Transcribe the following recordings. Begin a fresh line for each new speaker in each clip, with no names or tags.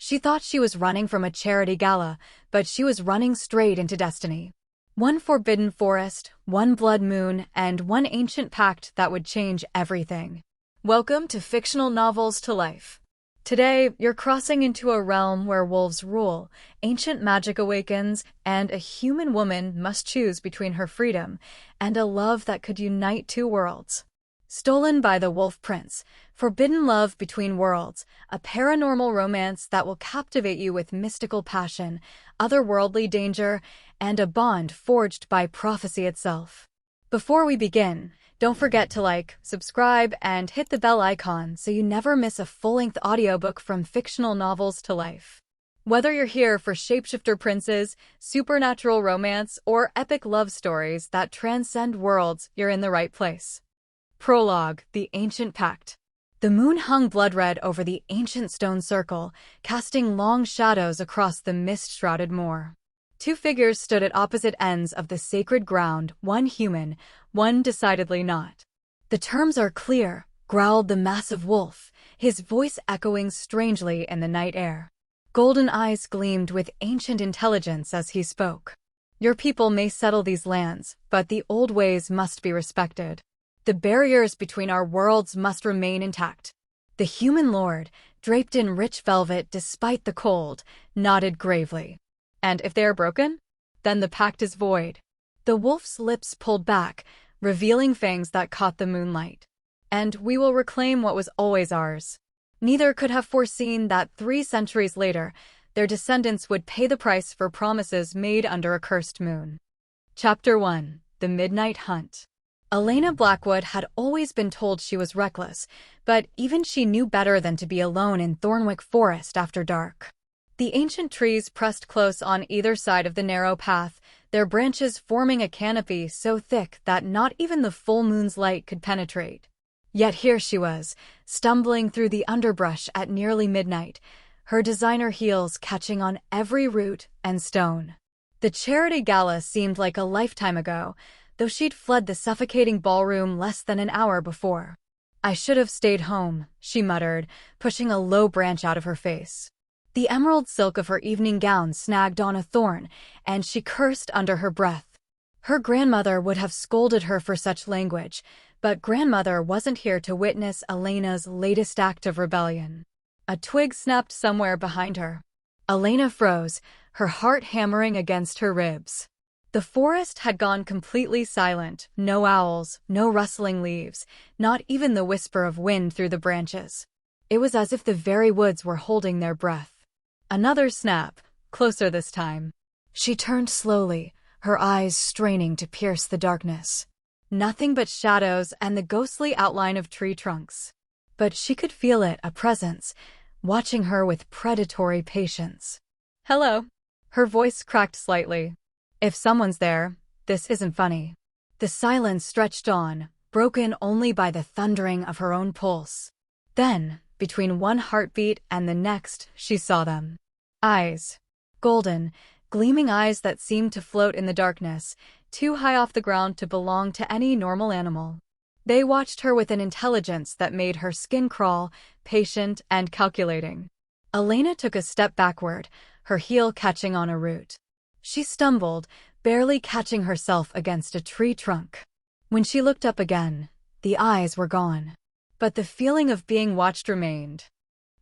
She thought she was running from a charity gala, but she was running straight into destiny. One forbidden forest, one blood moon, and one ancient pact that would change everything. Welcome to Fictional Novels to Life. Today, you're crossing into a realm where wolves rule, ancient magic awakens, and a human woman must choose between her freedom and a love that could unite two worlds. Stolen by the Wolf Prince, forbidden love between worlds, a paranormal romance that will captivate you with mystical passion, otherworldly danger, and a bond forged by prophecy itself. Before we begin, don't forget to like, subscribe, and hit the bell icon so you never miss a full-length audiobook from Fictional Novels to Life. Whether you're here for shapeshifter princes, supernatural romance, or epic love stories that transcend worlds, you're in the right place. Prologue: The Ancient Pact. The moon hung blood-red over the ancient stone circle, casting long shadows across the mist-shrouded moor. Two figures stood at opposite ends of the sacred ground, one human, one decidedly not. "The terms are clear," growled the massive wolf, his voice echoing strangely in the night air. Golden eyes gleamed with ancient intelligence as he spoke. "Your people may settle these lands, but the old ways must be respected. The barriers between our worlds must remain intact." The human lord, draped in rich velvet despite the cold, nodded gravely. "And if they are broken? Then the pact is void." The wolf's lips pulled back, revealing fangs that caught the moonlight. "And we will reclaim what was always ours." Neither could have foreseen that 3 centuries later, their descendants would pay the price for promises made under a cursed moon. Chapter 1: The Midnight Hunt. Elena Blackwood had always been told she was reckless, but even she knew better than to be alone in Thornwick Forest after dark. The ancient trees pressed close on either side of the narrow path, their branches forming a canopy so thick that not even the full moon's light could penetrate. Yet here she was, stumbling through the underbrush at nearly midnight, her designer heels catching on every root and stone. The charity gala seemed like a lifetime ago, though she'd fled the suffocating ballroom less than an hour before. "I should have stayed home," she muttered, pushing a low branch out of her face. The emerald silk of her evening gown snagged on a thorn, and she cursed under her breath. Her grandmother would have scolded her for such language, but grandmother wasn't here to witness Elena's latest act of rebellion. A twig snapped somewhere behind her. Elena froze, her heart hammering against her ribs. The forest had gone completely silent, no owls, no rustling leaves, not even the whisper of wind through the branches. It was as if the very woods were holding their breath. Another snap, closer this time. She turned slowly, her eyes straining to pierce the darkness. Nothing but shadows and the ghostly outline of tree trunks. But she could feel it, a presence, watching her with predatory patience. "Hello." Her voice cracked slightly. "If someone's there, this isn't funny." The silence stretched on, broken only by the thundering of her own pulse. Then, between one heartbeat and the next, she saw them. Eyes. Golden, gleaming eyes that seemed to float in the darkness, too high off the ground to belong to any normal animal. They watched her with an intelligence that made her skin crawl, patient and calculating. Elena took a step backward, her heel catching on a root. She stumbled, barely catching herself against a tree trunk. When she looked up again, the eyes were gone. But the feeling of being watched remained.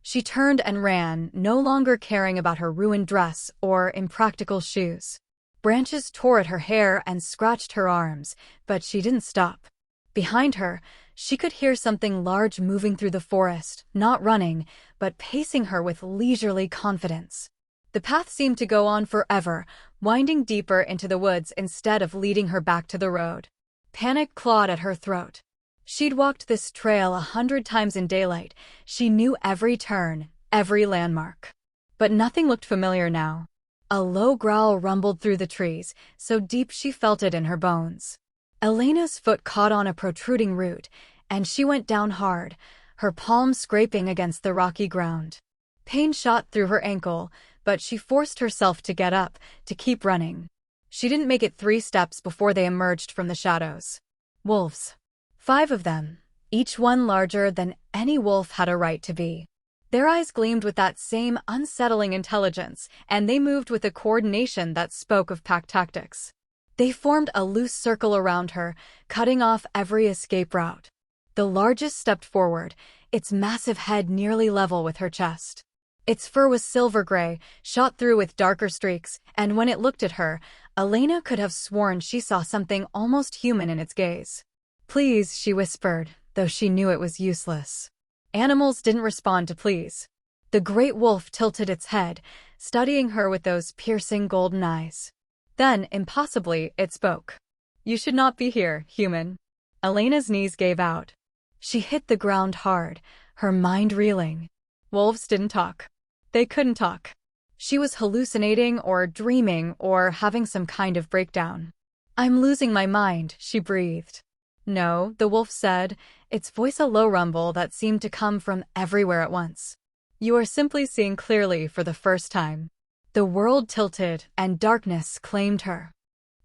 She turned and ran, no longer caring about her ruined dress or impractical shoes. Branches tore at her hair and scratched her arms, but she didn't stop. Behind her, she could hear something large moving through the forest, not running, but pacing her with leisurely confidence. The path seemed to go on forever, winding deeper into the woods instead of leading her back to the road. Panic clawed at her throat. She'd walked this trail 100 times in daylight. She knew every turn, every landmark. But nothing looked familiar now. A low growl rumbled through the trees, so deep she felt it in her bones. Elena's foot caught on a protruding root, and she went down hard, her palm scraping against the rocky ground. Pain shot through her ankle, but she forced herself to get up, to keep running. She didn't make it 3 steps before they emerged from the shadows. Wolves. 5 of them, each one larger than any wolf had a right to be. Their eyes gleamed with that same unsettling intelligence, and they moved with a coordination that spoke of pack tactics. They formed a loose circle around her, cutting off every escape route. The largest stepped forward, its massive head nearly level with her chest. Its fur was silver-gray, shot through with darker streaks, and when it looked at her, Elena could have sworn she saw something almost human in its gaze. "Please," she whispered, though she knew it was useless. Animals didn't respond to please. The great wolf tilted its head, studying her with those piercing golden eyes. Then, impossibly, it spoke. "You should not be here, human." Elena's knees gave out. She hit the ground hard, her mind reeling. Wolves didn't talk. They couldn't talk. She was hallucinating or dreaming or having some kind of breakdown. "I'm losing my mind," she breathed. "No," the wolf said, its voice a low rumble that seemed to come from everywhere at once. "You are simply seeing clearly for the first time." The world tilted, and darkness claimed her.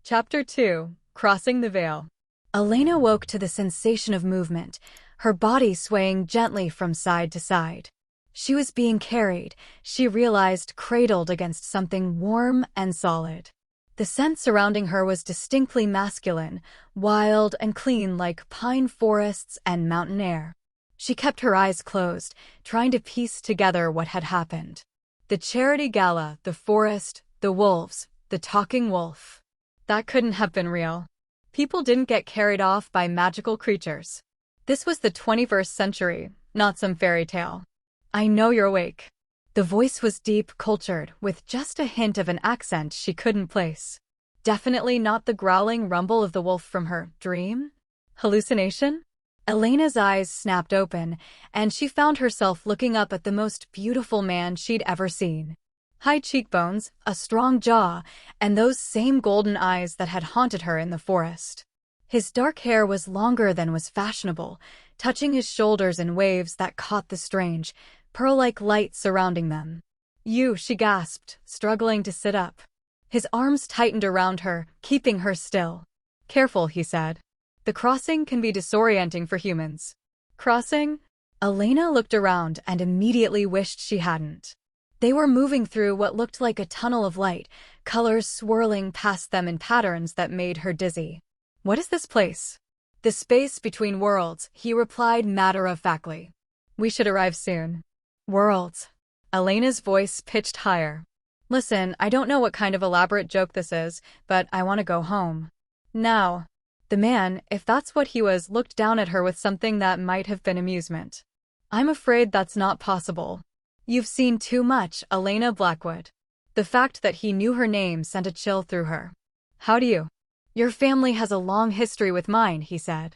Chapter 2: Crossing the Veil. Elena woke to the sensation of movement, her body swaying gently from side to side. She was being carried, she realized, cradled against something warm and solid. The scent surrounding her was distinctly masculine, wild and clean like pine forests and mountain air. She kept her eyes closed, trying to piece together what had happened. The charity gala, the forest, the wolves, the talking wolf. That couldn't have been real. People didn't get carried off by magical creatures. This was the 21st century, not some fairy tale. "I know you're awake." The voice was deep, cultured, with just a hint of an accent she couldn't place. Definitely not the growling rumble of the wolf from her dream? Hallucination? Elena's eyes snapped open, and she found herself looking up at the most beautiful man she'd ever seen. High cheekbones, a strong jaw, and those same golden eyes that had haunted her in the forest. His dark hair was longer than was fashionable, touching his shoulders in waves that caught the strange, pearl-like light surrounding them. "You," she gasped, struggling to sit up. His arms tightened around her, keeping her still. "Careful," he said. "The crossing can be disorienting for humans." Crossing? Elena looked around and immediately wished she hadn't. They were moving through what looked like a tunnel of light, colors swirling past them in patterns that made her dizzy. "What is this place?" "The space between worlds," he replied matter-of-factly. "We should arrive soon." "Worlds." Elena's voice pitched higher. "Listen, I don't know what kind of elaborate joke this is, but I want to go home. Now." The man, if that's what he was, looked down at her with something that might have been amusement. "I'm afraid that's not possible. You've seen too much, Elena Blackwood." The fact that he knew her name sent a chill through her. "How do you?" "Your family has a long history with mine," he said.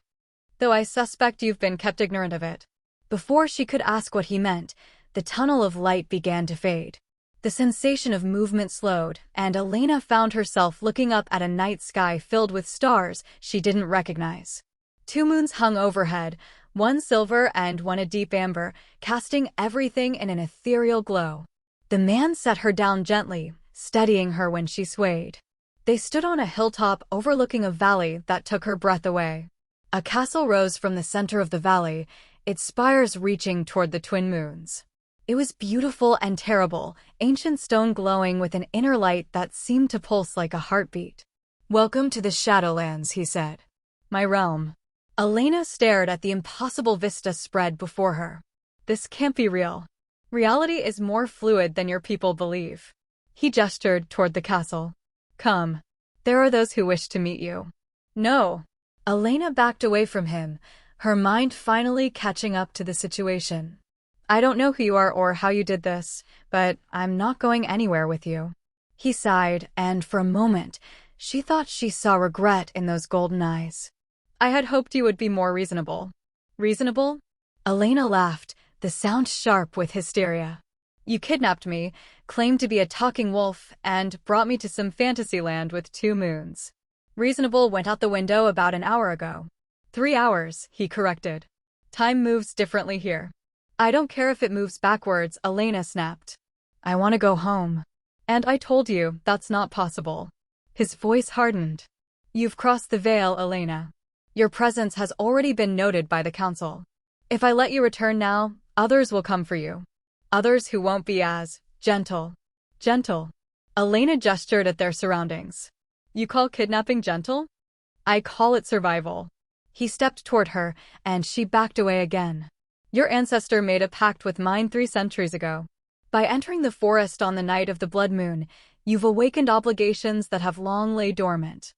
"Though I suspect you've been kept ignorant of it." Before she could ask what he meant, the tunnel of light began to fade. The sensation of movement slowed, and Elena found herself looking up at a night sky filled with stars she didn't recognize. 2 moons hung overhead, one silver and one a deep amber, casting everything in an ethereal glow. The man set her down gently, steadying her when she swayed. They stood on a hilltop overlooking a valley that took her breath away. A castle rose from the center of the valley, its spires reaching toward the twin moons. It was beautiful and terrible, ancient stone glowing with an inner light that seemed to pulse like a heartbeat. "Welcome to the Shadowlands," he said. "My realm." Elena stared at the impossible vista spread before her. "This can't be real. Reality is more fluid than your people believe." He gestured toward the castle. "Come. There are those who wish to meet you." "No." Elena backed away from him, her mind finally catching up to the situation. "I don't know who you are or how you did this, but I'm not going anywhere with you." He sighed, and for a moment, she thought she saw regret in those golden eyes. "I had hoped you would be more reasonable." "Reasonable?" Elena laughed, the sound sharp with hysteria. "You kidnapped me, claimed to be a talking wolf, and brought me to some fantasy land with 2 moons. Reasonable went out the window about an hour ago." 3 hours, he corrected. "Time moves differently here." "I don't care if it moves backwards," Elena snapped. "I want to go home." "And I told you, that's not possible." His voice hardened. "You've crossed the veil, Elena. Your presence has already been noted by the council. If I let you return now, others will come for you." Others who won't be as gentle. Gentle. Elena gestured at their surroundings. You call kidnapping gentle? I call it survival. He stepped toward her, and she backed away again. Your ancestor made a pact with mine 3 centuries ago. By entering the forest on the night of the blood moon, you've awakened obligations that have long lay dormant.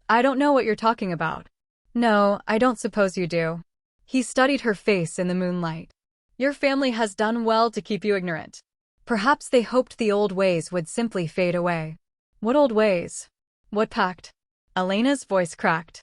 I don't know what you're talking about. No, I don't suppose you do. He studied her face in the moonlight. Your family has done well to keep you ignorant. Perhaps they hoped the old ways would simply fade away. What old ways? What pact? Elena's voice cracked.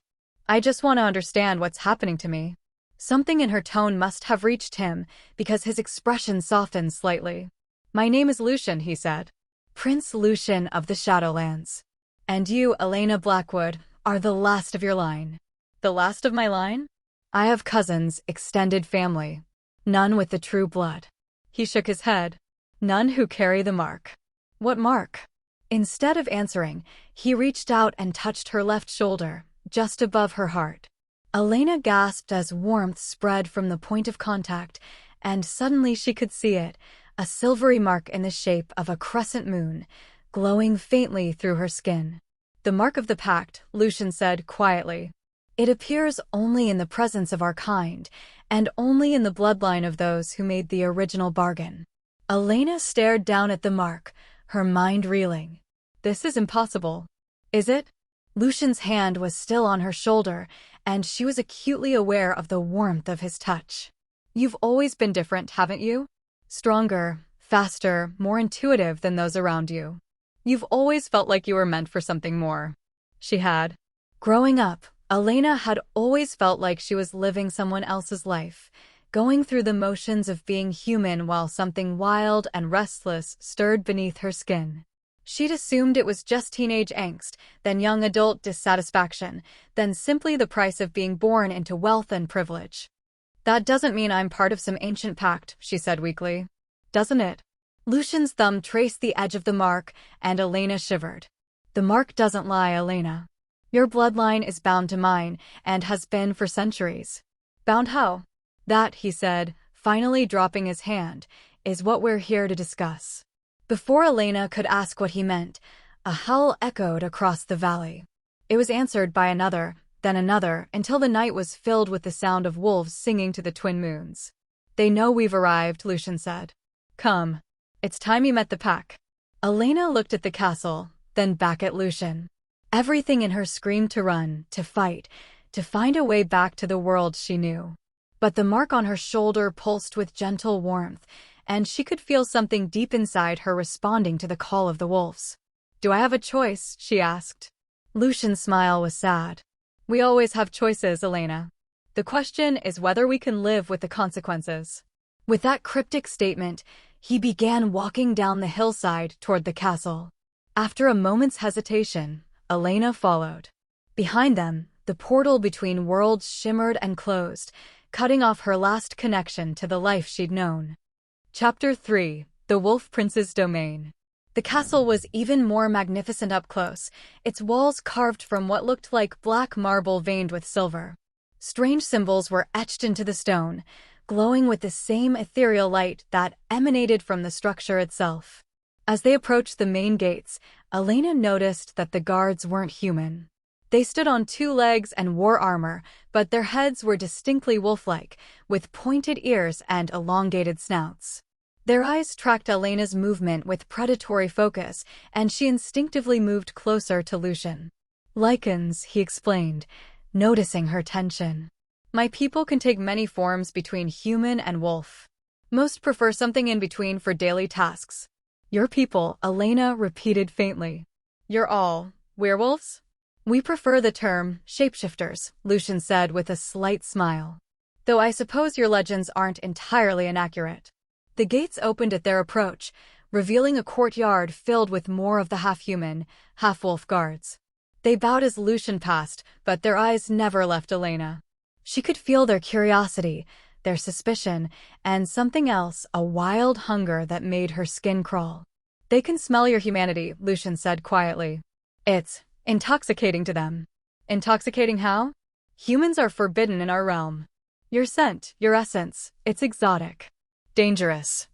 I just want to understand what's happening to me. Something in her tone must have reached him, because his expression softened slightly. My name is Lucian, he said. Prince Lucian of the Shadowlands. And you, Elena Blackwood, are the last of your line. The last of my line? I have cousins, extended family. None with the true blood. He shook his head. None who carry the mark. What mark? Instead of answering, he reached out and touched her left shoulder, just above her heart. Elena gasped as warmth spread from the point of contact, and suddenly she could see it, a silvery mark in the shape of a crescent moon, glowing faintly through her skin. The mark of the pact, Lucian said quietly. It appears only in the presence of our kind, and only in the bloodline of those who made the original bargain. Elena stared down at the mark, her mind reeling. This is impossible. Is it? Lucian's hand was still on her shoulder, and she was acutely aware of the warmth of his touch. You've always been different, haven't you? Stronger, faster, more intuitive than those around you. You've always felt like you were meant for something more. She had. Growing up, Elena had always felt like she was living someone else's life, going through the motions of being human while something wild and restless stirred beneath her skin. She'd assumed it was just teenage angst, then young adult dissatisfaction, then simply the price of being born into wealth and privilege. That doesn't mean I'm part of some ancient pact, she said weakly. Doesn't it? Lucian's thumb traced the edge of the mark, and Elena shivered. The mark doesn't lie, Elena. Your bloodline is bound to mine, and has been for centuries. Bound how? That, he said, finally dropping his hand, is what we're here to discuss. Before Elena could ask what he meant, a howl echoed across the valley. It was answered by another, then another, until the night was filled with the sound of wolves singing to the twin moons. They know we've arrived, Lucian said. Come. It's time you met the pack. Elena looked at the castle, then back at Lucian. Everything in her screamed to run, to fight, to find a way back to the world she knew. But the mark on her shoulder pulsed with gentle warmth, and she could feel something deep inside her responding to the call of the wolves. Do I have a choice? She asked. Lucian's smile was sad. We always have choices, Elena. The question is whether we can live with the consequences. With that cryptic statement, he began walking down the hillside toward the castle. After a moment's hesitation, Elena followed. Behind them, the portal between worlds shimmered and closed, cutting off her last connection to the life she'd known. Chapter 3: The Wolf Prince's Domain. The castle was even more magnificent up close, its walls carved from what looked like black marble veined with silver. Strange symbols were etched into the stone, glowing with the same ethereal light that emanated from the structure itself. As they approached the main gates, Elena noticed that the guards weren't human. They stood on 2 legs and wore armor, but their heads were distinctly wolf-like, with pointed ears and elongated snouts. Their eyes tracked Elena's movement with predatory focus, and she instinctively moved closer to Lucian. Lichens, he explained, noticing her tension. My people can take many forms between human and wolf. Most prefer something in between for daily tasks. Your people, Elena repeated faintly. You're all werewolves? We prefer the term shapeshifters, Lucian said with a slight smile. Though I suppose your legends aren't entirely inaccurate. The gates opened at their approach, revealing a courtyard filled with more of the half-human, half-wolf guards. They bowed as Lucian passed, but their eyes never left Elena. She could feel their curiosity, their suspicion, and something else, a wild hunger that made her skin crawl. They can smell your humanity, Lucian said quietly. It's intoxicating to them. Intoxicating how? Humans are forbidden in our realm. Your scent, your essence, it's exotic. Dangerous.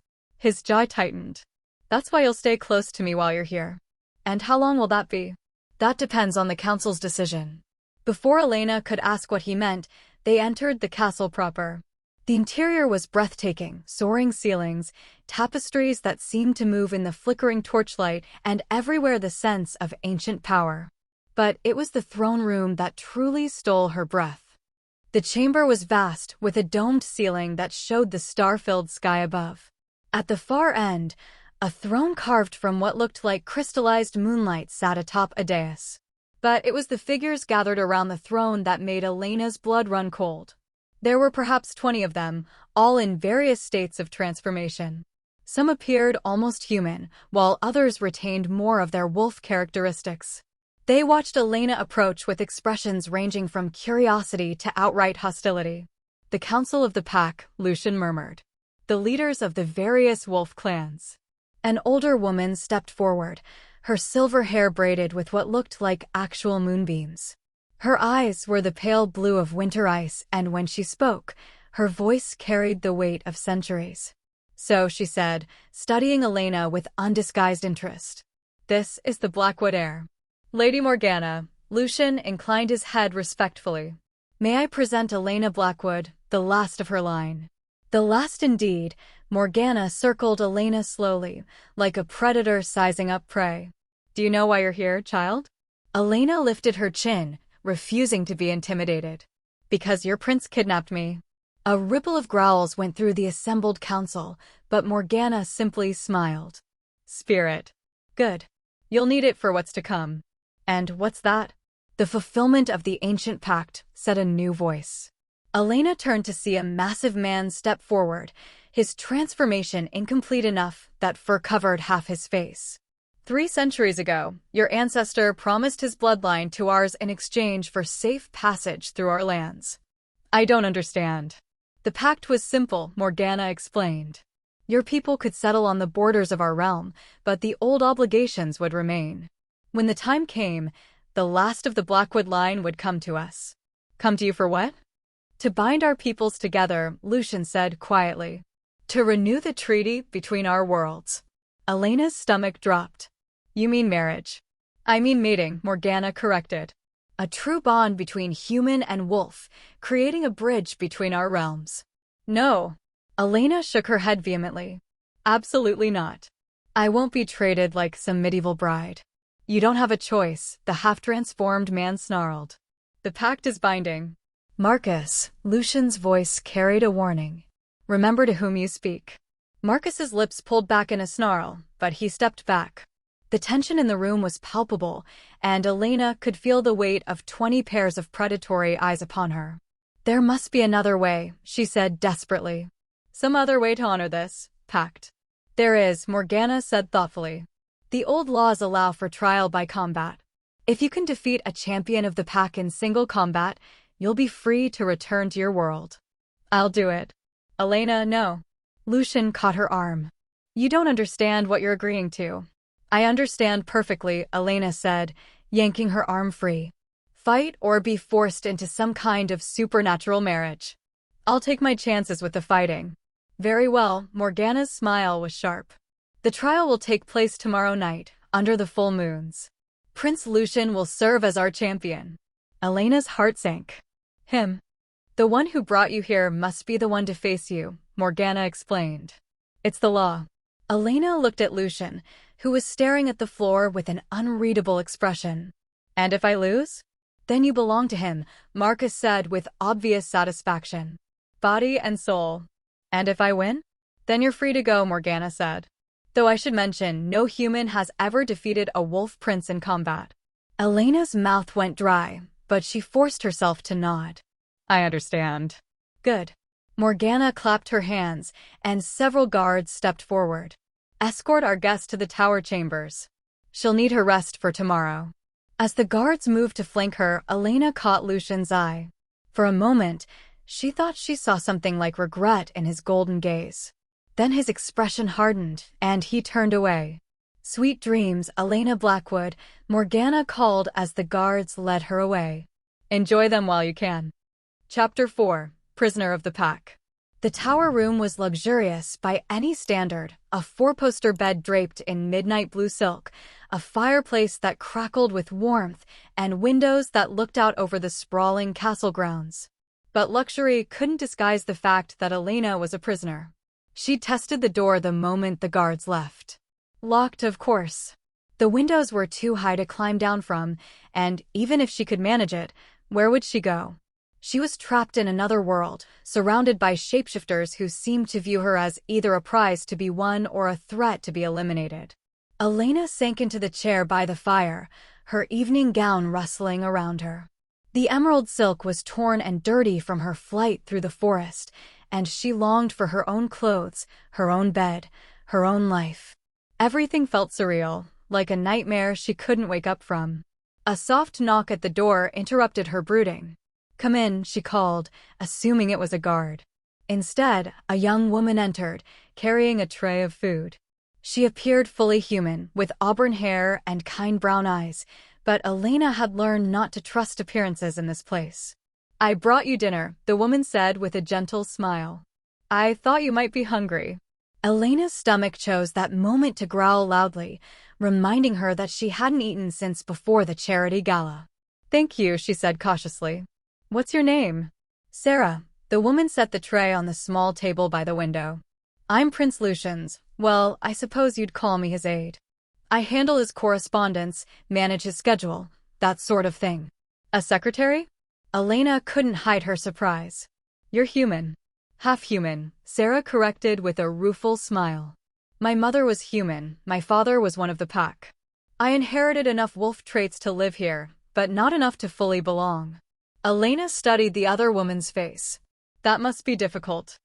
His jaw tightened. That's why you'll stay close to me while you're here. And how long will that be? That depends on the council's decision. Before Elena could ask what he meant, they entered the castle proper. The interior was breathtaking, soaring ceilings, tapestries that seemed to move in the flickering torchlight, and everywhere the sense of ancient power. But it was the throne room that truly stole her breath. The chamber was vast, with a domed ceiling that showed the star-filled sky above. At the far end, a throne carved from what looked like crystallized moonlight sat atop a dais. But it was the figures gathered around the throne that made Elena's blood run cold. There were perhaps 20 of them, all in various states of transformation. Some appeared almost human, while others retained more of their wolf characteristics. They watched Elena approach with expressions ranging from curiosity to outright hostility. "The Council of the Pack," Lucian murmured. "The leaders of the various wolf clans." An older woman stepped forward, her silver hair braided with what looked like actual moonbeams. Her eyes were the pale blue of winter ice, and when she spoke, her voice carried the weight of centuries. "So," she said, studying Elena with undisguised interest, "this is the Blackwood heir." "Lady Morgana," Lucian inclined his head respectfully. "May I present Elena Blackwood, the last of her line." The last indeed. Morgana circled Elena slowly, like a predator sizing up prey. "Do you know why you're here, child?" Elena lifted her chin, refusing to be intimidated. "Because your prince kidnapped me." A ripple of growls went through the assembled council, but Morgana simply smiled. "Spirit. Good. You'll need it for what's to come." "And what's that?" "The fulfillment of the Ancient Pact," said a new voice. Elena turned to see a massive man step forward, his transformation incomplete enough that fur covered half his face. 3 centuries ago, your ancestor promised his bloodline to ours in exchange for safe passage through our lands." "I don't understand." "The pact was simple," Morgana explained. "Your people could settle on the borders of our realm, but the old obligations would remain. When the time came, the last of the Blackwood line would come to us." "Come to you for what?" "To bind our peoples together," Lucian said quietly. "To renew the treaty between our worlds." Elena's stomach dropped. "You mean marriage?" "I mean mating," Morgana corrected. "A true bond between human and wolf, creating a bridge between our realms." "No." Elena shook her head vehemently. "Absolutely not. I won't be traded like some medieval bride." "You don't have a choice," the half-transformed man snarled. "The pact is binding." "Marcus," Lucian's voice carried a warning. "Remember to whom you speak." Marcus's lips pulled back in a snarl, but he stepped back. The tension in the room was palpable, and Elena could feel the weight of 20 pairs of predatory eyes upon her. "There must be another way," she said desperately. "Some other way to honor this pact." "There is," Morgana said thoughtfully. "The old laws allow for trial by combat. If you can defeat a champion of the pack in single combat, you'll be free to return to your world." "I'll do it." "Elena, no." Lucian caught her arm. "You don't understand what you're agreeing to." "I understand perfectly," Elena said, yanking her arm free. "Fight or be forced into some kind of supernatural marriage." "I'll take my chances with the fighting." "Very well," Morgana's smile was sharp. "The trial will take place tomorrow night, under the full moons. Prince Lucian will serve as our champion." Elena's heart sank. "Him? The one who brought you here must be the one to face you," Morgana explained. "It's the law." Elena looked at Lucian, who was staring at the floor with an unreadable expression. "And if I lose?" "Then you belong to him," Marcus said with obvious satisfaction. "Body and soul." "And if I win?" "Then you're free to go," Morgana said. "Though I should mention, no human has ever defeated a wolf prince in combat." Elena's mouth went dry, but she forced herself to nod. "I understand." "Good." Morgana clapped her hands, and several guards stepped forward. "Escort our guest to the tower chambers. She'll need her rest for tomorrow." As the guards moved to flank her, Elena caught Lucian's eye. For a moment, she thought she saw something like regret in his golden gaze. Then his expression hardened, and he turned away. "Sweet dreams, Elena Blackwood," Morgana called as the guards led her away. "Enjoy them while you can." Chapter 4. Prisoner of the Pack. The tower room was luxurious by any standard, a four-poster bed draped in midnight blue silk, a fireplace that crackled with warmth, and windows that looked out over the sprawling castle grounds. But luxury couldn't disguise the fact that Elena was a prisoner. She'd tested the door the moment the guards left. Locked, of course. The windows were too high to climb down from, and even if she could manage it, where would she go? She was trapped in another world, surrounded by shapeshifters who seemed to view her as either a prize to be won or a threat to be eliminated. Elena sank into the chair by the fire, her evening gown rustling around her. The emerald silk was torn and dirty from her flight through the forest, and she longed for her own clothes, her own bed, her own life. Everything felt surreal, like a nightmare she couldn't wake up from. A soft knock at the door interrupted her brooding. "Come in," she called, assuming it was a guard. Instead, a young woman entered, carrying a tray of food. She appeared fully human, with auburn hair and kind brown eyes, but Elena had learned not to trust appearances in this place. "I brought you dinner," the woman said with a gentle smile. "I thought you might be hungry." Elena's stomach chose that moment to growl loudly, reminding her that she hadn't eaten since before the charity gala. "Thank you," she said cautiously. "What's your name?" "Sarah." The woman set the tray on the small table by the window. "I'm Prince Lucian's, well, I suppose you'd call me his aide. I handle his correspondence, manage his schedule, that sort of thing." "A secretary?" Elena couldn't hide her surprise. "You're human." "Half human," Sarah corrected with a rueful smile. "My mother was human, my father was one of the pack. I inherited enough wolf traits to live here, but not enough to fully belong." Elena studied the other woman's face. "That must be difficult."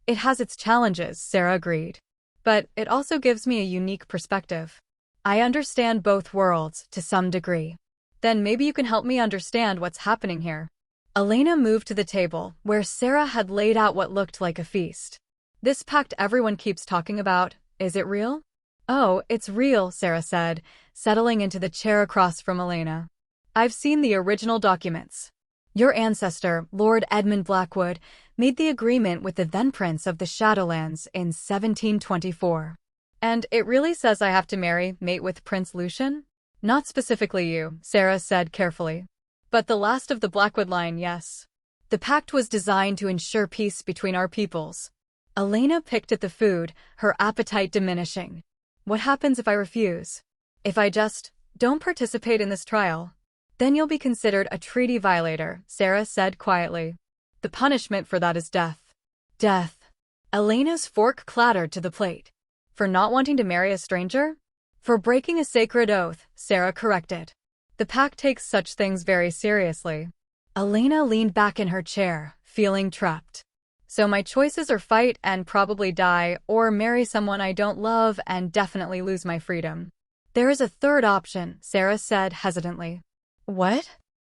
"It has its challenges," Sarah agreed. "But it also gives me a unique perspective. I understand both worlds, to some degree. Then maybe you can help me understand what's happening here." Elena moved to the table, where Sarah had laid out what looked like a feast. "This pact everyone keeps talking about, is it real?" "Oh, it's real," Sarah said, settling into the chair across from Elena. "I've seen the original documents. Your ancestor, Lord Edmund Blackwood, made the agreement with the then Prince of the Shadowlands in 1724. And it really says I have to mate with Prince Lucian?" "Not specifically you," Sarah said carefully. "But the last of the Blackwood line, yes. The pact was designed to ensure peace between our peoples." Elena picked at the food, her appetite diminishing. "What happens if I refuse? If I just don't participate in this trial?" "Then you'll be considered a treaty violator," Sarah said quietly. "The punishment for that is death." "Death?" Elena's fork clattered to the plate. "For not wanting to marry a stranger?" "For breaking a sacred oath," Sarah corrected. "The pact takes such things very seriously." Elena leaned back in her chair, feeling trapped. "So my choices are fight and probably die, or marry someone I don't love and definitely lose my freedom." "There is a third option," Sarah said hesitantly. "What?"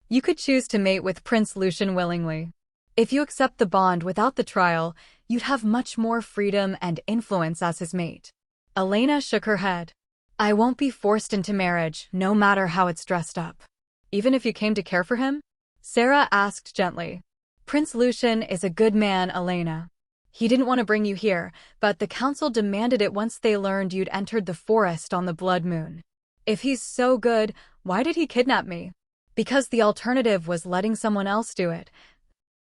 "You could choose to mate with Prince Lucian willingly. If you accept the bond without the trial, you'd have much more freedom and influence as his mate." Elena shook her head. "I won't be forced into marriage, no matter how it's dressed up." "Even if you came to care for him?" Sarah asked gently. "Prince Lucian is a good man, Elena. He didn't want to bring you here, but the council demanded it once they learned you'd entered the forest on the blood moon. If he's so good, why did he kidnap me?" "Because the alternative was letting someone else do it,"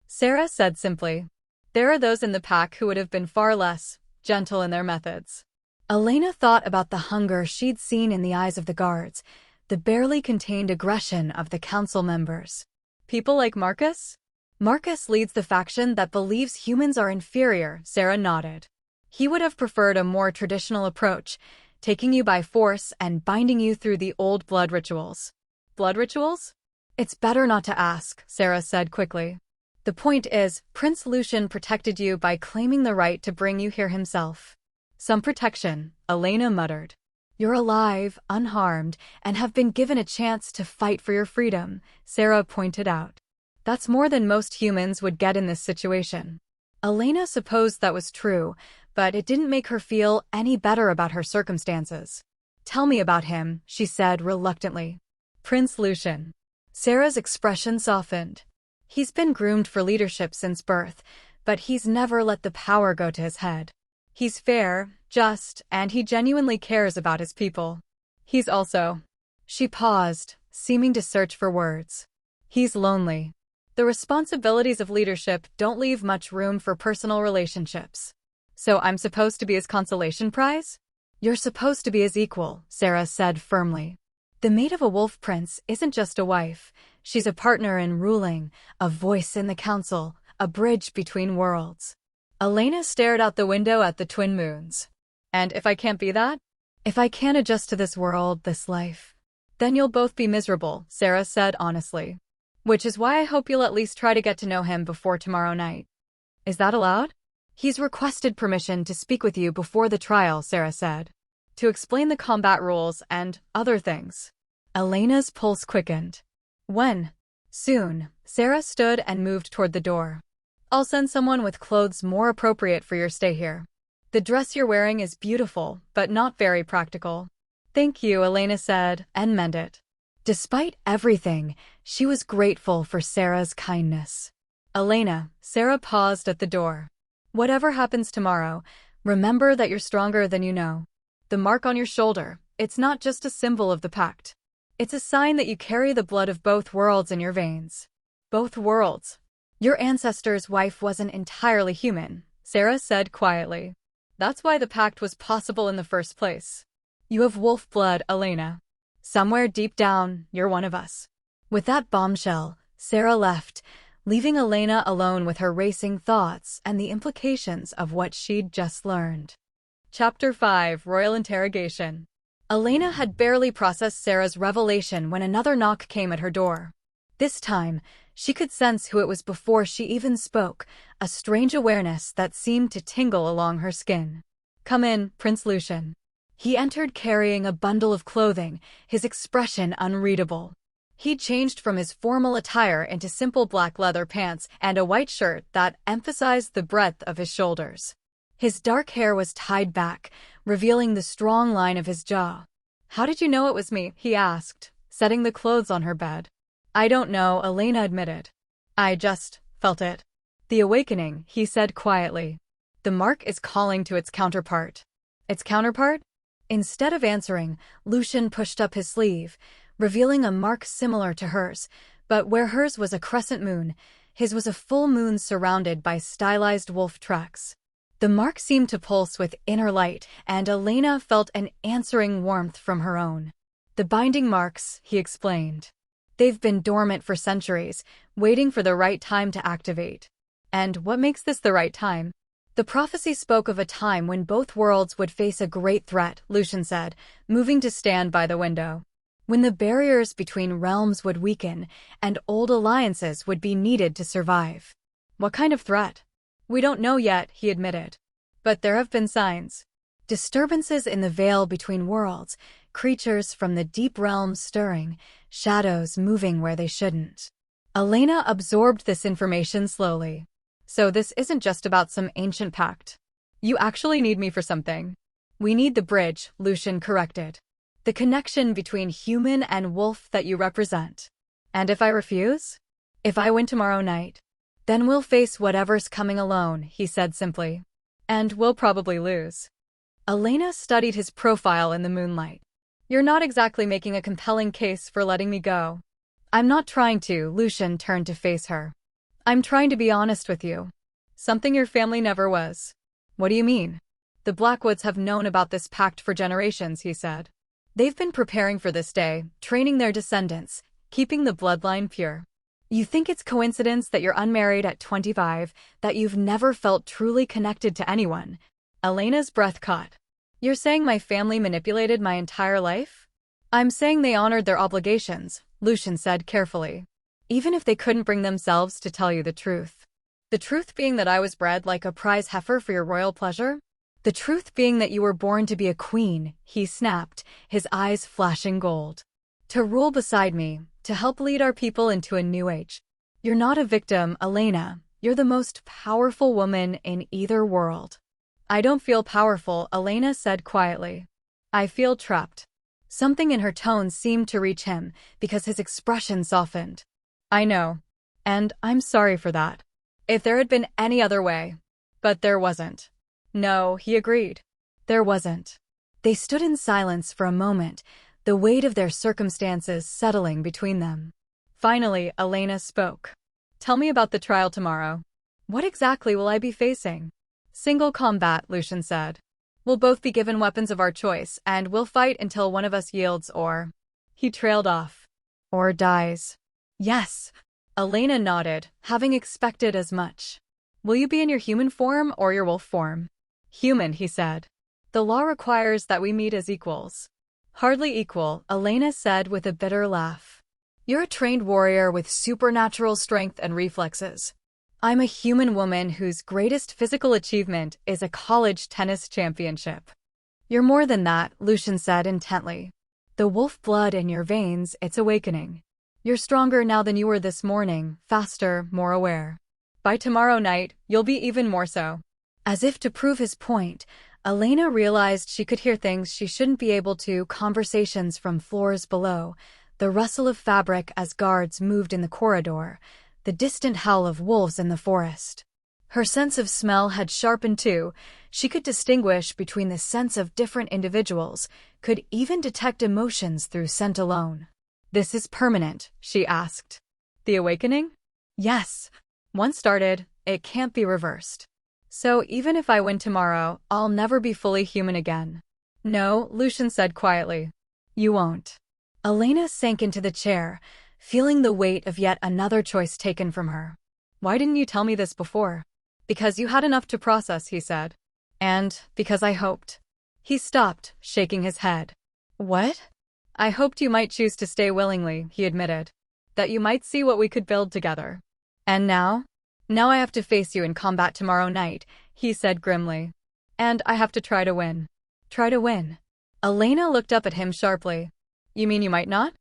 Sarah said simply. "There are those in the pack who would have been far less gentle in their methods." Elena thought about the hunger she'd seen in the eyes of the guards, the barely contained aggression of the council members. "People like Marcus?" "Marcus leads the faction that believes humans are inferior," Sarah nodded. "He would have preferred a more traditional approach, taking you by force and binding you through the old blood rituals." "Blood rituals?" "It's better not to ask," Sarah said quickly. "The point is, Prince Lucian protected you by claiming the right to bring you here himself." "Some protection," Elena muttered. "You're alive, unharmed, and have been given a chance to fight for your freedom," Sarah pointed out. "That's more than most humans would get in this situation." Elena supposed that was true, but it didn't make her feel any better about her circumstances. "Tell me about him," she said reluctantly. "Prince Lucian." Sarah's expression softened. "He's been groomed for leadership since birth, but he's never let the power go to his head. He's fair, just, and he genuinely cares about his people. He's also... She paused, seeming to search for words. He's lonely. The responsibilities of leadership don't leave much room for personal relationships. So I'm supposed to be his consolation prize? You're supposed to be his equal, Sarah said firmly. The mate of a wolf prince isn't just a wife. She's a partner in ruling, a voice in the council, a bridge between worlds. Elena stared out the window at the twin moons. And if I can't be that? If I can't adjust to this world, this life, then you'll both be miserable, Sarah said honestly. Which is why I hope you'll at least try to get to know him before tomorrow night. Is that allowed? He's requested permission to speak with you before the trial, Sarah said. To explain the combat rules and other things. Elena's pulse quickened. When? Soon, Sarah stood and moved toward the door. I'll send someone with clothes more appropriate for your stay here. The dress you're wearing is beautiful, but not very practical. Thank you, Elena said, and meant it. Despite everything, she was grateful for Sarah's kindness. Elena, Sarah paused at the door. Whatever happens tomorrow, remember that you're stronger than you know. The mark on your shoulder, it's not just a symbol of the pact. It's a sign that you carry the blood of both worlds in your veins. Both worlds. Your ancestor's wife wasn't entirely human, Sarah said quietly. That's why the pact was possible in the first place. You have wolf blood, Elena. Somewhere deep down, you're one of us. With that bombshell, Sarah left, leaving Elena alone with her racing thoughts and the implications of what she'd just learned. Chapter 5: Royal Interrogation. Elena had barely processed Sarah's revelation when another knock came at her door. This time, she could sense who it was before she even spoke, a strange awareness that seemed to tingle along her skin. Come in, Prince Lucian. He entered carrying a bundle of clothing, his expression unreadable. He'd changed from his formal attire into simple black leather pants and a white shirt that emphasized the breadth of his shoulders. His dark hair was tied back, revealing the strong line of his jaw. How did you know it was me? He asked, setting the clothes on her bed. I don't know, Elena admitted. I just felt it. The awakening, he said quietly. The mark is calling to its counterpart. Its counterpart? Instead of answering, Lucian pushed up his sleeve, revealing a mark similar to hers, but where hers was a crescent moon, his was a full moon surrounded by stylized wolf tracks. The mark seemed to pulse with inner light, and Elena felt an answering warmth from her own. The binding marks, he explained. They've been dormant for centuries, waiting for the right time to activate. And what makes this the right time? The prophecy spoke of a time when both worlds would face a great threat, Lucian said, moving to stand by the window. When the barriers between realms would weaken, and old alliances would be needed to survive. What kind of threat? We don't know yet, he admitted. But there have been signs. Disturbances in the veil between worlds, creatures from the deep realms stirring, shadows moving where they shouldn't. Elena absorbed this information slowly. So this isn't just about some ancient pact. You actually need me for something. We need the bridge, Lucian corrected. The connection between human and wolf that you represent. And if I refuse? If I win tomorrow night? Then we'll face whatever's coming alone, he said simply. And we'll probably lose. Elena studied his profile in the moonlight. You're not exactly making a compelling case for letting me go. I'm not trying to, Lucian turned to face her. I'm trying to be honest with you. Something your family never was. What do you mean? The Blackwoods have known about this pact for generations, he said. They've been preparing for this day, training their descendants, keeping the bloodline pure. You think it's coincidence that you're unmarried at 25, that you've never felt truly connected to anyone? Elena's breath caught. You're saying my family manipulated my entire life? I'm saying they honored their obligations, Lucian said carefully. Even if they couldn't bring themselves to tell you the truth. The truth being that I was bred like a prize heifer for your royal pleasure? The truth being that you were born to be a queen, he snapped, his eyes flashing gold. To rule beside me, to help lead our people into a new age. You're not a victim, Elena. You're the most powerful woman in either world. I don't feel powerful, Elena said quietly. I feel trapped. Something in her tone seemed to reach him, because his expression softened. I know. And I'm sorry for that. If there had been any other way. But there wasn't. No, he agreed. There wasn't. They stood in silence for a moment, the weight of their circumstances settling between them. Finally, Elena spoke. Tell me about the trial tomorrow. What exactly will I be facing? Single combat, Lucian said. We'll both be given weapons of our choice, and we'll fight until one of us yields or... He trailed off. Or dies. Yes. Elena nodded, having expected as much. Will you be in your human form or your wolf form? Human, he said. The law requires that we meet as equals. Hardly equal, Elena said with a bitter laugh. You're a trained warrior with supernatural strength and reflexes. I'm a human woman whose greatest physical achievement is a college tennis championship. You're more than that, Lucian said intently. The wolf blood in your veins, it's awakening. You're stronger now than you were this morning, faster, more aware. By tomorrow night, you'll be even more so. As if to prove his point, Elena realized she could hear things she shouldn't be able to, conversations from floors below, the rustle of fabric as guards moved in the corridor, the distant howl of wolves in the forest. Her sense of smell had sharpened too. She could distinguish between the scents of different individuals, could even detect emotions through scent alone. This is permanent, she asked. The awakening? Yes. Once started, it can't be reversed. So even if I win tomorrow, I'll never be fully human again. No, Lucian said quietly. You won't. Elena sank into the chair, feeling the weight of yet another choice taken from her. Why didn't you tell me this before? Because you had enough to process, he said. And because I hoped. He stopped, shaking his head. What? I hoped you might choose to stay willingly, he admitted. That you might see what we could build together. And now? Now I have to face you in combat tomorrow night, he said grimly. And I have to try to win. Try to win. Elena looked up at him sharply. You mean you might not?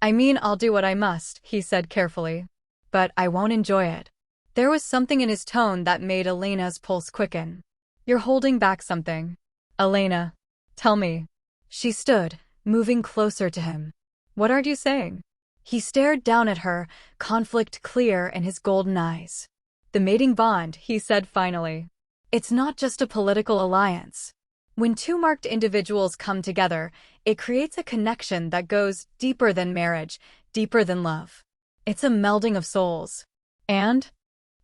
I mean I'll do what I must, he said carefully. But I won't enjoy it. There was something in his tone that made Elena's pulse quicken. You're holding back something. Elena. Tell me. She stood, moving closer to him. What are you saying? He stared down at her, conflict clear in his golden eyes. The mating bond, he said finally. It's not just a political alliance. When two marked individuals come together, it creates a connection that goes deeper than marriage, deeper than love. It's a melding of souls. And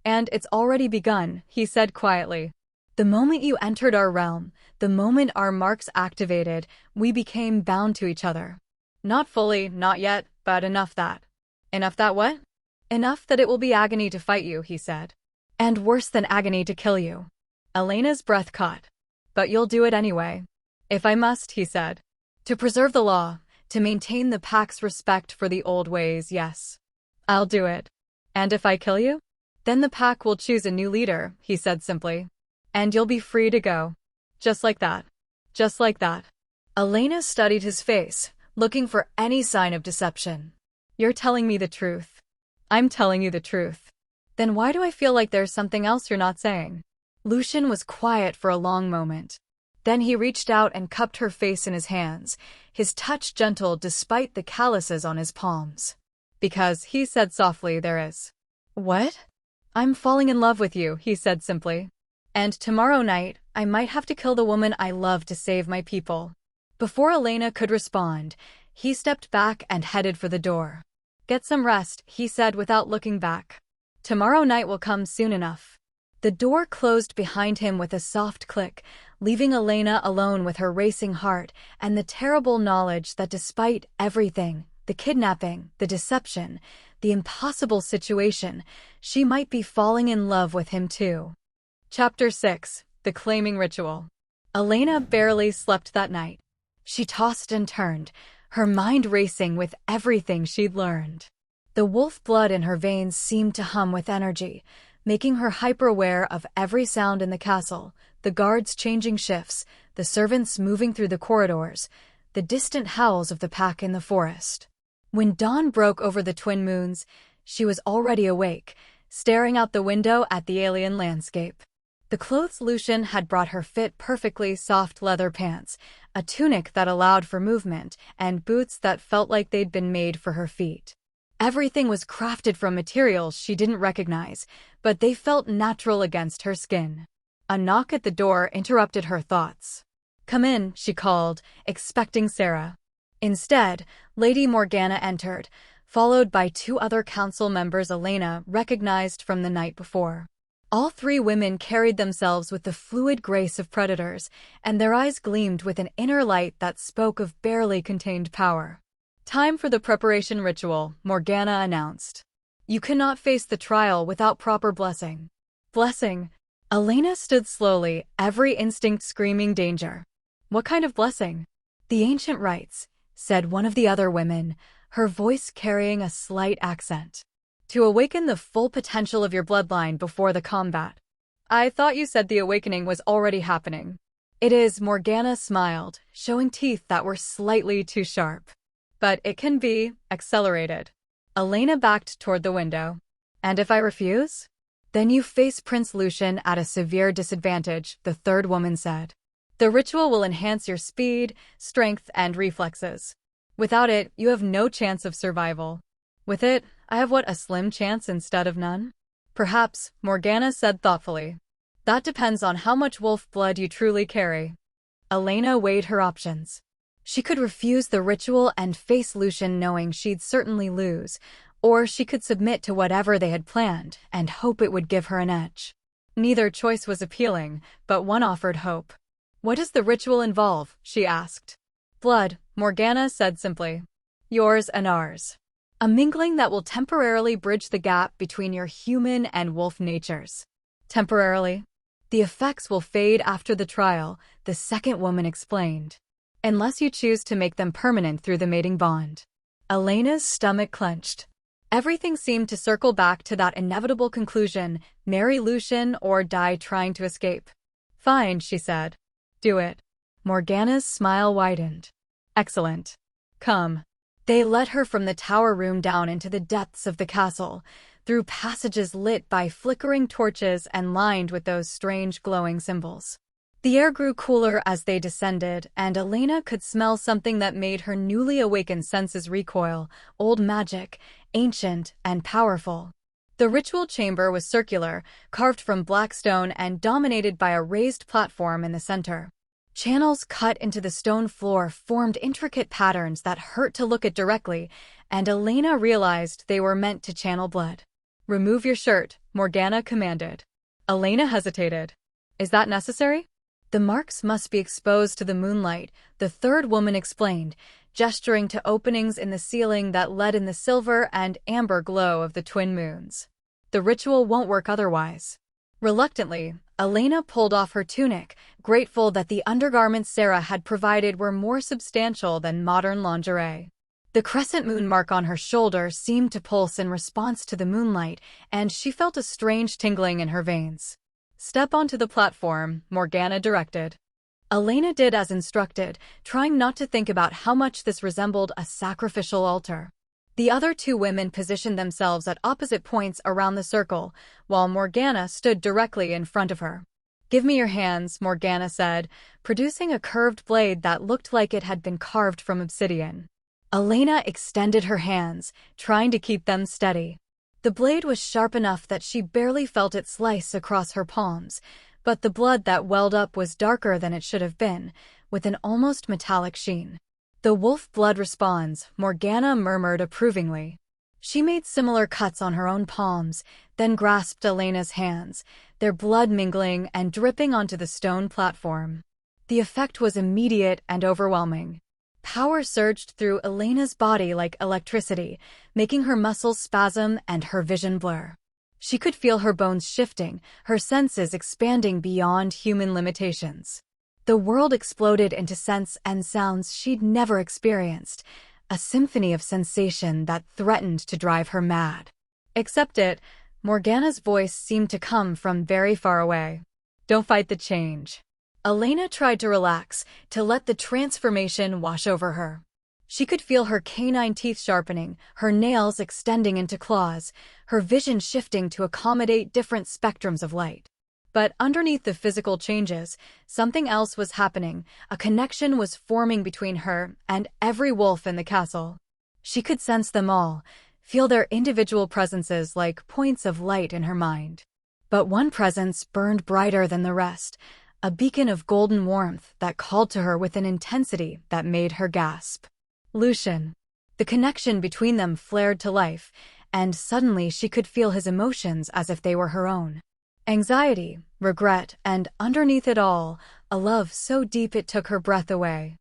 it's already begun, he said quietly. The moment you entered our realm, the moment our marks activated, we became bound to each other. Not fully, not yet, but enough that. Enough that what? Enough that it will be agony to fight you, he said. And worse than agony to kill you. Elena's breath caught. But you'll do it anyway. If I must, he said. To preserve the law, to maintain the Pact's respect for the old ways, yes. I'll do it. And if I kill you? Then the Pact will choose a new leader, he said simply. And you'll be free to go. Just like that. Just like that. Elena studied his face, looking for any sign of deception. You're telling me the truth. I'm telling you the truth. Then why do I feel like there's something else you're not saying? Lucian was quiet for a long moment. Then he reached out and cupped her face in his hands, his touch gentle despite the calluses on his palms. Because, he said softly, there is. What? I'm falling in love with you, he said simply. And tomorrow night, I might have to kill the woman I love to save my people. Before Elena could respond, he stepped back and headed for the door. Get some rest, he said without looking back. Tomorrow night will come soon enough. The door closed behind him with a soft click, leaving Elena alone with her racing heart and the terrible knowledge that despite everything, the kidnapping, the deception, the impossible situation, she might be falling in love with him too. Chapter 6. The Claiming Ritual. Elena barely slept that night. She tossed and turned, her mind racing with everything she'd learned. The wolf blood in her veins seemed to hum with energy, making her hyper-aware of every sound in the castle, the guards changing shifts, the servants moving through the corridors, the distant howls of the pack in the forest. When dawn broke over the twin moons, she was already awake, staring out the window at the alien landscape. The clothes Lucian had brought her fit perfectly soft leather pants, a tunic that allowed for movement, and boots that felt like they'd been made for her feet. Everything was crafted from materials she didn't recognize, but they felt natural against her skin. A knock at the door interrupted her thoughts. "Come in," she called, expecting Sarah. Instead, Lady Morgana entered, followed by two other council members Elena recognized from the night before. All three women carried themselves with the fluid grace of predators, and their eyes gleamed with an inner light that spoke of barely contained power. "Time for the preparation ritual," Morgana announced. "You cannot face the trial without proper blessing." "Blessing?" Elena stood slowly, every instinct screaming danger. "What kind of blessing?" "The ancient rites," said one of the other women, her voice carrying a slight accent. "To awaken the full potential of your bloodline before the combat." "I thought you said the awakening was already happening." "It is," Morgana smiled, showing teeth that were slightly too sharp. "But it can be accelerated." Elena backed toward the window. "And if I refuse?" "Then you face Prince Lucian at a severe disadvantage," the third woman said. "The ritual will enhance your speed, strength, and reflexes. Without it, you have no chance of survival." "With it, I have a slim chance instead of none?" "Perhaps," Morgana said thoughtfully. "That depends on how much wolf blood you truly carry." Elena weighed her options. She could refuse the ritual and face Lucian knowing she'd certainly lose, or she could submit to whatever they had planned and hope it would give her an edge. Neither choice was appealing, but one offered hope. "What does the ritual involve?" she asked. "Blood," Morgana said simply. "Yours and ours. A mingling that will temporarily bridge the gap between your human and wolf natures." "Temporarily?" "The effects will fade after the trial," the second woman explained. "Unless you choose to make them permanent through the mating bond." Elena's stomach clenched. Everything seemed to circle back to that inevitable conclusion: marry Lucian or die trying to escape. "Fine," she said. "Do it." Morgana's smile widened. "Excellent. Come." They led her from the tower room down into the depths of the castle, through passages lit by flickering torches and lined with those strange glowing symbols. The air grew cooler as they descended, and Elena could smell something that made her newly awakened senses recoil: old magic, ancient and powerful. The ritual chamber was circular, carved from black stone and dominated by a raised platform in the center. Channels cut into the stone floor formed intricate patterns that hurt to look at directly, and Elena realized they were meant to channel blood. "Remove your shirt," Morgana commanded. Elena hesitated. "Is that necessary?" "The marks must be exposed to the moonlight," the third woman explained, gesturing to openings in the ceiling that let in the silver and amber glow of the twin moons. "The ritual won't work otherwise." Reluctantly, Elena pulled off her tunic, grateful that the undergarments Sarah had provided were more substantial than modern lingerie. The crescent moon mark on her shoulder seemed to pulse in response to the moonlight, and she felt a strange tingling in her veins. "Step onto the platform," Morgana directed. Elena did as instructed, trying not to think about how much this resembled a sacrificial altar. The other two women positioned themselves at opposite points around the circle, while Morgana stood directly in front of her. "Give me your hands," Morgana said, producing a curved blade that looked like it had been carved from obsidian. Elena extended her hands, trying to keep them steady. The blade was sharp enough that she barely felt it slice across her palms, but the blood that welled up was darker than it should have been, with an almost metallic sheen. "The wolf blood responds," Morgana murmured approvingly. She made similar cuts on her own palms, then grasped Elena's hands, their blood mingling and dripping onto the stone platform. The effect was immediate and overwhelming. Power surged through Elena's body like electricity, making her muscles spasm and her vision blur. She could feel her bones shifting, her senses expanding beyond human limitations. The world exploded into scents and sounds she'd never experienced, a symphony of sensation that threatened to drive her mad. "Accept it," Morgana's voice seemed to come from very far away. "Don't fight the change." Elena tried to relax, to let the transformation wash over her. She could feel her canine teeth sharpening, her nails extending into claws, her vision shifting to accommodate different spectrums of light. But underneath the physical changes, something else was happening. A connection was forming between her and every wolf in the castle. She could sense them all, feel their individual presences like points of light in her mind. But one presence burned brighter than the rest, a beacon of golden warmth that called to her with an intensity that made her gasp. Lucian. The connection between them flared to life, and suddenly she could feel his emotions as if they were her own. Anxiety, regret, and underneath it all, a love so deep it took her breath away.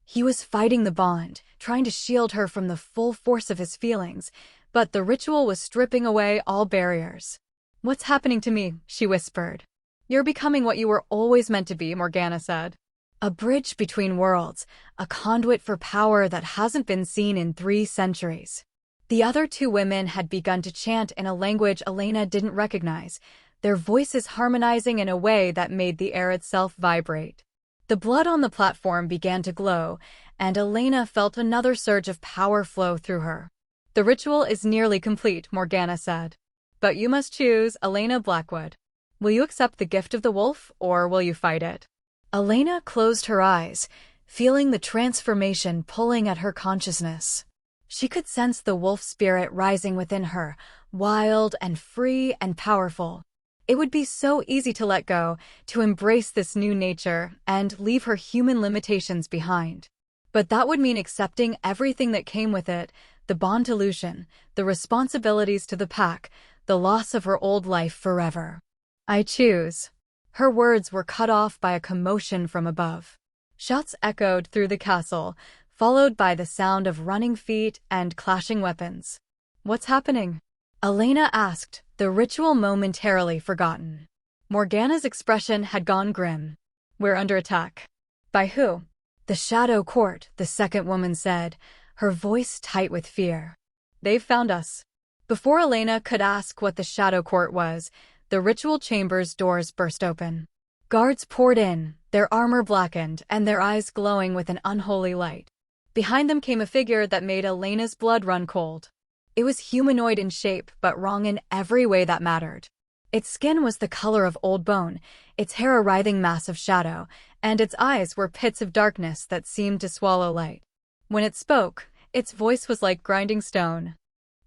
He was fighting the bond, trying to shield her from the full force of his feelings, but the ritual was stripping away all barriers. "What's happening to me?" she whispered. "You're becoming what you were always meant to be," Morgana said. A bridge between worlds, a conduit for power that hasn't been seen in 3 centuries. The other 2 women had begun to chant in a language Elena didn't recognize, their voices harmonizing in a way that made the air itself vibrate. The blood on the platform began to glow, and Elena felt another surge of power flow through her. "The ritual is nearly complete," Morgana said. "But you must choose, Elena Blackwood. Will you accept the gift of the wolf, or will you fight it?" Elena closed her eyes, feeling the transformation pulling at her consciousness. She could sense the wolf spirit rising within her, wild and free and powerful. It would be so easy to let go, to embrace this new nature, and leave her human limitations behind. But that would mean accepting everything that came with it, the bond to Lucian, the responsibilities to the pack, the loss of her old life forever. "I choose." Her words were cut off by a commotion from above. Shouts echoed through the castle, followed by the sound of running feet and clashing weapons. "What's happening?" Elena asked, the ritual momentarily forgotten. Morgana's expression had gone grim. "We're under attack." "By who?" "The Shadow Court," the second woman said, her voice tight with fear. "They've found us." Before Elena could ask what the Shadow Court was, the ritual chamber's doors burst open. Guards poured in, their armor blackened and their eyes glowing with an unholy light. Behind them came a figure that made Elena's blood run cold. It was humanoid in shape, but wrong in every way that mattered. Its skin was the color of old bone, its hair a writhing mass of shadow, and its eyes were pits of darkness that seemed to swallow light. When it spoke, its voice was like grinding stone.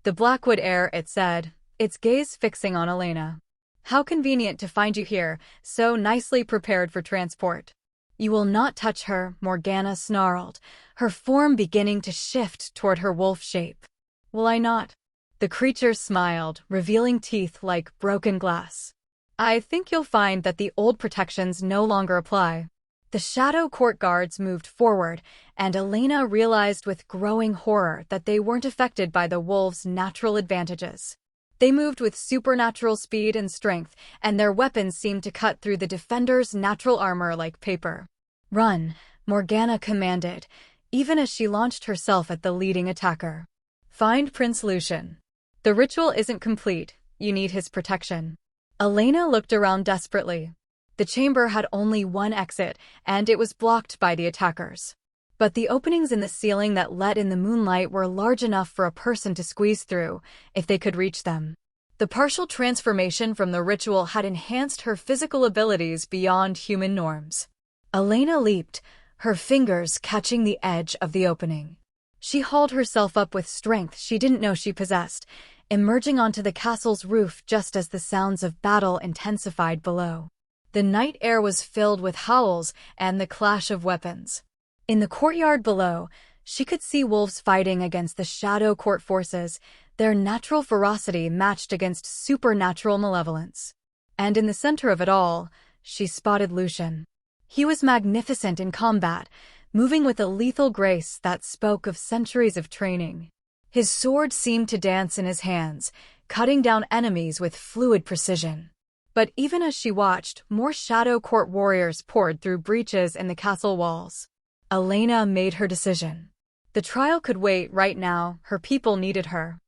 "The Blackwood heir," it said, its gaze fixing on Elena. "How convenient to find you here, so nicely prepared for transport." "You will not touch her," Morgana snarled, her form beginning to shift toward her wolf shape. "Will I not?" The creature smiled, revealing teeth like broken glass. "I think you'll find that the old protections no longer apply." The Shadow Court guards moved forward, and Elena realized with growing horror that they weren't affected by the wolves' natural advantages. They moved with supernatural speed and strength, and their weapons seemed to cut through the defenders' natural armor like paper. "Run," Morgana commanded, even as she launched herself at the leading attacker. "Find Prince Lucian. The ritual isn't complete, you need his protection." Elena looked around desperately. The chamber had only one exit, and it was blocked by the attackers. But the openings in the ceiling that let in the moonlight were large enough for a person to squeeze through, if they could reach them. The partial transformation from the ritual had enhanced her physical abilities beyond human norms. Elena leaped, her fingers catching the edge of the opening. She hauled herself up with strength she didn't know she possessed, emerging onto the castle's roof just as the sounds of battle intensified below. The night air was filled with howls and the clash of weapons. In the courtyard below, she could see wolves fighting against the Shadow Court forces, their natural ferocity matched against supernatural malevolence. And in the center of it all, she spotted Lucian. He was magnificent in combat, moving with a lethal grace that spoke of centuries of training. His sword seemed to dance in his hands, cutting down enemies with fluid precision. But even as she watched, more Shadow Court warriors poured through breaches in the castle walls. Elena made her decision. The trial could wait right now, her people needed her.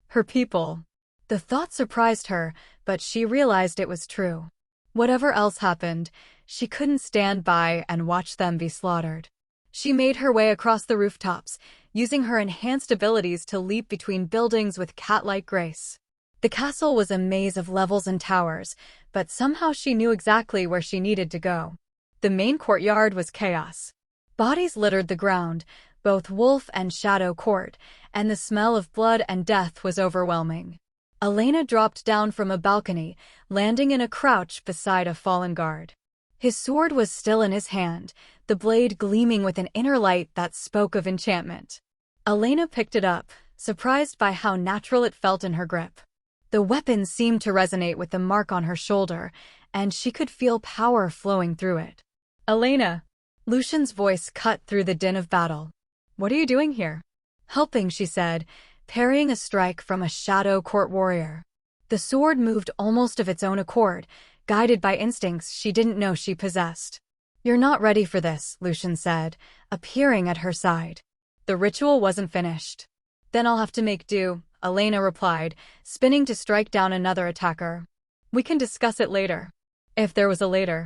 Her people. The thought surprised her, but she realized it was true. Whatever else happened, she couldn't stand by and watch them be slaughtered. She made her way across the rooftops, using her enhanced abilities to leap between buildings with cat-like grace. The castle was a maze of levels and towers, but somehow she knew exactly where she needed to go. The main courtyard was chaos. Bodies littered the ground, both wolf and shadow court, and the smell of blood and death was overwhelming. Elena dropped down from a balcony, landing in a crouch beside a fallen guard. His sword was still in his hand, the blade gleaming with an inner light that spoke of enchantment. Elena picked it up, surprised by how natural it felt in her grip. The weapon seemed to resonate with the mark on her shoulder, and she could feel power flowing through it. "Elena!" Lucian's voice cut through the din of battle. "What are you doing here?" "Helping," she said, parrying a strike from a shadow court warrior. The sword moved almost of its own accord, guided by instincts she didn't know she possessed. "You're not ready for this," Lucian said, appearing at her side. "The ritual wasn't finished." "Then I'll have to make do," Elena replied, spinning to strike down another attacker. "We can discuss it later." If there was a later.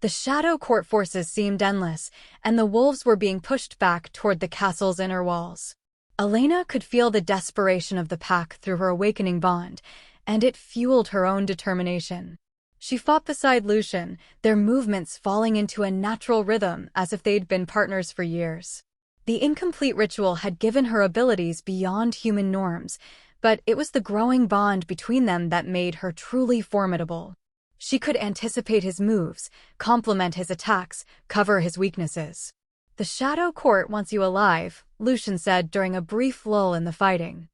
The shadow court forces seemed endless, and the wolves were being pushed back toward the castle's inner walls. Elena could feel the desperation of the pack through her awakening bond, and it fueled her own determination. She fought beside Lucian, their movements falling into a natural rhythm as if they'd been partners for years. The incomplete ritual had given her abilities beyond human norms, but it was the growing bond between them that made her truly formidable. She could anticipate his moves, complement his attacks, cover his weaknesses. "The Shadow Court wants you alive," Lucian said during a brief lull in the fighting.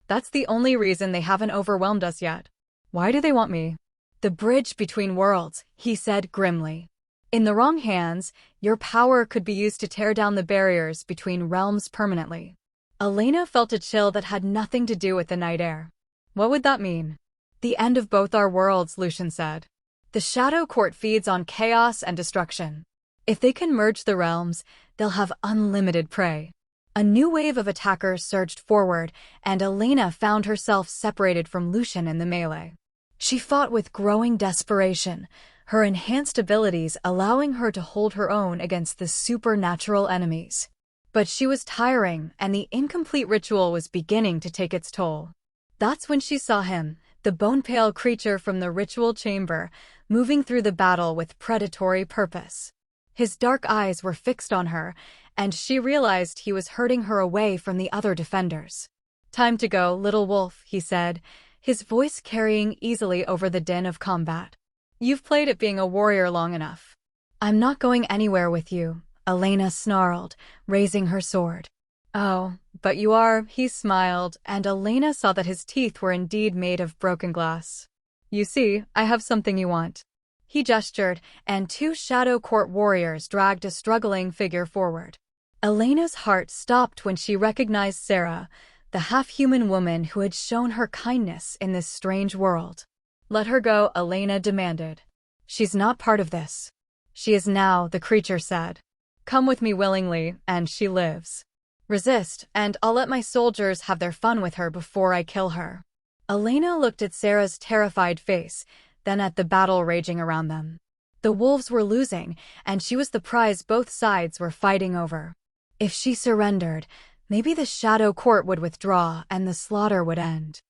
"That's the only reason they haven't overwhelmed us yet." "Why do they want me?" "The bridge between worlds," he said grimly. "In the wrong hands, your power could be used to tear down the barriers between realms permanently." Elena felt a chill that had nothing to do with the night air. "What would that mean?" "The end of both our worlds," Lucian said. "The Shadow Court feeds on chaos and destruction. If they can merge the realms, they'll have unlimited prey." A new wave of attackers surged forward, and Elena found herself separated from Lucian in the melee. She fought with growing desperation, her enhanced abilities allowing her to hold her own against the supernatural enemies. But she was tiring, and the incomplete ritual was beginning to take its toll. That's when she saw him, the bone-pale creature from the ritual chamber, moving through the battle with predatory purpose. His dark eyes were fixed on her, and she realized he was herding her away from the other defenders. "Time to go, little wolf," he said, his voice carrying easily over the din of combat. "You've played at being a warrior long enough." "I'm not going anywhere with you," Elena snarled, raising her sword. "Oh, but you are," he smiled, and Elena saw that his teeth were indeed made of broken glass. "You see, I have something you want." He gestured, and two Shadow Court warriors dragged a struggling figure forward. Elena's heart stopped when she recognized Sarah, the half-human woman who had shown her kindness in this strange world. "Let her go," Elena demanded. "She's not part of this." "She is now," the creature said. "Come with me willingly, and she lives. Resist, and I'll let my soldiers have their fun with her before I kill her." Elena looked at Sarah's terrified face, then at the battle raging around them. The wolves were losing, and she was the prize both sides were fighting over. If she surrendered, maybe the Shadow Court would withdraw and the slaughter would end.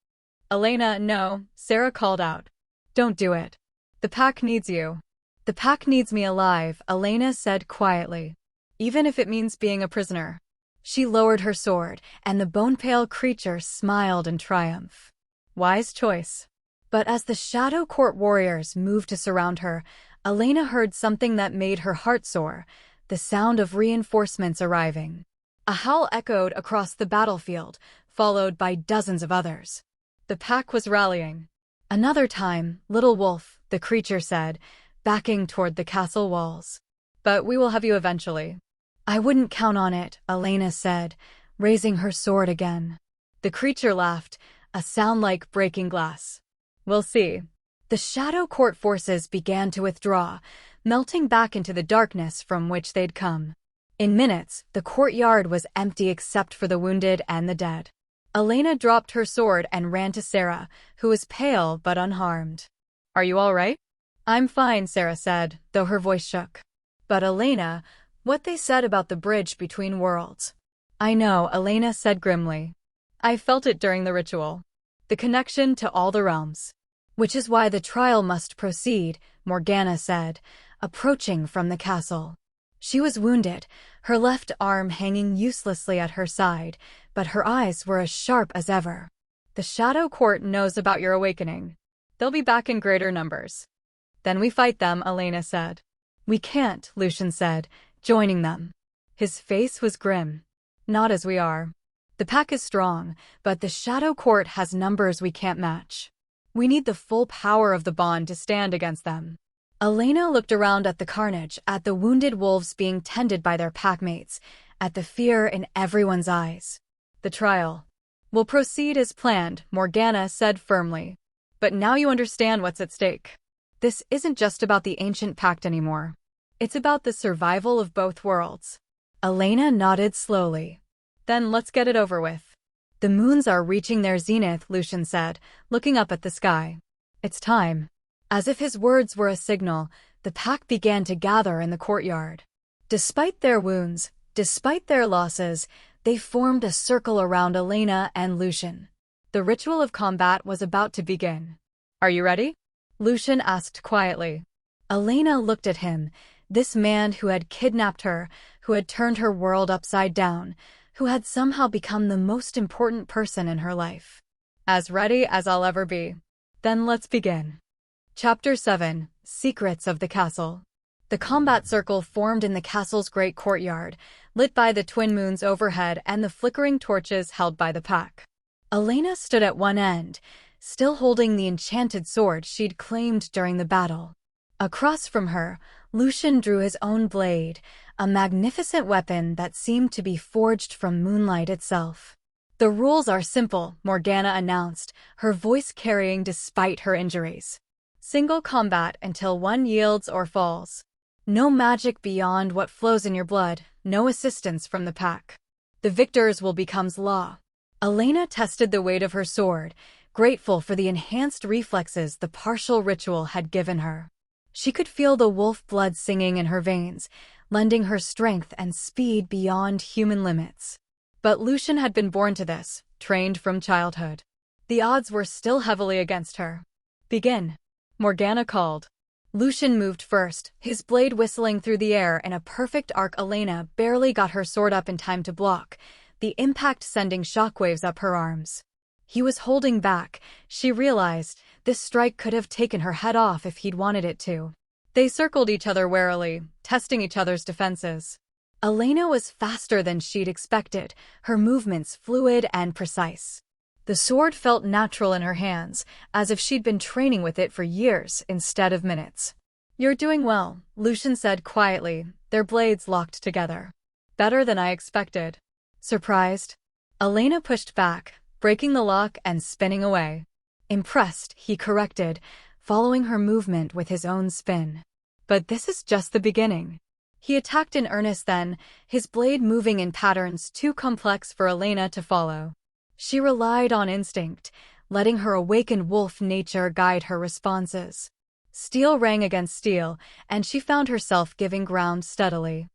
"Elena, no," Sarah called out. "Don't do it. The pack needs you." "The pack needs me alive," Elena said quietly. "Even if it means being a prisoner." She lowered her sword, and the bone-pale creature smiled in triumph. Wise choice. But as the Shadow Court warriors moved to surround her, Elena heard something that made her heart soar, the sound of reinforcements arriving. A howl echoed across the battlefield, followed by dozens of others. The pack was rallying. "Another time, little wolf," the creature said, backing toward the castle walls. "But we will have you eventually." "I wouldn't count on it," Elena said, raising her sword again. The creature laughed, a sound like breaking glass. "We'll see." The Shadow Court forces began to withdraw, melting back into the darkness from which they'd come. In minutes, the courtyard was empty except for the wounded and the dead. Elena dropped her sword and ran to Sarah, who was pale but unharmed. "Are you all right?" "I'm fine," Sarah said, though her voice shook. "But Elena, what they said about the bridge between worlds." "I know," Elena said grimly. "I felt it during the ritual. The connection to all the realms. Which is why the trial must proceed," Morgana said, approaching from the castle. She was wounded, her left arm hanging uselessly at her side, but her eyes were as sharp as ever. The Shadow Court knows about your awakening. They'll be back in greater numbers. Then we fight them, Elena said. We can't, Lucian said, joining them. His face was grim. Not as we are. The pack is strong, but the Shadow Court has numbers we can't match. We need the full power of the bond to stand against them. Elena looked around at the carnage, at the wounded wolves being tended by their packmates, at the fear in everyone's eyes. The trial will proceed as planned, Morgana said firmly. But now you understand what's at stake. This isn't just about the Ancient Pact anymore. It's about the survival of both worlds. Elena nodded slowly. Then let's get it over with. The moons are reaching their zenith, Lucian said, looking up at the sky. It's time. As if his words were a signal, the pack began to gather in the courtyard. Despite their wounds, despite their losses, they formed a circle around Elena and Lucian. The ritual of combat was about to begin. Are you ready? Lucian asked quietly. Elena looked at him, this man who had kidnapped her, who had turned her world upside down, who had somehow become the most important person in her life. As ready as I'll ever be. Then let's begin. Chapter 7: Secrets of the Castle. The combat circle formed in the castle's great courtyard, lit by the twin moons overhead and the flickering torches held by the pack. Elena stood at one end, still holding the enchanted sword she'd claimed during the battle. Across from her, Lucian drew his own blade, a magnificent weapon that seemed to be forged from moonlight itself. The rules are simple, Morgana announced, her voice carrying despite her injuries. Single combat until one yields or falls. No magic beyond what flows in your blood, no assistance from the pack. The victors will become law. Elena tested the weight of her sword, grateful for the enhanced reflexes the partial ritual had given her. She could feel the wolf blood singing in her veins, lending her strength and speed beyond human limits. But Lucian had been born to this, trained from childhood. The odds were still heavily against her. Begin, Morgana called. Lucian moved first, his blade whistling through the air in a perfect arc. Elena barely got her sword up in time to block, the impact sending shockwaves up her arms. He was holding back. She realized this strike could have taken her head off if he'd wanted it to. They circled each other warily, testing each other's defenses. Elena was faster than she'd expected, her movements fluid and precise. The sword felt natural in her hands, as if she'd been training with it for years instead of minutes. You're doing well, Lucian said quietly, their blades locked together. Better than I expected. Surprised? Elena pushed back, breaking the lock and spinning away. Impressed, he corrected, following her movement with his own spin. But this is just the beginning. He attacked in earnest then, his blade moving in patterns too complex for Elena to follow. She relied on instinct, letting her awakened wolf nature guide her responses. Steel rang against steel, and she found herself giving ground steadily.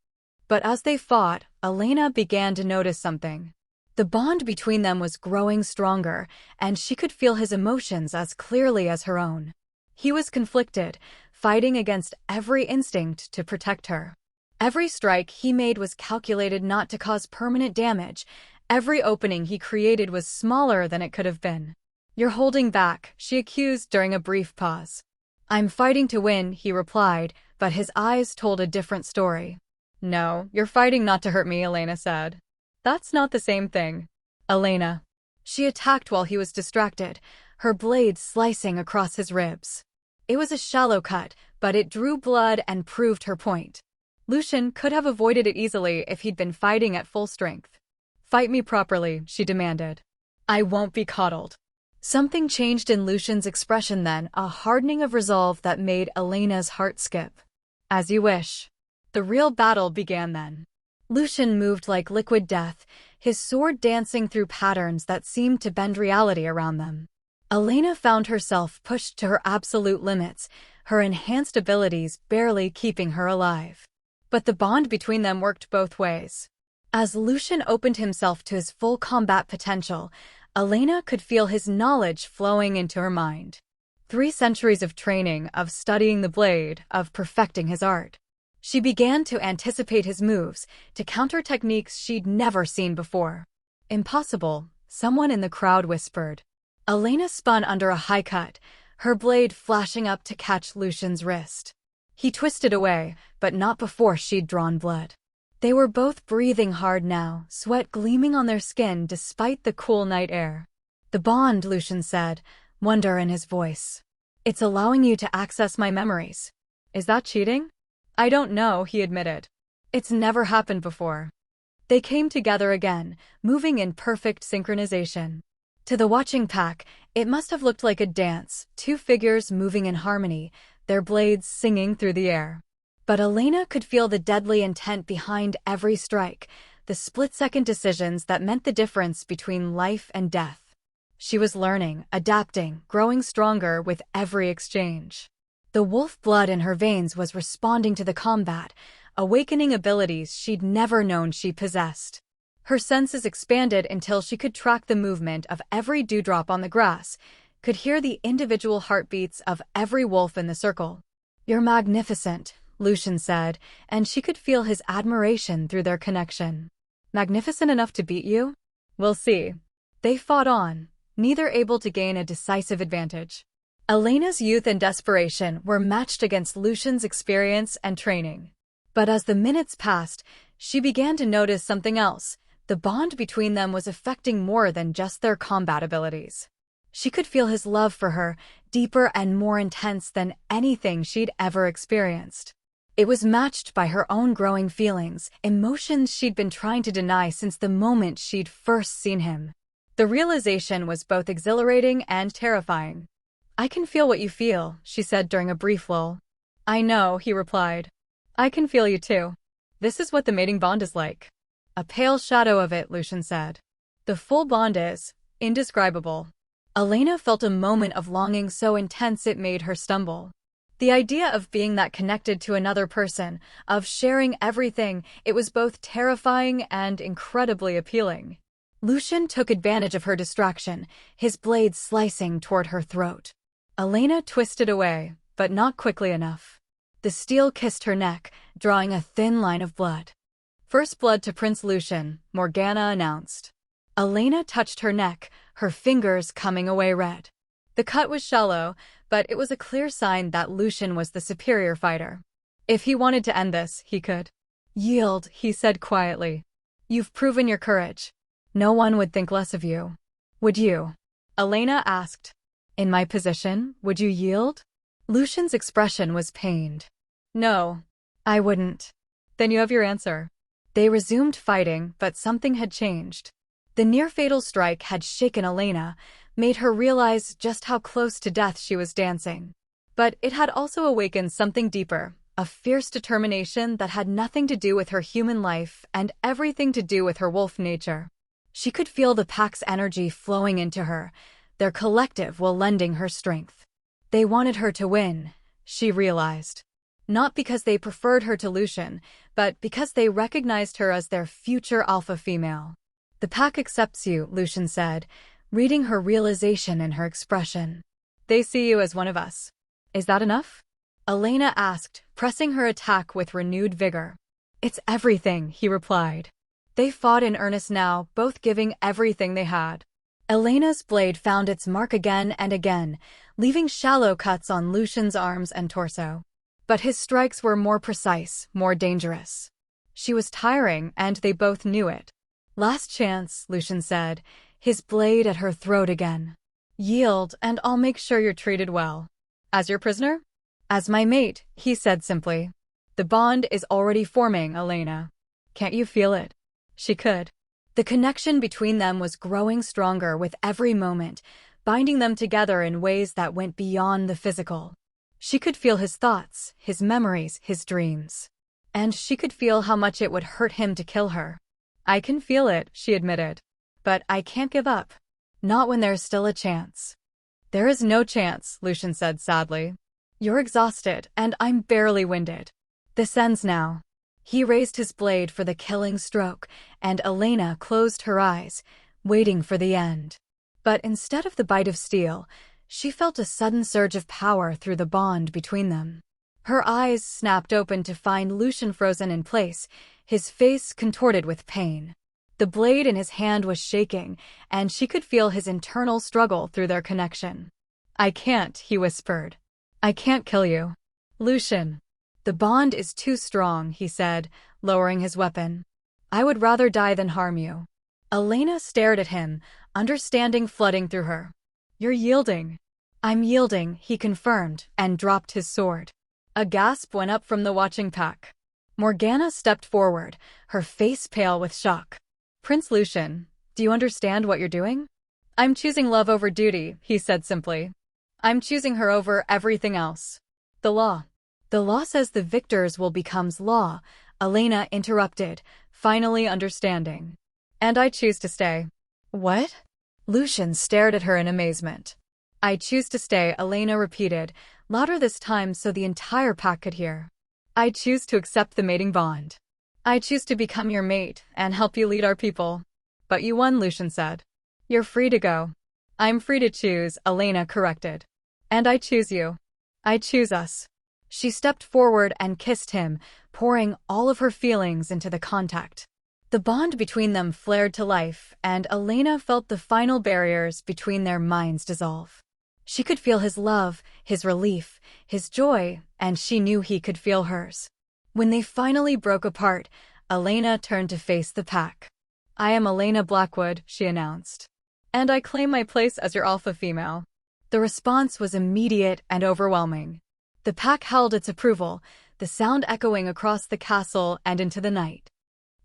But as they fought, Elena began to notice something. The bond between them was growing stronger, and she could feel his emotions as clearly as her own. He was conflicted, fighting against every instinct to protect her. Every strike he made was calculated not to cause permanent damage. Every opening he created was smaller than it could have been. You're holding back, she accused during a brief pause. I'm fighting to win, he replied, but his eyes told a different story. No, you're fighting not to hurt me, Elena said. That's not the same thing. Elena. She attacked while he was distracted, her blade slicing across his ribs. It was a shallow cut, but it drew blood and proved her point. Lucian could have avoided it easily if he'd been fighting at full strength. Fight me properly, she demanded. I won't be coddled. Something changed in Lucian's expression then, a hardening of resolve that made Elena's heart skip. As you wish. The real battle began then. Lucian moved like liquid death, his sword dancing through patterns that seemed to bend reality around them. Elena found herself pushed to her absolute limits, her enhanced abilities barely keeping her alive. But the bond between them worked both ways. As Lucian opened himself to his full combat potential, Elena could feel his knowledge flowing into her mind. 3 centuries of training, of studying the blade, of perfecting his art. She began to anticipate his moves, to counter techniques she'd never seen before. Impossible, someone in the crowd whispered. Elena spun under a high cut, her blade flashing up to catch Lucian's wrist. He twisted away, but not before she'd drawn blood. They were both breathing hard now, sweat gleaming on their skin despite the cool night air. "The bond," Lucian said, wonder in his voice. "It's allowing you to access my memories." "Is that cheating?" "I don't know," he admitted. "It's never happened before." They came together again, moving in perfect synchronization. To the watching pack, it must have looked like a dance, two figures moving in harmony, their blades singing through the air. But Elena could feel the deadly intent behind every strike, the split-second decisions that meant the difference between life and death. She was learning, adapting, growing stronger with every exchange. The wolf blood in her veins was responding to the combat, awakening abilities she'd never known she possessed. Her senses expanded until she could track the movement of every dewdrop on the grass, could hear the individual heartbeats of every wolf in the circle. "You're magnificent," Lucian said, and she could feel his admiration through their connection. "Magnificent enough to beat you?" "We'll see." They fought on, neither able to gain a decisive advantage. Elena's youth and desperation were matched against Lucian's experience and training. But as the minutes passed, she began to notice something else. The bond between them was affecting more than just their combat abilities. She could feel his love for her, deeper and more intense than anything she'd ever experienced. It was matched by her own growing feelings, emotions she'd been trying to deny since the moment she'd first seen him. The realization was both exhilarating and terrifying. "I can feel what you feel," she said during a brief lull. "I know," he replied. "I can feel you too. This is what the mating bond is like." "A pale shadow of it," Lucian said. "The full bond is indescribable." Elena felt a moment of longing so intense it made her stumble. The idea of being that connected to another person, of sharing everything, it was both terrifying and incredibly appealing. Lucian took advantage of her distraction, his blade slicing toward her throat. Elena twisted away, but not quickly enough. The steel kissed her neck, drawing a thin line of blood. "First blood to Prince Lucian," Morgana announced. Elena touched her neck, her fingers coming away red. The cut was shallow, but it was a clear sign that Lucian was the superior fighter. If he wanted to end this, he could. "Yield," he said quietly. "You've proven your courage. No one would think less of you." "Would you?" Elena asked. "In my position, would you yield?" Lucian's expression was pained. "No, I wouldn't." "Then you have your answer." They resumed fighting, but something had changed. The near-fatal strike had shaken Elena, made her realize just how close to death she was dancing. But it had also awakened something deeper, a fierce determination that had nothing to do with her human life and everything to do with her wolf nature. She could feel the Pact's energy flowing into her, their collective will lending her strength. They wanted her to win, she realized. Not because they preferred her to Lucian, but because they recognized her as their future alpha female. "The Pact accepts you," Lucian said, reading her realization in her expression. "They see you as one of us. Is that enough?" Elena asked, pressing her attack with renewed vigor. "It's everything," he replied. They fought in earnest now, both giving everything they had. Elena's blade found its mark again and again, leaving shallow cuts on Lucian's arms and torso. But his strikes were more precise, more dangerous. She was tiring, and they both knew it. "Last chance," Lucian said, his blade at her throat again. "Yield, and I'll make sure you're treated well." "As your prisoner?" "As my mate," he said simply. "The bond is already forming, Elena. Can't you feel it?" She could. The connection between them was growing stronger with every moment, binding them together in ways that went beyond the physical. She could feel his thoughts, his memories, his dreams. And she could feel how much it would hurt him to kill her. "I can feel it," she admitted. "But I can't give up. Not when there's still a chance." "There is no chance," Lucian said sadly. "You're exhausted, and I'm barely winded. This ends now." He raised his blade for the killing stroke, and Elena closed her eyes, waiting for the end. But instead of the bite of steel, she felt a sudden surge of power through the bond between them. Her eyes snapped open to find Lucian frozen in place, his face contorted with pain. The blade in his hand was shaking, and she could feel his internal struggle through their connection. "I can't," he whispered. "I can't kill you. Lucian." "The bond is too strong," he said, lowering his weapon. "I would rather die than harm you." Elena stared at him, understanding flooding through her. "You're yielding." "I'm yielding," he confirmed, and dropped his sword. A gasp went up from the watching pack. Morgana stepped forward, her face pale with shock. "Prince Lucian, do you understand what you're doing?" "I'm choosing love over duty," he said simply. "I'm choosing her over everything else." "The law." "The law says the victors will becomes law," Elena interrupted, finally understanding. "And I choose to stay." "What?" Lucian stared at her in amazement. "I choose to stay," Elena repeated, louder this time so the entire pack could hear. "I choose to accept the mating bond. I choose to become your mate and help you lead our people." "But you won," Lucian said. "You're free to go." "I'm free to choose," Elena corrected. "And I choose you. I choose us." She stepped forward and kissed him, pouring all of her feelings into the contact. The bond between them flared to life, and Elena felt the final barriers between their minds dissolve. She could feel his love, his relief, his joy, and she knew he could feel hers. When they finally broke apart, Elena turned to face the pack. "I am Elena Blackwood," she announced. "And I claim my place as your alpha female." The response was immediate and overwhelming. The pack held its approval, the sound echoing across the castle and into the night.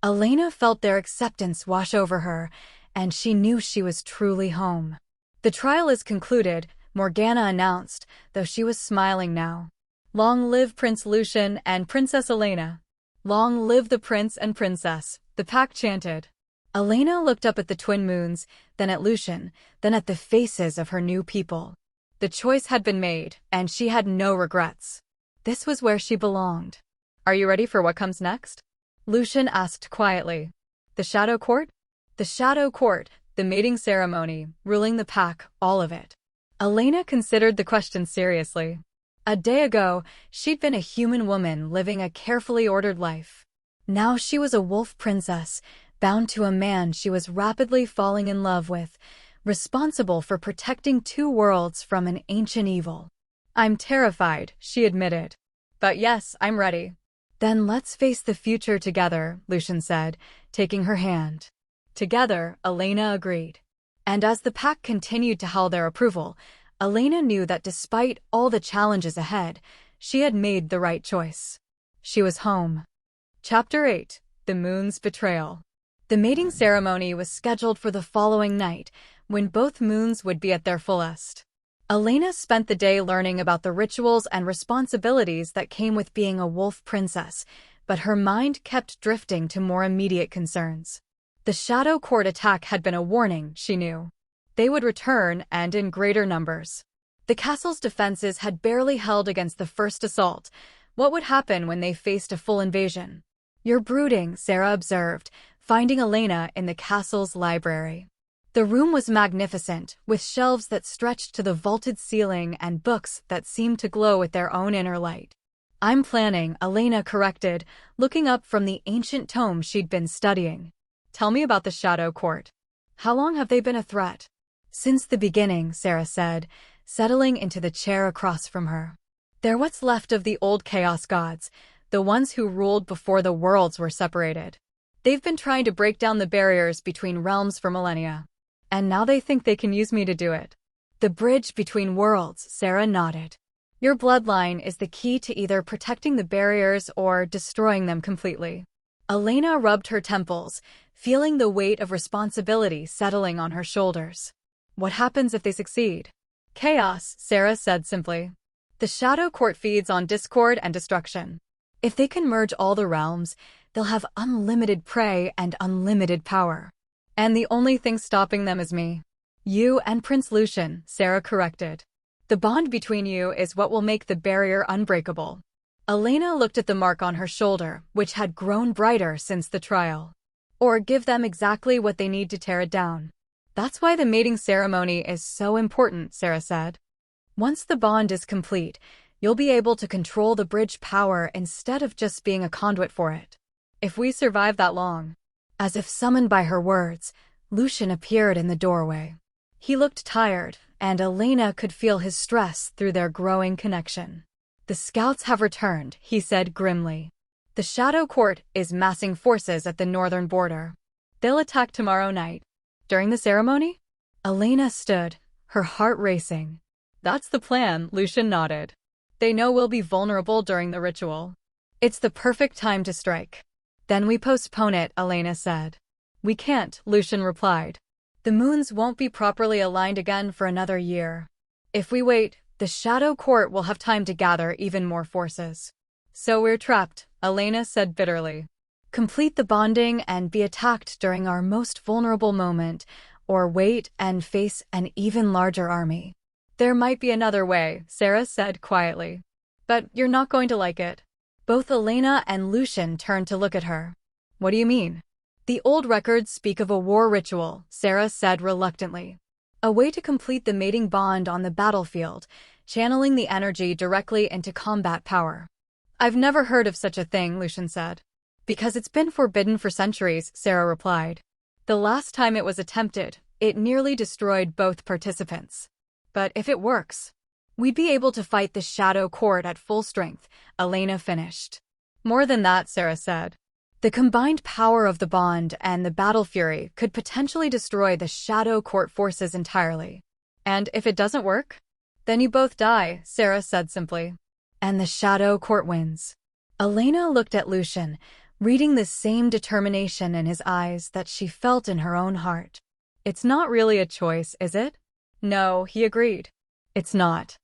Elena felt their acceptance wash over her, and she knew she was truly home. "The trial is concluded," Morgana announced, though she was smiling now. "Long live Prince Lucian and Princess Elena." "Long live the prince and princess," the pack chanted. Elena looked up at the twin moons, then at Lucian, then at the faces of her new people. The choice had been made, and she had no regrets. This was where she belonged. "Are you ready for what comes next?" Lucian asked quietly. "The Shadow Court?" "The Shadow Court, the mating ceremony, ruling the pack, all of it." Elena considered the question seriously. A day ago, she'd been a human woman living a carefully ordered life. Now she was a wolf princess, bound to a man she was rapidly falling in love with, responsible for protecting two worlds from an ancient evil. "I'm terrified," she admitted. "But yes, I'm ready." "Then let's face the future together," Lucian said, taking her hand. Together, Elena agreed. And as the pack continued to howl their approval, Elena knew that despite all the challenges ahead, she had made the right choice. She was home. Chapter 8: The Moon's Betrayal. The mating ceremony was scheduled for the following night, when both moons would be at their fullest. Elena spent the day learning about the rituals and responsibilities that came with being a wolf princess, but her mind kept drifting to more immediate concerns. The Shadow Court attack had been a warning, she knew. They would return, and in greater numbers. The castle's defenses had barely held against the first assault. What would happen when they faced a full invasion? "You're brooding," Sarah observed, finding Elena in the castle's library. The room was magnificent, with shelves that stretched to the vaulted ceiling and books that seemed to glow with their own inner light. "I'm planning," Elena corrected, looking up from the ancient tome she'd been studying. "Tell me about the Shadow Court. How long have they been a threat?" "Since the beginning," Sarah said, settling into the chair across from her. "They're what's left of the old Chaos Gods, the ones who ruled before the worlds were separated. They've been trying to break down the barriers between realms for millennia. And now they think they can use me to do it." "The bridge between worlds," Sarah nodded. "Your bloodline is the key to either protecting the barriers or destroying them completely." Elena rubbed her temples, feeling the weight of responsibility settling on her shoulders. "What happens if they succeed?" "Chaos," Sarah said simply. "The Shadow Court feeds on discord and destruction. If they can merge all the realms, they'll have unlimited prey and unlimited power. And the only thing stopping them is me." "You and Prince Lucian," Sarah corrected. "The bond between you is what will make the barrier unbreakable." Elena looked at the mark on her shoulder, which had grown brighter since the trial. "Or give them exactly what they need to tear it down." "That's why the mating ceremony is so important," Sarah said. "Once the bond is complete, You'll be able to control the bridge power instead of just being a conduit for it. If we survive that long." As if summoned by her words, Lucian appeared in the doorway. He looked tired, and Elena could feel his stress through their growing connection. "The scouts have returned," he said grimly. "The Shadow Court is massing forces at the northern border. They'll attack tomorrow night." "During the ceremony?" Elena stood, her heart racing. "That's the plan," Lucian nodded. "They know we'll be vulnerable during the ritual. It's the perfect time to strike." "Then we postpone it," Elena said. "We can't," Lucian replied. "The moons won't be properly aligned again for another year. If we wait, the Shadow Court will have time to gather even more forces. So we're trapped," Elena said bitterly. "Complete the bonding and be attacked during our most vulnerable moment, or wait and face an even larger army." "There might be another way," Sarah said quietly. "But you're not going to like it." Both Elena and Lucian turned to look at her. "What do you mean?" "The old records speak of a war ritual," Sarah said reluctantly. "A way to complete the mating bond on the battlefield, channeling the energy directly into combat power." "I've never heard of such a thing," Lucian said. "Because it's been forbidden for centuries," Sarah replied. "The last time it was attempted, it nearly destroyed both participants. But if it works, we'd be able to fight the Shadow Court at full strength," Elena finished. "More than that," Sarah said. "The combined power of the bond and the battle fury could potentially destroy the Shadow Court forces entirely." "And if it doesn't work?" "Then you both die," Sarah said simply. "And the Shadow Court wins." Elena looked at Lucian, reading the same determination in his eyes that she felt in her own heart. "It's not really a choice, is it?" "No," he agreed. "It's not."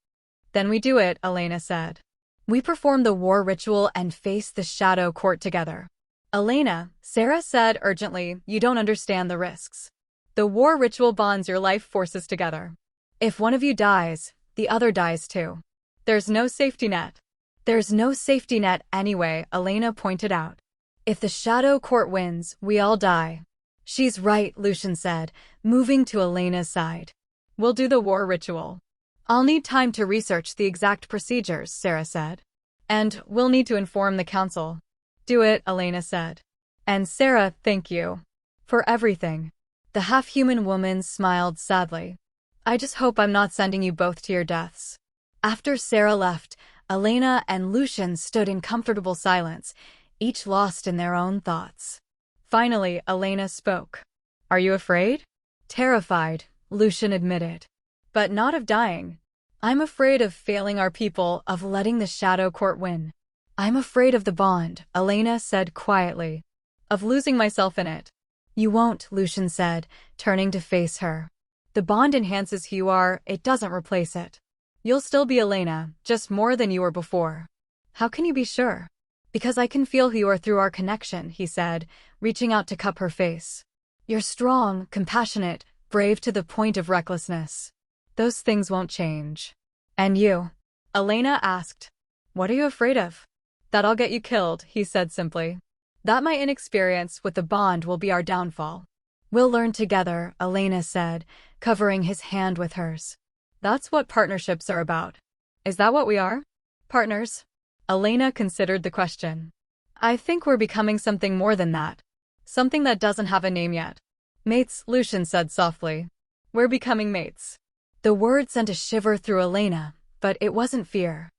"Then we do it," Elena said. "We perform the war ritual and face the Shadow Court together." "Elena," Sarah said urgently, "you don't understand the risks. The war ritual bonds your life forces together. If one of you dies, the other dies too. There's no safety net." "There's no safety net anyway," Elena pointed out. "If the Shadow Court wins, we all die." "She's right," Lucian said, moving to Elena's side. "We'll do the war ritual." "I'll need time to research the exact procedures," Sarah said. "And we'll need to inform the council." "Do it," Elena said. "And Sarah, thank you for everything." The half-human woman smiled sadly. "I just hope I'm not sending you both to your deaths." After Sarah left, Elena and Lucian stood in comfortable silence, each lost in their own thoughts. Finally, Elena spoke. "Are you afraid?" "Terrified," Lucian admitted. "But not of dying. I'm afraid of failing our people, of letting the Shadow Court win." "I'm afraid of the bond," Elena said quietly. "Of losing myself in it." "You won't," Lucian said, turning to face her. "The bond enhances who you are, it doesn't replace it. You'll still be Elena, just more than you were before." "How can you be sure?" "Because I can feel who you are through our connection," he said, reaching out to cup her face. "You're strong, compassionate, brave to the point of recklessness. Those things won't change." "And you?" Elena asked. "What are you afraid of?" "That I'll get you killed," he said simply. "That my inexperience with the bond will be our downfall." "We'll learn together," Elena said, covering his hand with hers. "That's what partnerships are about." "Is that what we are? Partners?" Elena considered the question. "I think we're becoming something more than that. Something that doesn't have a name yet." "Mates," Lucian said softly. "We're becoming mates." The word sent a shiver through Elena, but it wasn't fear.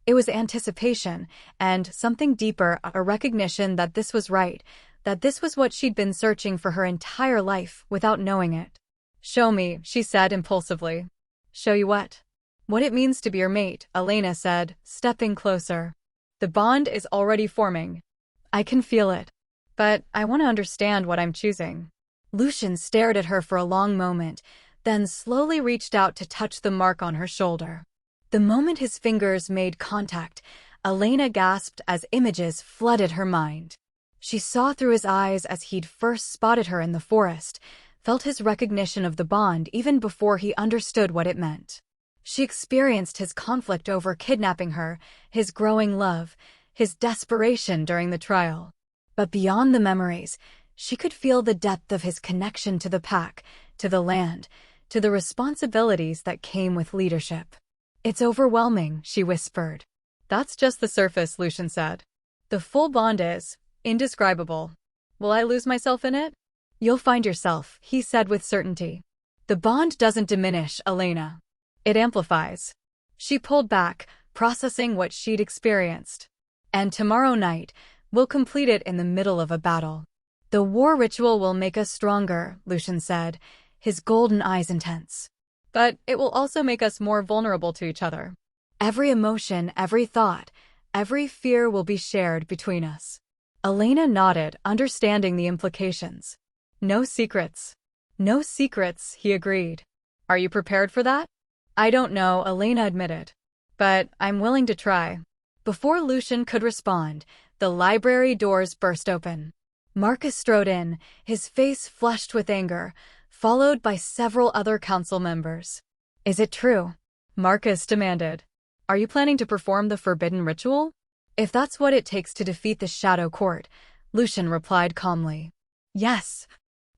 It was anticipation, and something deeper, a recognition that this was right, that this was what she'd been searching for her entire life without knowing it. "Show me," she said impulsively. "Show you what?" "What it means to be your mate," Elena said, stepping closer. "The bond is already forming. I can feel it. But I want to understand what I'm choosing." Lucian stared at her for a long moment, then slowly reached out to touch the mark on her shoulder. The moment his fingers made contact, Elena gasped as images flooded her mind. She saw through his eyes as he'd first spotted her in the forest, felt his recognition of the bond even before he understood what it meant. She experienced his conflict over kidnapping her, his growing love, his desperation during the trial. But beyond the memories, she could feel the depth of his connection to the pack, to the land, to the responsibilities that came with leadership. It's overwhelming, she whispered. That's just the surface, Lucian said. The full bond is indescribable. Will I lose myself in it? You'll find yourself, he said with certainty. The bond doesn't diminish, Elena. It amplifies. She pulled back, processing what she'd experienced. And tomorrow night, we'll complete it in the middle of a battle. The war ritual will make us stronger, Lucian said, his golden eyes intense. But it will also make us more vulnerable to each other. Every emotion, every thought, every fear will be shared between us. Elena nodded, understanding the implications. No secrets. No secrets, he agreed. Are you prepared for that? I don't know, Elena admitted. But I'm willing to try. Before Lucian could respond, the library doors burst open. Marcus strode in, his face flushed with anger, followed by several other council members. Is it true? Marcus demanded. Are you planning to perform the forbidden ritual? If that's what it takes to defeat the Shadow Court, Lucian replied calmly. Yes.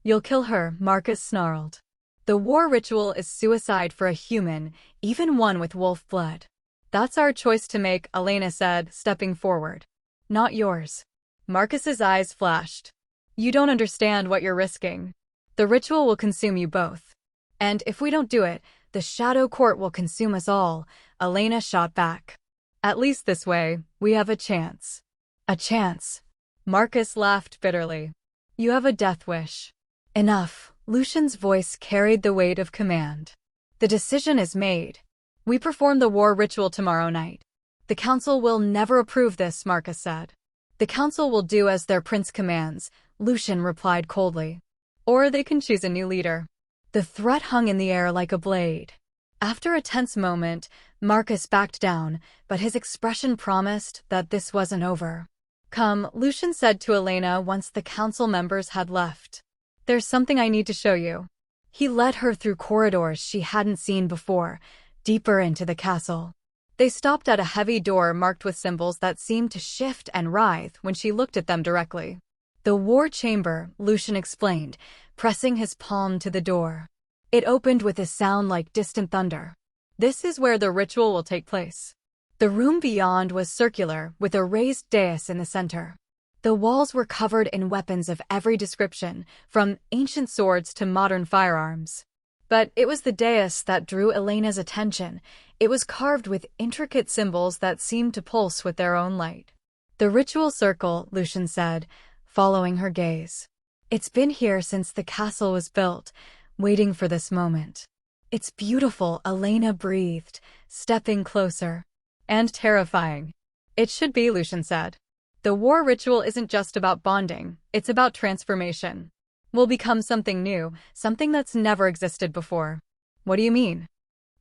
You'll kill her, Marcus snarled. The war ritual is suicide for a human, even one with wolf blood. That's our choice to make, Elena said, stepping forward. Not yours. Marcus's eyes flashed. You don't understand what you're risking. The ritual will consume you both. And if we don't do it, the Shadow Court will consume us all, Elena shot back. At least this way, we have a chance. A chance. Marcus laughed bitterly. You have a death wish. Enough. Lucian's voice carried the weight of command. The decision is made. We perform the war ritual tomorrow night. The council will never approve this, Marcus said. The council will do as their prince commands, Lucian replied coldly. Or they can choose a new leader. The threat hung in the air like a blade. After a tense moment, Marcus backed down, but his expression promised that this wasn't over. Come, Lucian said to Elena once the council members had left. There's something I need to show you. He led her through corridors she hadn't seen before, deeper into the castle. They stopped at a heavy door marked with symbols that seemed to shift and writhe when she looked at them directly. The war chamber, Lucian explained, pressing his palm to the door. It opened with a sound like distant thunder. This is where the ritual will take place. The room beyond was circular, with a raised dais in the center. The walls were covered in weapons of every description, from ancient swords to modern firearms. But it was the dais that drew Elena's attention. It was carved with intricate symbols that seemed to pulse with their own light. The ritual circle, Lucian said, following her gaze. It's been here since the castle was built, waiting for this moment. It's beautiful, Elena breathed, stepping closer. And terrifying. It should be, Lucian said. The war ritual isn't just about bonding, it's about transformation. We'll become something new, something that's never existed before. What do you mean?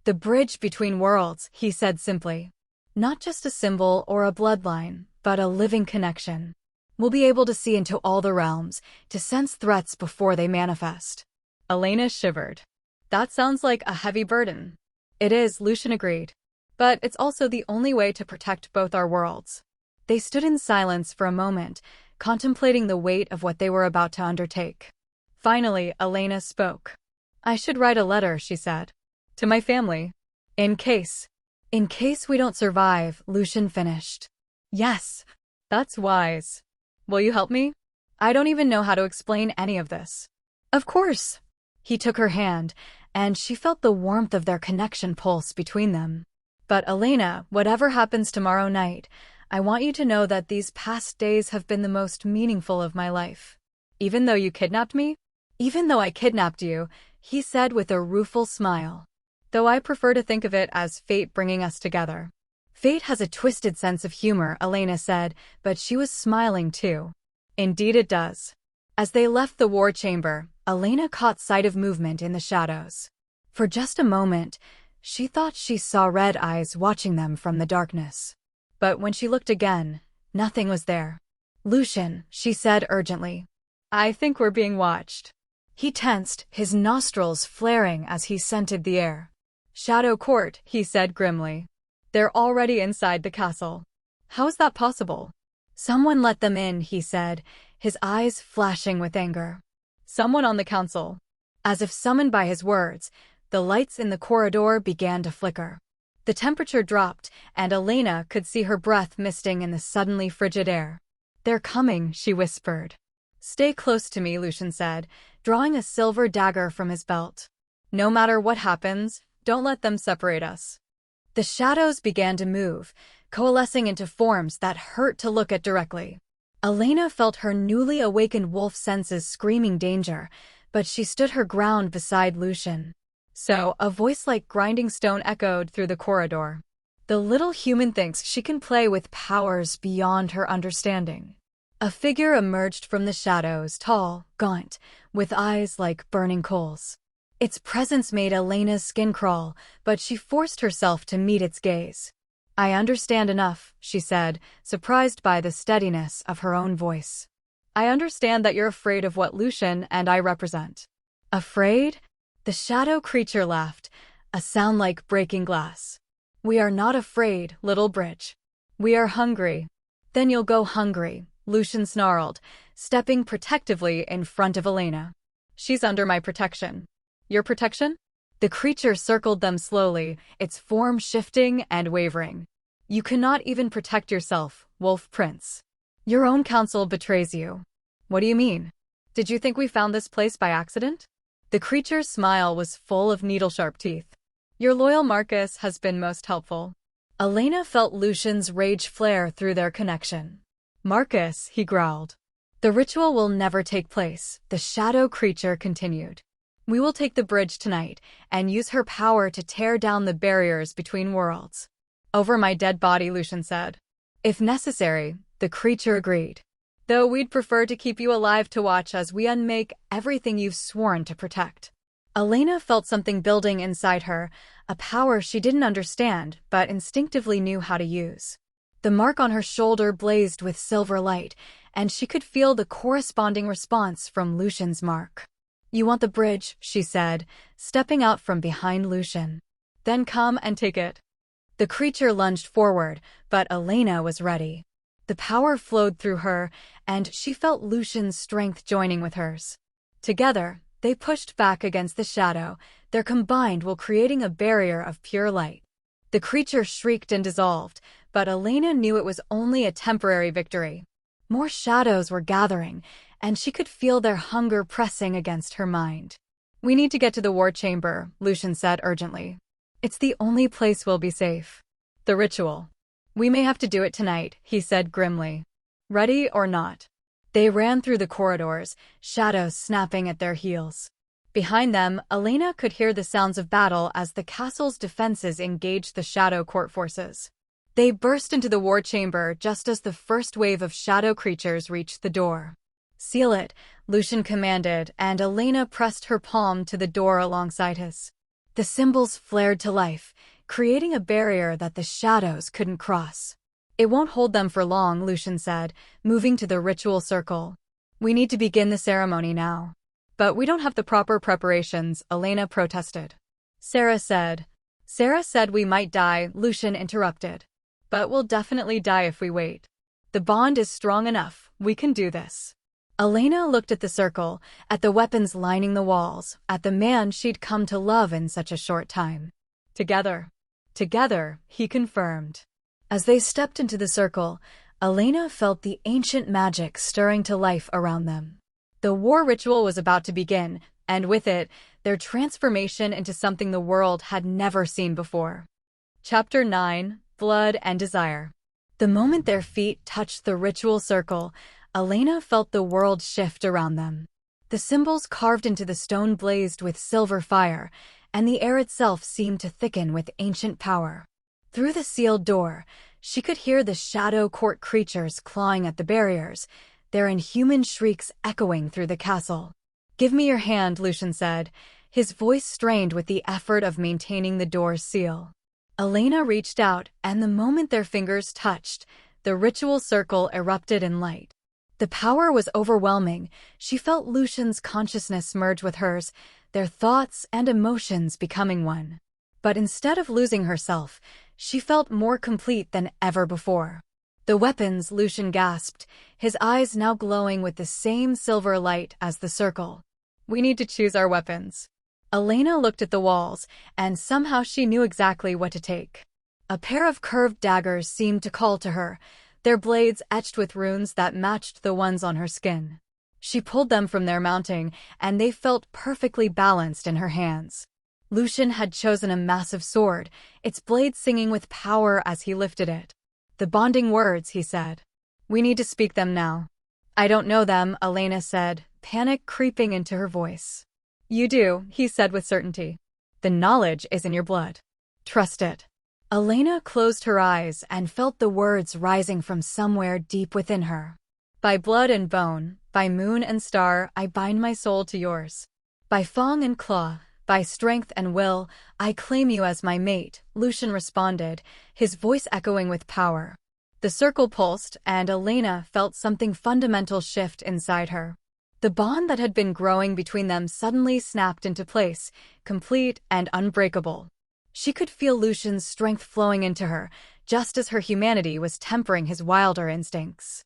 The bridge between worlds, he said simply. Not just a symbol or a bloodline, but a living connection. We'll be able to see into all the realms, to sense threats before they manifest. Elena shivered. That sounds like a heavy burden. It is, Lucian agreed. But it's also the only way to protect both our worlds. They stood in silence for a moment, contemplating the weight of what they were about to undertake. Finally, Elena spoke. I should write a letter, she said. To my family. In case we don't survive, Lucian finished. Yes. That's wise. Will you help me? I don't even know how to explain any of this. Of course. He took her hand, and she felt the warmth of their connection pulse between them. But Elena, whatever happens tomorrow night, I want you to know that these past days have been the most meaningful of my life. Even though you kidnapped me? Even though I kidnapped you, he said with a rueful smile. Though I prefer to think of it as fate bringing us together. Fate has a twisted sense of humor, Elena said, but she was smiling too. Indeed it does. As they left the war chamber, Elena caught sight of movement in the shadows. For just a moment, she thought she saw red eyes watching them from the darkness. But when she looked again, nothing was there. Lucian, she said urgently. I think we're being watched. He tensed, his nostrils flaring as he scented the air. Shadow Court, he said grimly. They're already inside the castle. How is that possible? Someone let them in, he said, his eyes flashing with anger. Someone on the council. As if summoned by his words, the lights in the corridor began to flicker. The temperature dropped, and Elena could see her breath misting in the suddenly frigid air. "They're coming," she whispered. "Stay close to me," Lucian said, drawing a silver dagger from his belt. "No matter what happens, don't let them separate us." The shadows began to move, coalescing into forms that hurt to look at directly. Elena felt her newly awakened wolf senses screaming danger, but she stood her ground beside Lucian. So, a voice like grinding stone echoed through the corridor. "The little human thinks she can play with powers beyond her understanding." A figure emerged from the shadows, tall, gaunt, with eyes like burning coals. Its presence made Elena's skin crawl, but she forced herself to meet its gaze. "I understand enough," she said, surprised by the steadiness of her own voice. "I understand that you're afraid of what Lucian and I represent." "Afraid?" The shadow creature laughed, a sound like breaking glass. "We are not afraid, little bridge. We are hungry." "Then you'll go hungry," Lucian snarled, stepping protectively in front of Elena. "She's under my protection." "Your protection?" The creature circled them slowly, its form shifting and wavering. "You cannot even protect yourself, Wolf Prince. Your own counsel betrays you." "What do you mean? Did you think we found this place by accident?" The creature's smile was full of needle-sharp teeth. "Your loyal Marcus has been most helpful." Elena felt Lucian's rage flare through their connection. "Marcus," he growled. "The ritual will never take place," the shadow creature continued. "We will take the bridge tonight and use her power to tear down the barriers between worlds." "Over my dead body," Lucian said. "If necessary," the creature agreed. "Though we'd prefer to keep you alive to watch as we unmake everything you've sworn to protect." Elena felt something building inside her, a power she didn't understand but instinctively knew how to use. The mark on her shoulder blazed with silver light, and she could feel the corresponding response from Lucian's mark. "You want the bridge," she said, stepping out from behind Lucian. "Then come and take it." The creature lunged forward, but Elena was ready. The power flowed through her, and she felt Lucian's strength joining with hers. Together, they pushed back against the shadow, their combined will creating a barrier of pure light. The creature shrieked and dissolved, but Elena knew it was only a temporary victory. More shadows were gathering, and she could feel their hunger pressing against her mind. "We need to get to the war chamber," Lucian said urgently. "It's the only place we'll be safe." "The ritual. We may have to do it tonight," he said grimly. "Ready or not?" They ran through the corridors, shadows snapping at their heels. Behind them, Elena could hear the sounds of battle as the castle's defenses engaged the shadow court forces. They burst into the war chamber just as the first wave of shadow creatures reached the door. "Seal it," Lucian commanded, and Elena pressed her palm to the door alongside his. The symbols flared to life, creating a barrier that the shadows couldn't cross. "It won't hold them for long," Lucian said, moving to the ritual circle. "We need to begin the ceremony now." "But we don't have the proper preparations," Elena protested. Sarah said we might die," Lucian interrupted. "But we'll definitely die if we wait. The bond is strong enough, we can do this." Elena looked at the circle, at the weapons lining the walls, at the man she'd come to love in such a short time. "Together." "Together," he confirmed. As they stepped into the circle, Elena felt the ancient magic stirring to life around them. The war ritual was about to begin, and with it, their transformation into something the world had never seen before. Chapter 9: Blood and Desire. The moment their feet touched the ritual circle, Elena felt the world shift around them. The symbols carved into the stone blazed with silver fire, and the air itself seemed to thicken with ancient power. Through the sealed door, she could hear the shadow court creatures clawing at the barriers, their inhuman shrieks echoing through the castle. "Give me your hand," Lucian said, his voice strained with the effort of maintaining the door's seal. Elena reached out, and the moment their fingers touched, the ritual circle erupted in light. The power was overwhelming. She felt Lucian's consciousness merge with hers, their thoughts and emotions becoming one. But instead of losing herself, she felt more complete than ever before. "The weapons," Lucian gasped, his eyes now glowing with the same silver light as the circle. "We need to choose our weapons." Elena looked at the walls, and somehow she knew exactly what to take. A pair of curved daggers seemed to call to her, their blades etched with runes that matched the ones on her skin. She pulled them from their mounting, and they felt perfectly balanced in her hands. Lucian had chosen a massive sword, its blade singing with power as he lifted it. "The bonding words," he said. "We need to speak them now." "I don't know them," Elena said, panic creeping into her voice. "You do," he said with certainty. "The knowledge is in your blood. Trust it." Elena closed her eyes and felt the words rising from somewhere deep within her. "By blood and bone, by moon and star, I bind my soul to yours. By fang and claw, by strength and will, I claim you as my mate," Lucian responded, his voice echoing with power. The circle pulsed, and Elena felt something fundamental shift inside her. The bond that had been growing between them suddenly snapped into place, complete and unbreakable. She could feel Lucian's strength flowing into her, just as her humanity was tempering his wilder instincts.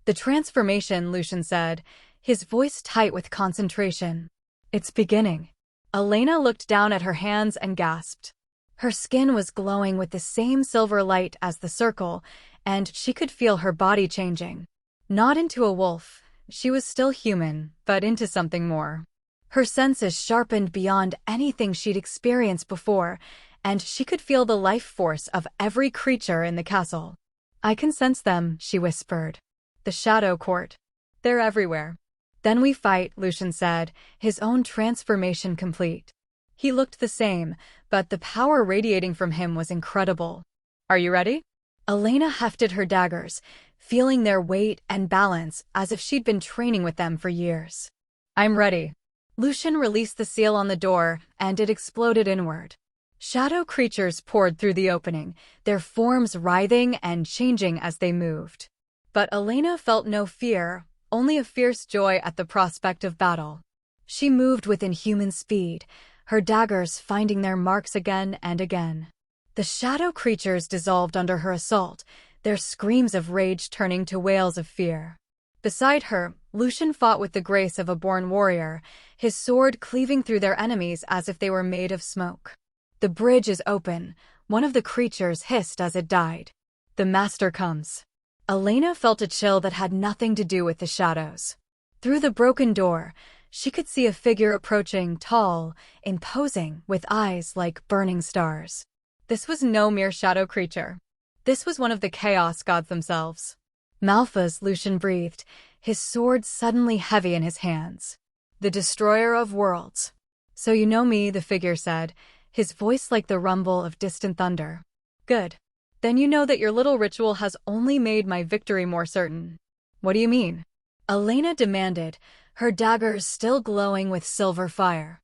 "The transformation," Lucian said, his voice tight with concentration. "It's beginning." Elena looked down at her hands and gasped. Her skin was glowing with the same silver light as the circle, and she could feel her body changing. Not into a wolf, she was still human, but into something more. Her senses sharpened beyond anything she'd experienced before, and she could feel the life force of every creature in the castle. "I can sense them," she whispered. "The Shadow Court. They're everywhere." "Then we fight," Lucian said, his own transformation complete. He looked the same, but the power radiating from him was incredible. "Are you ready?" Elena hefted her daggers, feeling their weight and balance as if she'd been training with them for years. "I'm ready." Lucian released the seal on the door, and it exploded inward. Shadow creatures poured through the opening, their forms writhing and changing as they moved. But Elena felt no fear, only a fierce joy at the prospect of battle. She moved with inhuman speed, her daggers finding their marks again and again. The shadow creatures dissolved under her assault, their screams of rage turning to wails of fear. Beside her, Lucian fought with the grace of a born warrior, his sword cleaving through their enemies as if they were made of smoke. "The bridge is open," one of the creatures hissed as it died. "The master comes." Elena felt a chill that had nothing to do with the shadows. Through the broken door, she could see a figure approaching, tall, imposing, with eyes like burning stars. This was no mere shadow creature. This was one of the chaos gods themselves. "Malphas," Lucian breathed, his sword suddenly heavy in his hands. "The destroyer of worlds." "So you know me," the figure said, his voice like the rumble of distant thunder. "Good. Then you know that your little ritual has only made my victory more certain." "What do you mean?" Elena demanded, her daggers still glowing with silver fire.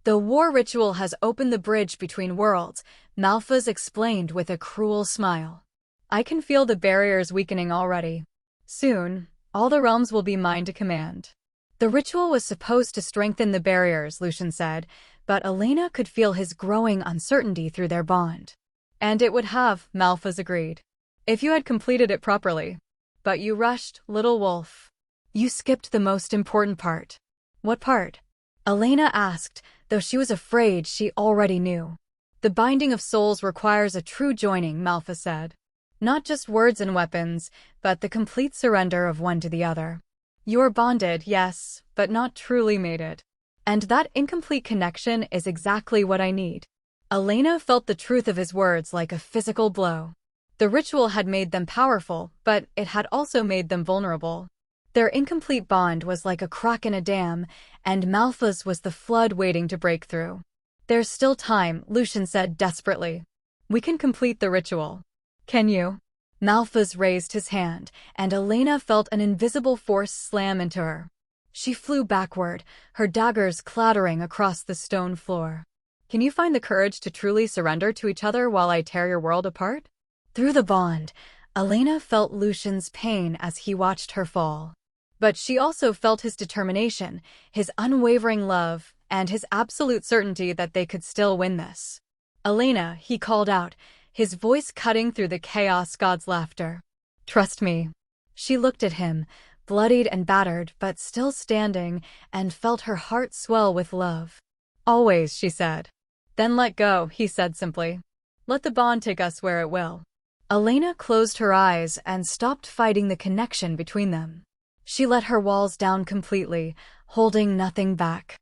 "The war ritual has opened the bridge between worlds," Malphas explained with a cruel smile. "I can feel the barriers weakening already. Soon, all the realms will be mine to command." The ritual was supposed to strengthen the barriers, Lucian said, but Elena could feel his growing uncertainty through their bond. "And it would have," Malphas agreed, "if you had completed it properly. But you rushed, little wolf. You skipped the most important part." "What part?" Elena asked, though she was afraid she already knew. "The binding of souls requires a true joining," Malphas said. "Not just words and weapons, but the complete surrender of one to the other. You're bonded, yes, but not truly mated. And that incomplete connection is exactly what I need." Elena felt the truth of his words like a physical blow. The ritual had made them powerful, but it had also made them vulnerable. Their incomplete bond was like a crack in a dam, and Malphas was the flood waiting to break through. "There's still time," Lucian said desperately. "We can complete the ritual." "Can you?" Malphas raised his hand, and Elena felt an invisible force slam into her. She flew backward, her daggers clattering across the stone floor. "Can you find the courage to truly surrender to each other while I tear your world apart?" Through the bond, Elena felt Lucian's pain as he watched her fall. But she also felt his determination, his unwavering love, and his absolute certainty that they could still win this. "Elena," he called out, his voice cutting through the chaos god's laughter. "Trust me." She looked at him, bloodied and battered but still standing, and felt her heart swell with love. "Always," she said. "Then let go," he said simply. Let the bond take us where it will. Elena closed her eyes and stopped fighting the connection between them. She let her walls down completely, holding nothing back.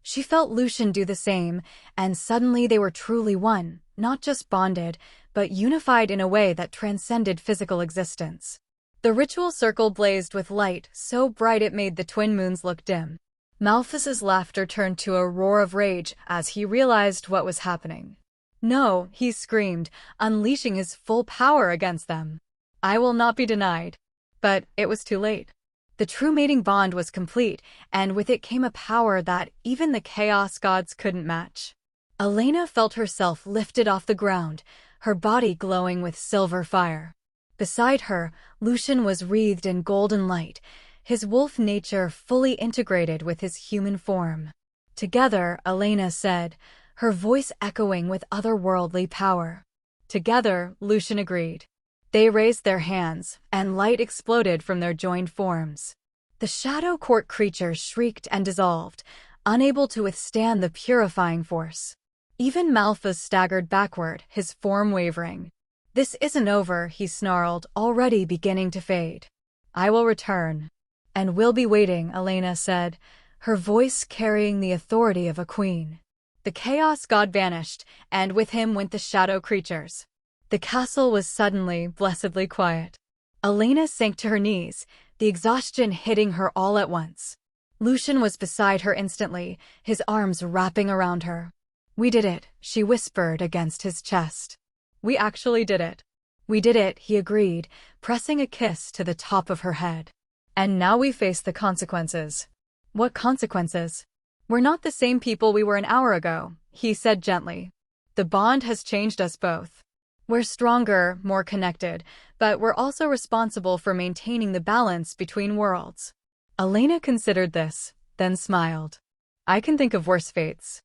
She felt Lucian do the same, and suddenly they were truly one, not just bonded, but unified in a way that transcended physical existence. The ritual circle blazed with light, so bright it made the twin moons look dim. Malphas's laughter turned to a roar of rage as he realized what was happening. "No," he screamed, unleashing his full power against them. "I will not be denied." But it was too late. The true mating bond was complete, and with it came a power that even the chaos gods couldn't match. Elena felt herself lifted off the ground, her body glowing with silver fire. Beside her, Lucian was wreathed in golden light, his wolf nature fully integrated with his human form. "Together," Elena said, her voice echoing with otherworldly power. "Together," Lucian agreed. They raised their hands, and light exploded from their joined forms. The Shadow Court creatures shrieked and dissolved, unable to withstand the purifying force. Even Malphas staggered backward, his form wavering. "This isn't over," he snarled, already beginning to fade. "I will return." "And we'll be waiting," Elena said, her voice carrying the authority of a queen. The chaos god vanished, and with him went the shadow creatures. The castle was suddenly, blessedly quiet. Elena sank to her knees, the exhaustion hitting her all at once. Lucian was beside her instantly, his arms wrapping around her. "We did it," she whispered against his chest. "We actually did it." "We did it," he agreed, pressing a kiss to the top of her head. "And now we face the consequences." "What consequences?" "We're not the same people we were an hour ago," he said gently. "The bond has changed us both. We're stronger, more connected, but we're also responsible for maintaining the balance between worlds." Elena considered this, then smiled. "I can think of worse fates."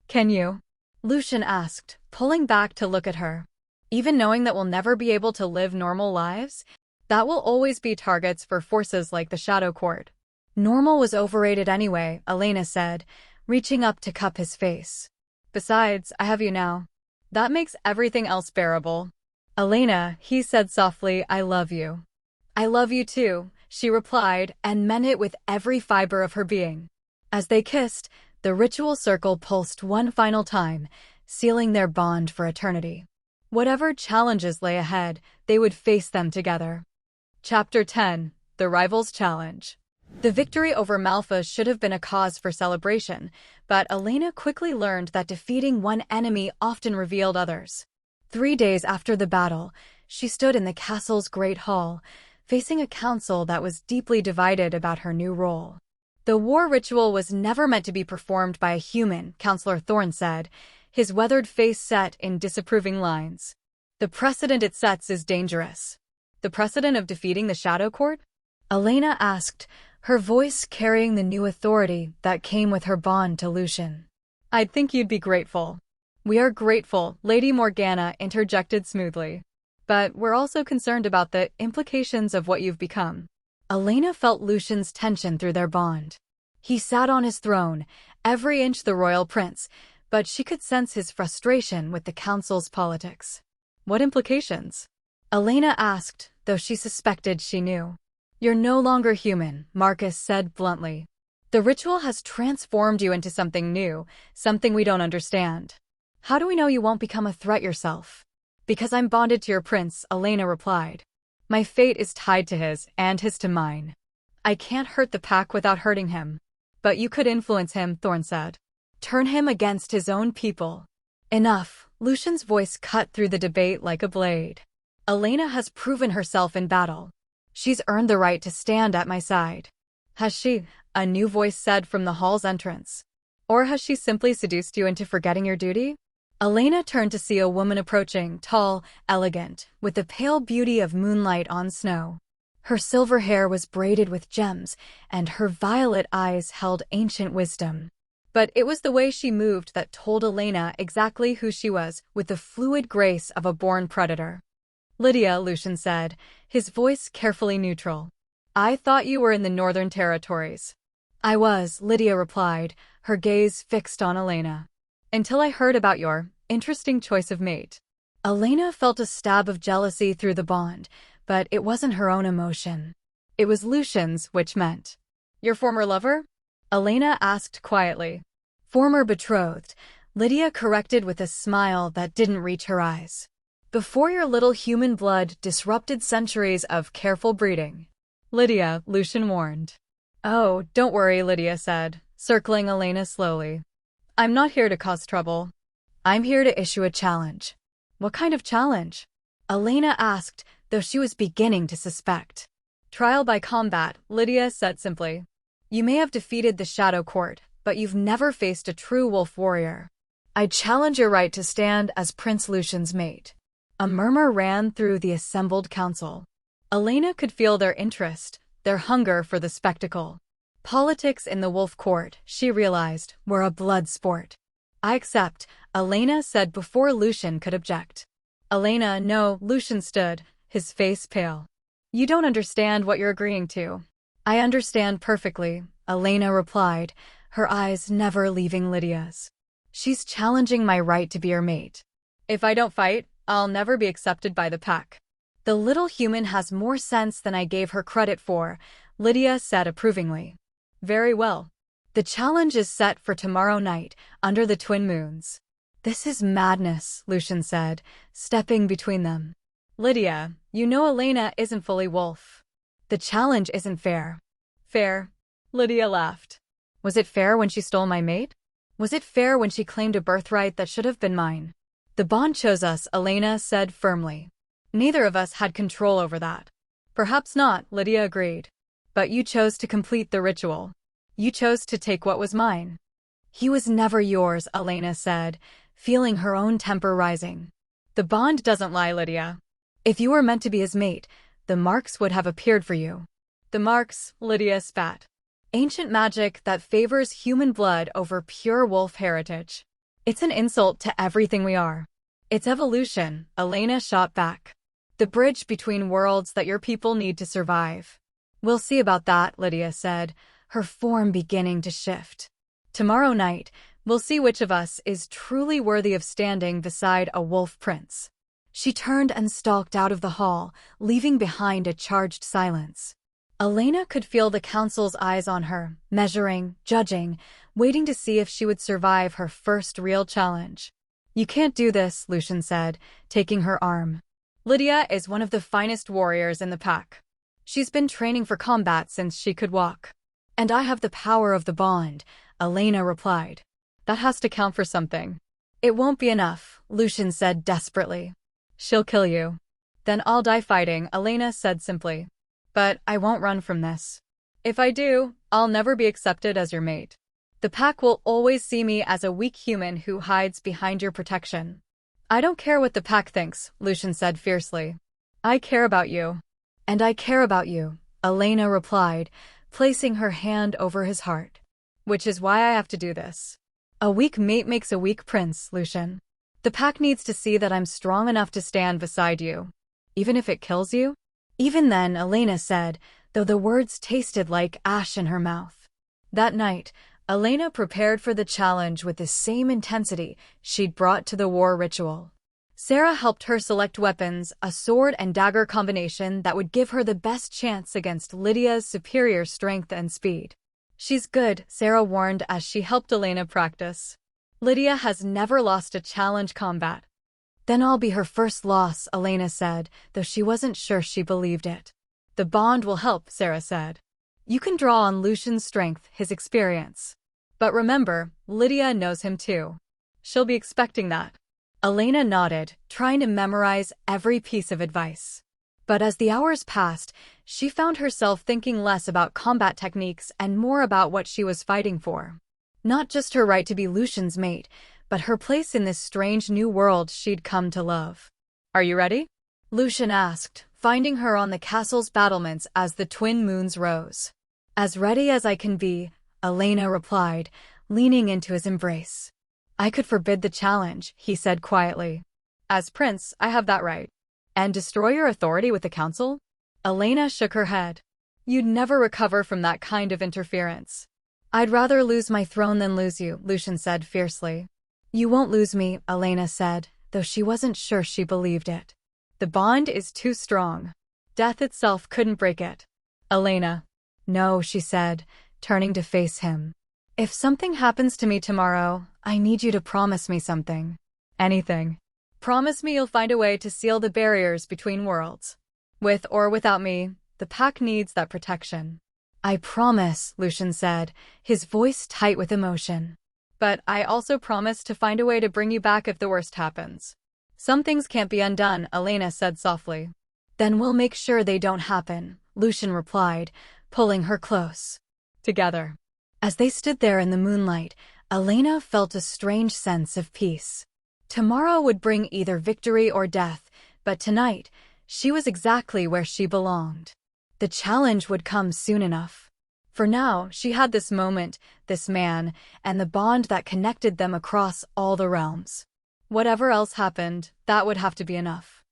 "Can you?" Lucian asked, pulling back to look at her. "Even knowing that we'll never be able to live normal lives? That will always be targets for forces like the Shadow Court." "Normal was overrated anyway," Elena said, reaching up to cup his face. "Besides, I have you now. That makes everything else bearable." "Elena," he said softly, "I love you." "I love you too," she replied, and meant it with every fiber of her being. As they kissed, the ritual circle pulsed one final time, sealing their bond for eternity. Whatever challenges lay ahead, they would face them together. Chapter 10: The Rivals Challenge. The victory over Malphas should have been a cause for celebration, but Elena quickly learned that defeating one enemy often revealed others. 3 days after the battle, she stood in the castle's great hall, facing a council that was deeply divided about her new role. "The war ritual was never meant to be performed by a human," Counselor Thorn said, his weathered face set in disapproving lines. "The precedent it sets is dangerous." "The precedent of defeating the Shadow Court?" Elena asked, her voice carrying the new authority that came with her bond to Lucian. "I'd think you'd be grateful." "We are grateful," Lady Morgana interjected smoothly. "But we're also concerned about the implications of what you've become." Elena felt Lucian's tension through their bond. He sat on his throne, every inch the royal prince, but she could sense his frustration with the council's politics. "What implications?" Elena asked, though she suspected she knew. "You're no longer human," Marcus said bluntly. "The ritual has transformed you into something new, something we don't understand." "How do we know you won't become a threat yourself?" "Because I'm bonded to your prince," Elena replied. "My fate is tied to his, and his to mine. I can't hurt the pack without hurting him." "But you could influence him," Thorn said. "Turn him against his own people." "Enough," Lucian's voice cut through the debate like a blade. "Elena has proven herself in battle. She's earned the right to stand at my side." "Has she?" a new voice said from the hall's entrance. "Or has she simply seduced you into forgetting your duty?" Elena turned to see a woman approaching, tall, elegant, with the pale beauty of moonlight on snow. Her silver hair was braided with gems, and her violet eyes held ancient wisdom. But it was the way she moved that told Elena exactly who she was, with the fluid grace of a born predator. "Lydia," Lucian said, his voice carefully neutral. "I thought you were in the Northern Territories." "I was," Lydia replied, her gaze fixed on Elena. "Until I heard about your interesting choice of mate." Elena felt a stab of jealousy through the bond, but it wasn't her own emotion. It was Lucian's, which meant, "Your former lover?" Elena asked quietly. "Former betrothed," Lydia corrected with a smile that didn't reach her eyes. "Before your little human blood disrupted centuries of careful breeding." "Lydia," Lucian warned. "Oh, don't worry," Lydia said, circling Elena slowly. "I'm not here to cause trouble. I'm here to issue a challenge." "What kind of challenge?" Elena asked, though she was beginning to suspect. "Trial by combat," Lydia said simply. "You may have defeated the Shadow Court, but you've never faced a true wolf warrior. I challenge your right to stand as Prince Lucian's mate." A murmur ran through the assembled council. Elena could feel their interest, their hunger for the spectacle. Politics in the wolf court, she realized, were a blood sport. "I accept," Elena said before Lucian could object. "Elena, no," Lucian stood, his face pale. "You don't understand what you're agreeing to." "I understand perfectly," Elena replied, her eyes never leaving Lydia's. "She's challenging my right to be her mate. If I don't fight, I'll never be accepted by the pack." "The little human has more sense than I gave her credit for," Lydia said approvingly. "Very well. The challenge is set for tomorrow night, under the twin moons." "This is madness," Lucian said, stepping between them. "Lydia, you know Elena isn't fully wolf. The challenge isn't fair." "Fair?" Lydia laughed. "Was it fair when she stole my mate? Was it fair when she claimed a birthright that should have been mine?" "The bond chose us," Elena said firmly. "Neither of us had control over that." "Perhaps not," Lydia agreed. "But you chose to complete the ritual. You chose to take what was mine." "He was never yours," Elena said, feeling her own temper rising. "The bond doesn't lie, Lydia. If you were meant to be his mate, the marks would have appeared for you." "The marks," Lydia spat. "Ancient magic that favors human blood over pure wolf heritage. It's an insult to everything we are." "It's evolution," Elena shot back. "The bridge between worlds that your people need to survive." "We'll see about that," Lydia said, her form beginning to shift. "Tomorrow night, we'll see which of us is truly worthy of standing beside a wolf prince." She turned and stalked out of the hall, leaving behind a charged silence. Elena could feel the council's eyes on her, measuring, judging, waiting to see if she would survive her first real challenge. "You can't do this," Lucian said, taking her arm. "Lydia is one of the finest warriors in the pack. She's been training for combat since she could walk." "And I have the power of the bond," Elena replied. "That has to count for something." "It won't be enough," Lucian said desperately. "She'll kill you." "Then I'll die fighting," Elena said simply. "But I won't run from this. If I do, I'll never be accepted as your mate. The pack will always see me as a weak human who hides behind your protection." "I don't care what the pack thinks," Lucian said fiercely. "I care about you." "And I care about you," Elena replied, placing her hand over his heart. "Which is why I have to do this. A weak mate makes a weak prince, Lucian. The pack needs to see that I'm strong enough to stand beside you. Even if it kills you?" "Even then," Elena said, though the words tasted like ash in her mouth. That night, Elena prepared for the challenge with the same intensity she'd brought to the war ritual. Sarah helped her select weapons, a sword and dagger combination that would give her the best chance against Lydia's superior strength and speed. "She's good," Sarah warned as she helped Elena practice. "Lydia has never lost a challenge combat." "Then I'll be her first loss," Elena said, though she wasn't sure she believed it. "The bond will help," Sarah said. "You can draw on Lucian's strength, his experience. But remember, Lydia knows him too. She'll be expecting that." Elena nodded, trying to memorize every piece of advice. But as the hours passed, she found herself thinking less about combat techniques and more about what she was fighting for. Not just her right to be Lucian's mate, but her place in this strange new world she'd come to love. "Are you ready?" Lucian asked, finding her on the castle's battlements as the twin moons rose. "As ready as I can be," Elena replied, leaning into his embrace. "I could forbid the challenge," he said quietly. "As prince, I have that right." "And destroy your authority with the council?" Elena shook her head. "You'd never recover from that kind of interference." "I'd rather lose my throne than lose you," Lucian said fiercely. "You won't lose me," Elena said, though she wasn't sure she believed it. The bond is too strong. Death itself couldn't break it. Elena. No, she said, turning to face him. If something happens to me tomorrow, I need you to promise me something. Anything. Promise me you'll find a way to seal the barriers between worlds. With or without me, the pack needs that protection. I promise, Lucian said, his voice tight with emotion. But I also promise to find a way to bring you back if the worst happens. Some things can't be undone, Elena said softly. Then we'll make sure they don't happen, Lucian replied, pulling her close. Together. As they stood there in the moonlight, Elena felt a strange sense of peace. Tomorrow would bring either victory or death, but tonight, she was exactly where she belonged. The challenge would come soon enough. For now, she had this moment, this man, and the bond that connected them across all the realms. Whatever else happened, that would have to be enough.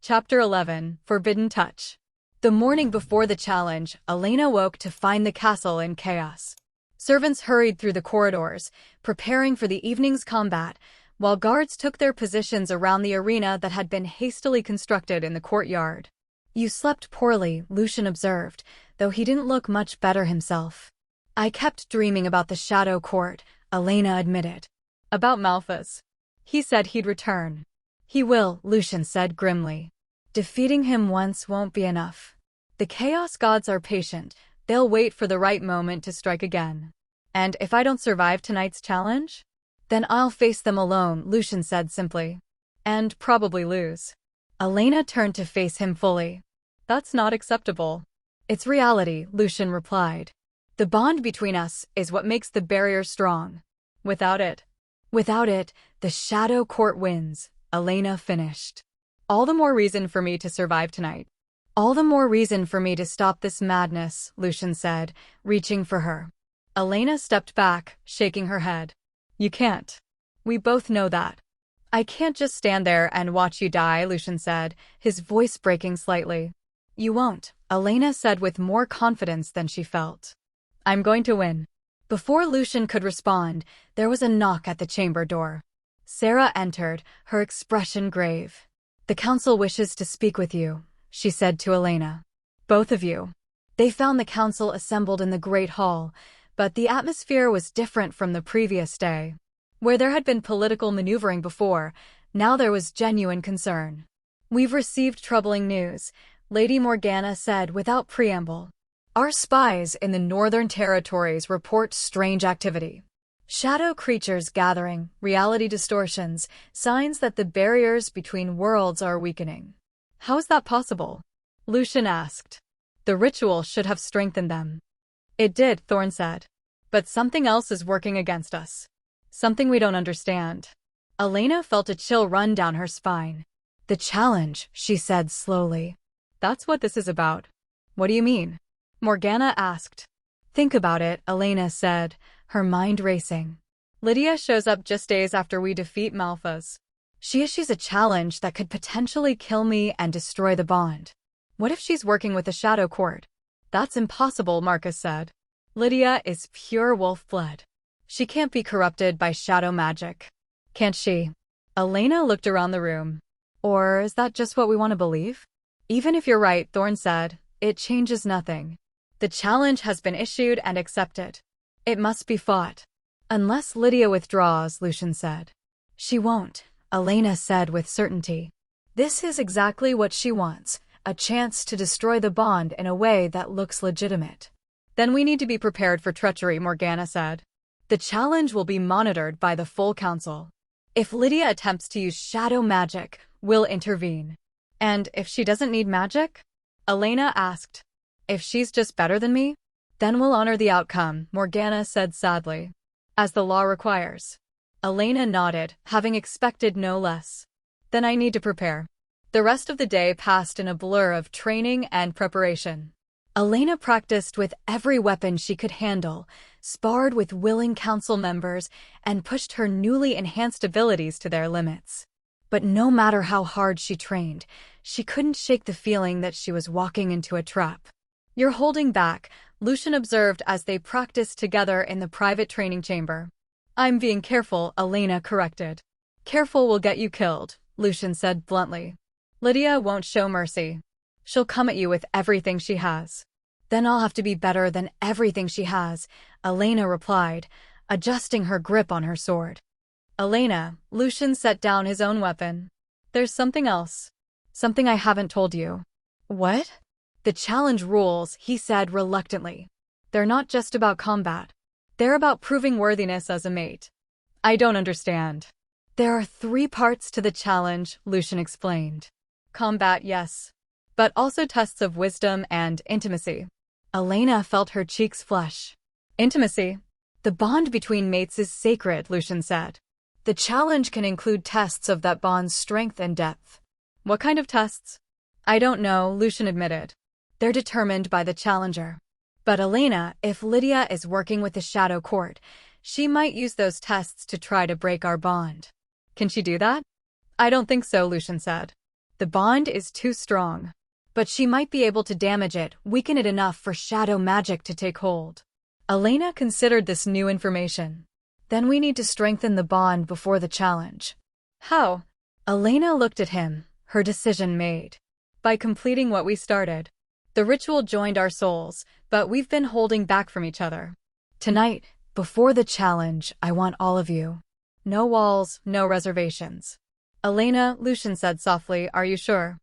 Chapter 11, Forbidden Touch. The morning before the challenge, Elena woke to find the castle in chaos. Servants hurried through the corridors, preparing for the evening's combat, while guards took their positions around the arena that had been hastily constructed in the courtyard. You slept poorly, Lucian observed, though he didn't look much better himself. I kept dreaming about the Shadow Court, Elena admitted. About Malphas. He said he'd return. He will, Lucian said grimly. Defeating him once won't be enough. The Chaos Gods are patient. They'll wait for the right moment to strike again. And if I don't survive tonight's challenge? Then I'll face them alone, Lucian said simply. And probably lose. Elena turned to face him fully. That's not acceptable. It's reality, Lucian replied. The bond between us is what makes the barrier strong. Without it, the Shadow Court wins, Elena finished. All the more reason for me to survive tonight. All the more reason for me to stop this madness, Lucian said, reaching for her. Elena stepped back, shaking her head. You can't. We both know that. I can't just stand there and watch you die, Lucian said, his voice breaking slightly. You won't, Elena said with more confidence than she felt. I'm going to win. Before Lucian could respond, there was a knock at the chamber door. Sarah entered, her expression grave. The council wishes to speak with you, she said to Elena. Both of you. They found the council assembled in the Great Hall, but the atmosphere was different from the previous day. Where there had been political maneuvering before, now there was genuine concern. We've received troubling news, Lady Morgana said without preamble. Our spies in the Northern Territories report strange activity. Shadow creatures gathering, reality distortions, signs that the barriers between worlds are weakening. How is that possible? Lucian asked. The ritual should have strengthened them. It did, Thorn said. But something else is working against us. Something we don't understand. Elena felt a chill run down her spine. The challenge, she said slowly. That's what this is about. What do you mean? Morgana asked. Think about it, Elena said, her mind racing. Lydia shows up just days after we defeat Malphas. She issues a challenge that could potentially kill me and destroy the bond. What if she's working with the Shadow Court? That's impossible, Marcus said. Lydia is pure wolf blood. She can't be corrupted by shadow magic. Can't she? Elena looked around the room. Or is that just what we want to believe? Even if you're right, Thorn said, it changes nothing. The challenge has been issued and accepted. It must be fought. Unless Lydia withdraws, Lucian said. She won't, Elena said with certainty. This is exactly what she wants, a chance to destroy the bond in a way that looks legitimate. Then we need to be prepared for treachery, Morgana said. The challenge will be monitored by the full council. If Lydia attempts to use shadow magic, we'll intervene. And if she doesn't need magic? Elena asked. If she's just better than me? Then we'll honor the outcome, Morgana said sadly. As the law requires. Elena nodded, having expected no less. Then I need to prepare. The rest of the day passed in a blur of training and preparation. Elena practiced with every weapon she could handle, sparred with willing council members, and pushed her newly enhanced abilities to their limits. But no matter how hard she trained, she couldn't shake the feeling that she was walking into a trap. You're holding back, Lucian observed as they practiced together in the private training chamber. I'm being careful, Elena corrected. Careful will get you killed, Lucian said bluntly. Lydia won't show mercy. She'll come at you with everything she has. Then I'll have to be better than everything she has, Elena replied, adjusting her grip on her sword. Elena, Lucian set down his own weapon. There's something else. Something I haven't told you. What? The challenge rules, he said reluctantly. They're not just about combat. They're about proving worthiness as a mate. I don't understand. There are 3 parts to the challenge, Lucian explained. Combat, yes. But also tests of wisdom and intimacy. Elena felt her cheeks flush. Intimacy? The bond between mates is sacred, Lucian said. The challenge can include tests of that bond's strength and depth. What kind of tests? I don't know, Lucian admitted. They're determined by the challenger. But Elena, if Lydia is working with the Shadow Court, she might use those tests to try to break our bond. Can she do that? I don't think so, Lucian said. The bond is too strong. But she might be able to damage it, weaken it enough for shadow magic to take hold. Elena considered this new information. Then we need to strengthen the bond before the challenge. How? Elena looked at him, her decision made. By completing what we started. The ritual joined our souls, but we've been holding back from each other. Tonight, before the challenge, I want all of you. No walls, no reservations. Elena, Lucian said softly, are you sure?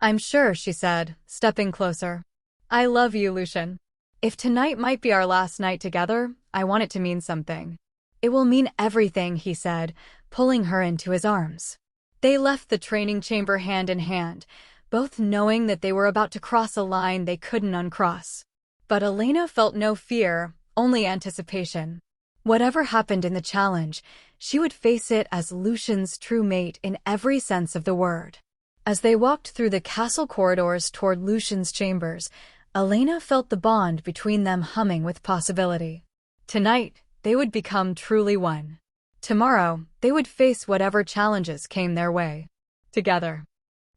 I'm sure, she said, stepping closer. I love you, Lucian. If tonight might be our last night together, I want it to mean something. It will mean everything, he said, pulling her into his arms. They left the training chamber hand in hand, both knowing that they were about to cross a line they couldn't uncross. But Elena felt no fear, only anticipation. Whatever happened in the challenge, she would face it as Lucian's true mate in every sense of the word. As they walked through the castle corridors toward Lucian's chambers, Elena felt the bond between them humming with possibility. Tonight, they would become truly one. Tomorrow, they would face whatever challenges came their way. Together.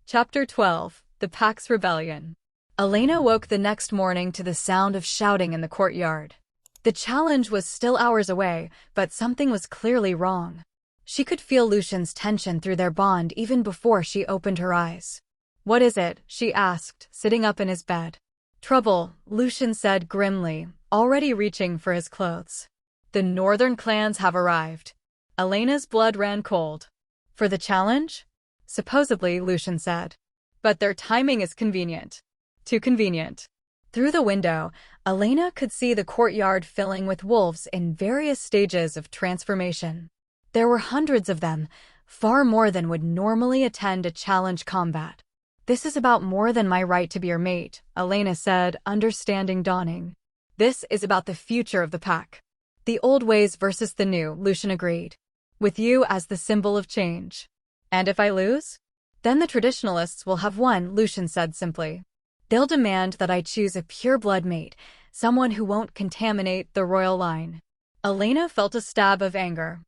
Chapter 12, The Pacts Rebellion. Elena woke the next morning to the sound of shouting in the courtyard. The challenge was still hours away, but something was clearly wrong. She could feel Lucian's tension through their bond even before she opened her eyes. What is it? She asked, sitting up in his bed. Trouble, Lucian said grimly, already reaching for his clothes. The northern clans have arrived. Elena's blood ran cold. For the challenge? Supposedly, Lucian said. But their timing is convenient. Too convenient. Through the window, Elena could see the courtyard filling with wolves in various stages of transformation. There were hundreds of them, far more than would normally attend a challenge combat. This is about more than my right to be your mate, Elena said, understanding dawning. This is about the future of the pack. The old ways versus the new, Lucian agreed. With you as the symbol of change. And if I lose? Then the traditionalists will have won, Lucian said simply. They'll demand that I choose a pure-blood mate, someone who won't contaminate the royal line. Elena felt a stab of anger.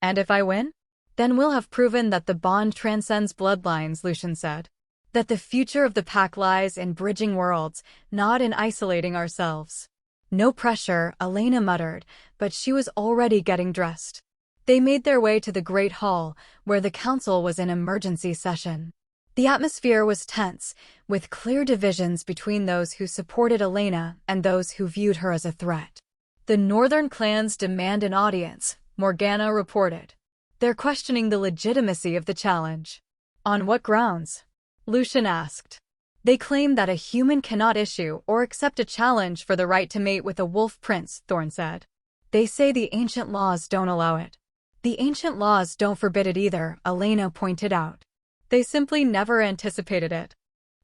And if I win? Then we'll have proven that the bond transcends bloodlines, Lucian said. That the future of the pack lies in bridging worlds, not in isolating ourselves. No pressure, Elena muttered, but she was already getting dressed. They made their way to the Great Hall, where the council was in emergency session. The atmosphere was tense, with clear divisions between those who supported Elena and those who viewed her as a threat. The northern clans demand an audience, Morgana reported. They're questioning the legitimacy of the challenge. On what grounds? Lucian asked. They claim that a human cannot issue or accept a challenge for the right to mate with a wolf prince, Thorn said. They say the ancient laws don't allow it. The ancient laws don't forbid it either, Elena pointed out. They simply never anticipated it.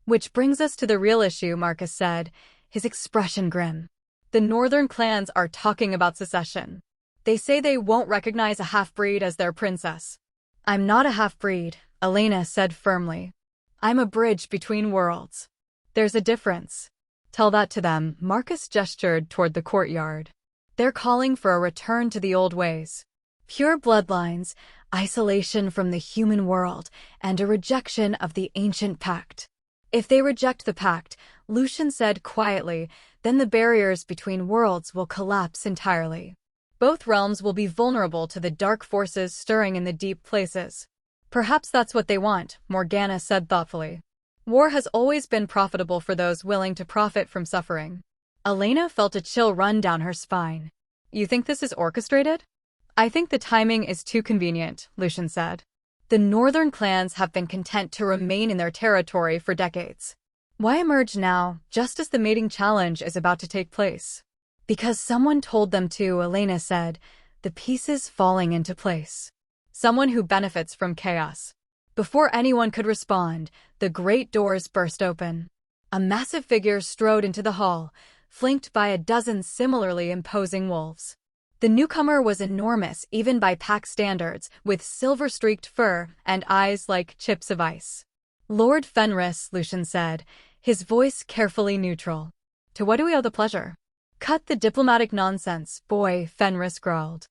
Which brings us to the real issue, Marcus said, his expression grim. The northern clans are talking about secession. They say they won't recognize a half-breed as their princess. I'm not a half-breed, Elena said firmly. I'm a bridge between worlds. There's a difference. Tell that to them, Marcus gestured toward the courtyard. They're calling for a return to the old ways. Pure bloodlines, isolation from the human world, and a rejection of the Ancient Pact. If they reject the pact, Lucian said quietly, then the barriers between worlds will collapse entirely. Both realms will be vulnerable to the dark forces stirring in the deep places. Perhaps that's what they want, Morgana said thoughtfully. War has always been profitable for those willing to profit from suffering. Elena felt a chill run down her spine. You think this is orchestrated? I think the timing is too convenient, Lucian said. The northern clans have been content to remain in their territory for decades. Why emerge now, just as the mating challenge is about to take place? Because someone told them to, Elena said, the pieces falling into place. Someone who benefits from chaos. Before anyone could respond, the great doors burst open. A massive figure strode into the hall, flanked by a dozen similarly imposing wolves. The newcomer was enormous even by pack standards, with silver-streaked fur and eyes like chips of ice. Lord Fenris, Lucian said, his voice carefully neutral. To what do we owe the pleasure? Cut the diplomatic nonsense, boy, Fenris growled.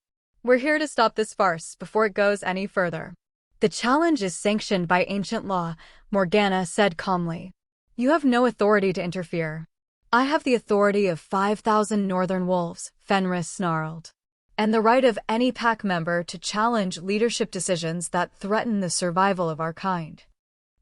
We're here to stop this farce before it goes any further. The challenge is sanctioned by ancient law, Morgana said calmly. You have no authority to interfere. I have the authority of 5,000 northern wolves, Fenris snarled. And the right of any pack member to challenge leadership decisions that threaten the survival of our kind.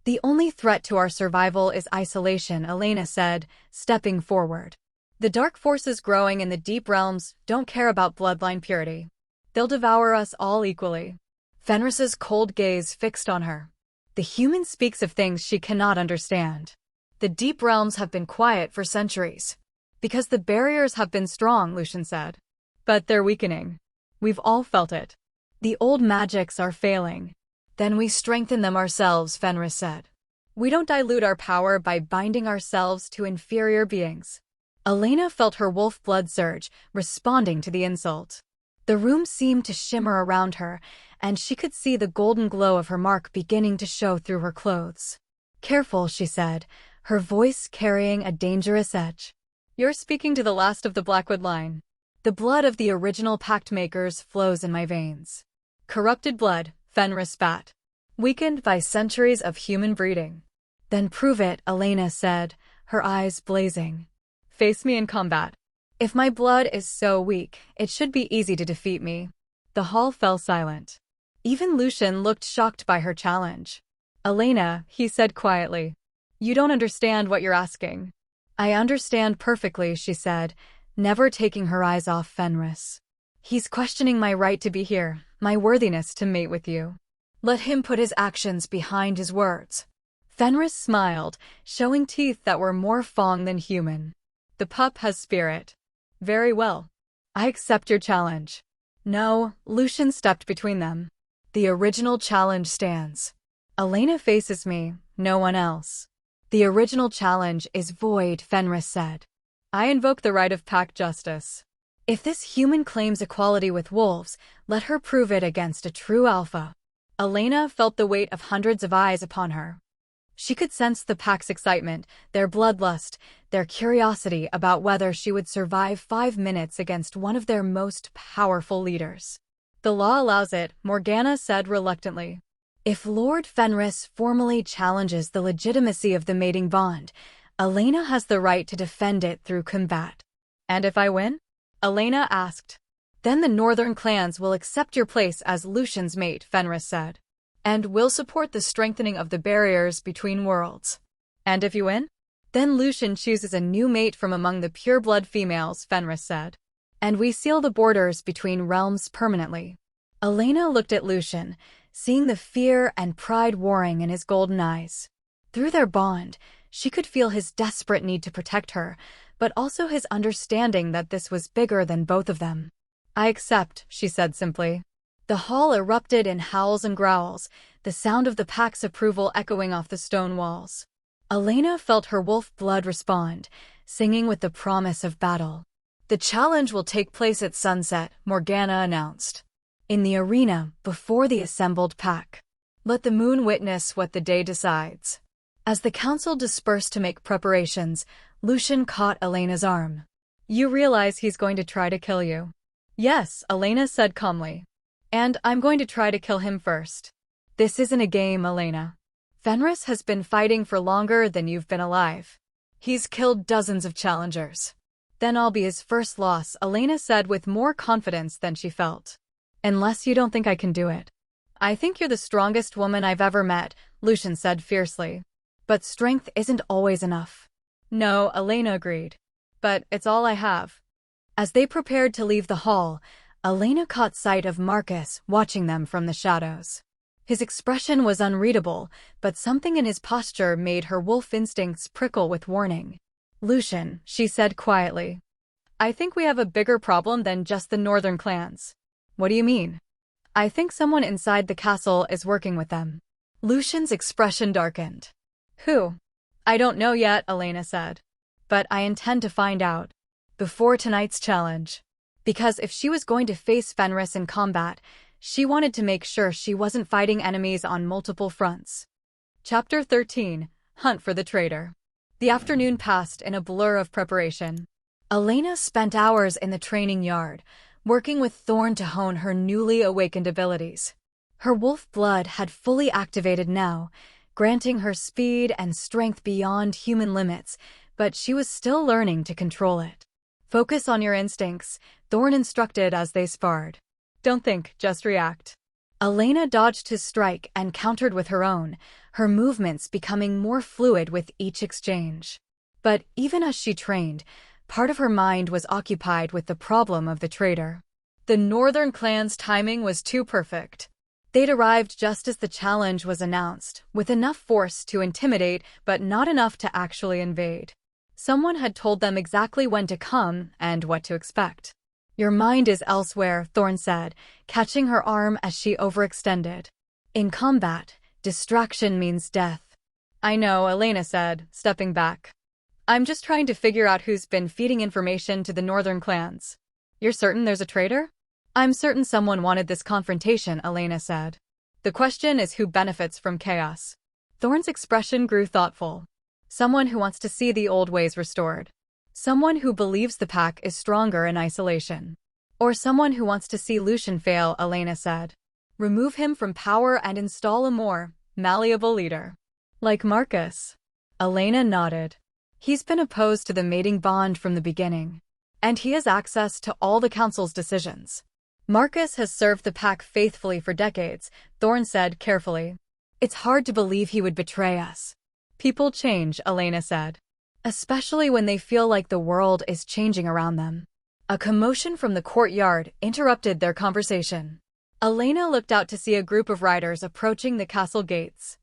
The only threat to our survival is isolation, Elena said, stepping forward. The dark forces growing in the deep realms don't care about bloodline purity. They'll devour us all equally. Fenris's cold gaze fixed on her. The human speaks of things she cannot understand. The deep realms have been quiet for centuries. Because the barriers have been strong, Lucian said. But they're weakening. We've all felt it. The old magics are failing. Then we strengthen them ourselves, Fenris said. We don't dilute our power by binding ourselves to inferior beings. Elena felt her wolf blood surge, responding to the insult. The room seemed to shimmer around her, and she could see the golden glow of her mark beginning to show through her clothes. Careful, she said, her voice carrying a dangerous edge. You're speaking to the last of the Blackwood line. The blood of the original pact makers flows in my veins. Corrupted blood, Fenris spat. Weakened by centuries of human breeding. Then prove it, Elena said, her eyes blazing. Face me in combat. If my blood is so weak, it should be easy to defeat me. The hall fell silent. Even Lucian looked shocked by her challenge. Elena, he said quietly. You don't understand what you're asking. I understand perfectly, she said, never taking her eyes off Fenris. He's questioning my right to be here, my worthiness to mate with you. Let him put his actions behind his words. Fenris smiled, showing teeth that were more fang than human. The pup has spirit. Very well. I accept your challenge. No, Lucian stepped between them. The original challenge stands. Elena faces me, no one else. The original challenge is void, Fenris said. I invoke the right of pack justice. If this human claims equality with wolves, let her prove it against a true alpha. Elena felt the weight of hundreds of eyes upon her. She could sense the pack's excitement, their bloodlust, their curiosity about whether she would survive 5 minutes against one of their most powerful leaders. The law allows it, Morgana said reluctantly. If Lord Fenris formally challenges the legitimacy of the mating bond, Elena has the right to defend it through combat. And if I win? Elena asked. Then the northern clans will accept your place as Lucian's mate, Fenris said. And will support the strengthening of the barriers between worlds. And if you win? Then Lucian chooses a new mate from among the pure-blood females, Fenris said. And we seal the borders between realms permanently. Elena looked at Lucian, seeing the fear and pride warring in his golden eyes. Through their bond, she could feel his desperate need to protect her, but also his understanding that this was bigger than both of them. I accept, she said simply. The hall erupted in howls and growls, the sound of the pack's approval echoing off the stone walls. Elena felt her wolf blood respond, singing with the promise of battle. The challenge will take place at sunset, Morgana announced. In the arena, before the assembled pack. Let the moon witness what the day decides. As the council dispersed to make preparations, Lucian caught Elena's arm. You realize he's going to try to kill you. Yes, Elena said calmly. And I'm going to try to kill him first. This isn't a game, Elena. Fenris has been fighting for longer than you've been alive. He's killed dozens of challengers. Then I'll be his first loss, Elena said with more confidence than she felt. Unless you don't think I can do it. I think you're the strongest woman I've ever met, Lucian said fiercely. But strength isn't always enough. No, Elena agreed. But it's all I have. As they prepared to leave the hall, Elena caught sight of Marcus watching them from the shadows. His expression was unreadable, but something in his posture made her wolf instincts prickle with warning. Lucian, she said quietly. I think we have a bigger problem than just the northern clans. What do you mean? I think someone inside the castle is working with them. Lucian's expression darkened. Who? I don't know yet, Elena said. But I intend to find out. Before tonight's challenge. Because if she was going to face Fenris in combat, she wanted to make sure she wasn't fighting enemies on multiple fronts. Chapter 13. Hunt for the Traitor. The afternoon passed in a blur of preparation. Elena spent hours in the training yard, working with Thorn to hone her newly awakened abilities. Her wolf blood had fully activated now, granting her speed and strength beyond human limits, but she was still learning to control it. Focus on your instincts, Thorn instructed as they sparred. Don't think, just react. Elena dodged his strike and countered with her own, her movements becoming more fluid with each exchange. But even as she trained, part of her mind was occupied with the problem of the traitor. The northern clan's timing was too perfect. They'd arrived just as the challenge was announced, with enough force to intimidate but not enough to actually invade. Someone had told them exactly when to come and what to expect. Your mind is elsewhere, Thorn said, catching her arm as she overextended. In combat, distraction means death. I know, Elena said, stepping back. I'm just trying to figure out who's been feeding information to the northern clans. You're certain there's a traitor? I'm certain someone wanted this confrontation, Elena said. The question is who benefits from chaos. Thorn's expression grew thoughtful. Someone who wants to see the old ways restored. Someone who believes the pack is stronger in isolation. Or someone who wants to see Lucian fail, Elena said. Remove him from power and install a more malleable leader. Like Marcus. Elena nodded. He's been opposed to the mating bond from the beginning. And he has access to all the council's decisions. Marcus has served the pack faithfully for decades, Thorn said carefully. It's hard to believe he would betray us. People change, Elena said. Especially when they feel like the world is changing around them. A commotion from the courtyard interrupted their conversation. Elena looked out to see a group of riders approaching the castle gates.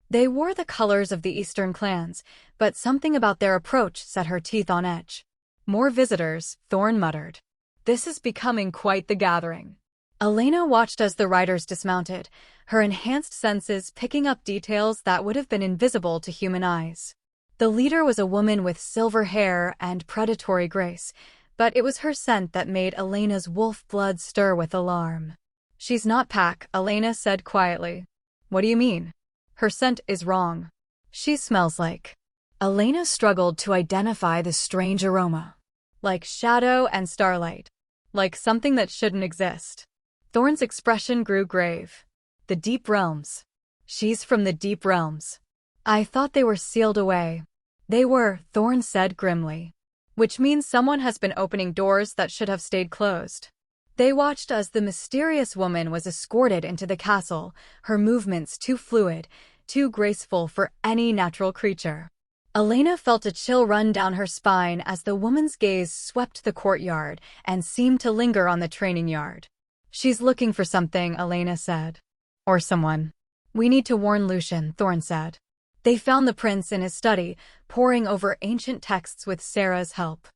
They wore the colors of the eastern clans, but something about their approach set her teeth on edge. More visitors, Thorn muttered. This is becoming quite the gathering. Elena watched as the riders dismounted, her enhanced senses picking up details that would have been invisible to human eyes. The leader was a woman with silver hair and predatory grace, but it was her scent that made Elena's wolf blood stir with alarm. She's not pack, Elena said quietly. What do you mean? Her scent is wrong. She smells like. Elena struggled to identify the strange aroma. Like shadow and starlight. Like something that shouldn't exist. Thorn's expression grew grave. The deep realms. She's from the deep realms. I thought they were sealed away. They were, Thorn said grimly. Which means someone has been opening doors that should have stayed closed. They watched as the mysterious woman was escorted into the castle, her movements too fluid, too graceful for any natural creature. Elena felt a chill run down her spine as the woman's gaze swept the courtyard and seemed to linger on the training yard. She's looking for something, Elena said. Or someone. We need to warn Lucian, Thorn said. They found the prince in his study, poring over ancient texts with Sarah's help.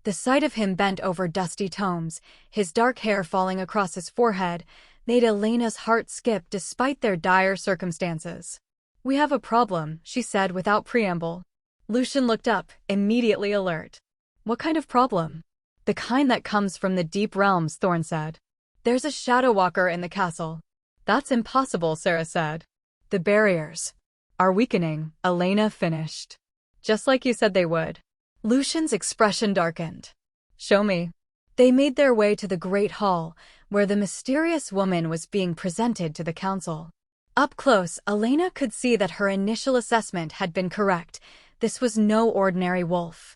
The sight of him bent over dusty tomes, his dark hair falling across his forehead, made Elena's heart skip despite their dire circumstances. We have a problem, she said without preamble. Lucian looked up, immediately alert. What kind of problem? The kind that comes from the deep realms, Thorn said. There's a shadow walker in the castle. That's impossible, Sarah said. The barriers are weakening, Elena finished. Just like you said they would. Lucian's expression darkened. Show me. They made their way to the great hall, where the mysterious woman was being presented to the council. Up close, Elena could see that her initial assessment had been correct. This was no ordinary wolf.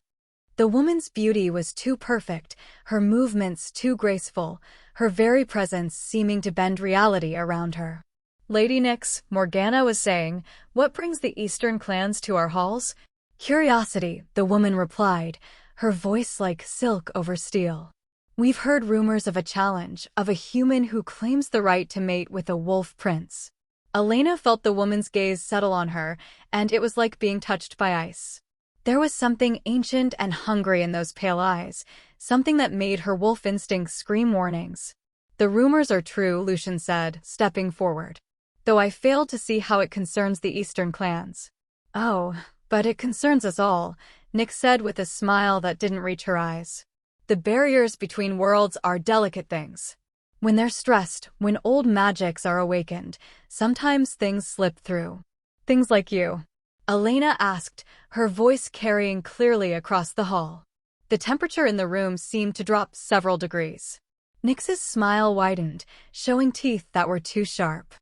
The woman's beauty was too perfect, her movements too graceful, her very presence seeming to bend reality around her. Lady Nyx, Morgana was saying, what brings the Eastern clans to our halls? Curiosity, the woman replied, her voice like silk over steel. We've heard rumors of a challenge, of a human who claims the right to mate with a wolf prince. Elena felt the woman's gaze settle on her, and it was like being touched by ice. There was something ancient and hungry in those pale eyes, something that made her wolf instincts scream warnings. The rumors are true, Lucian said, stepping forward. Though I failed to see how it concerns the Eastern clans. Oh, but it concerns us all, Nyx said with a smile that didn't reach her eyes. The barriers between worlds are delicate things. When they're stressed, when old magics are awakened, sometimes things slip through. Things like you. Elena asked, her voice carrying clearly across the hall. The temperature in the room seemed to drop several degrees. Nyx's smile widened, showing teeth that were too sharp.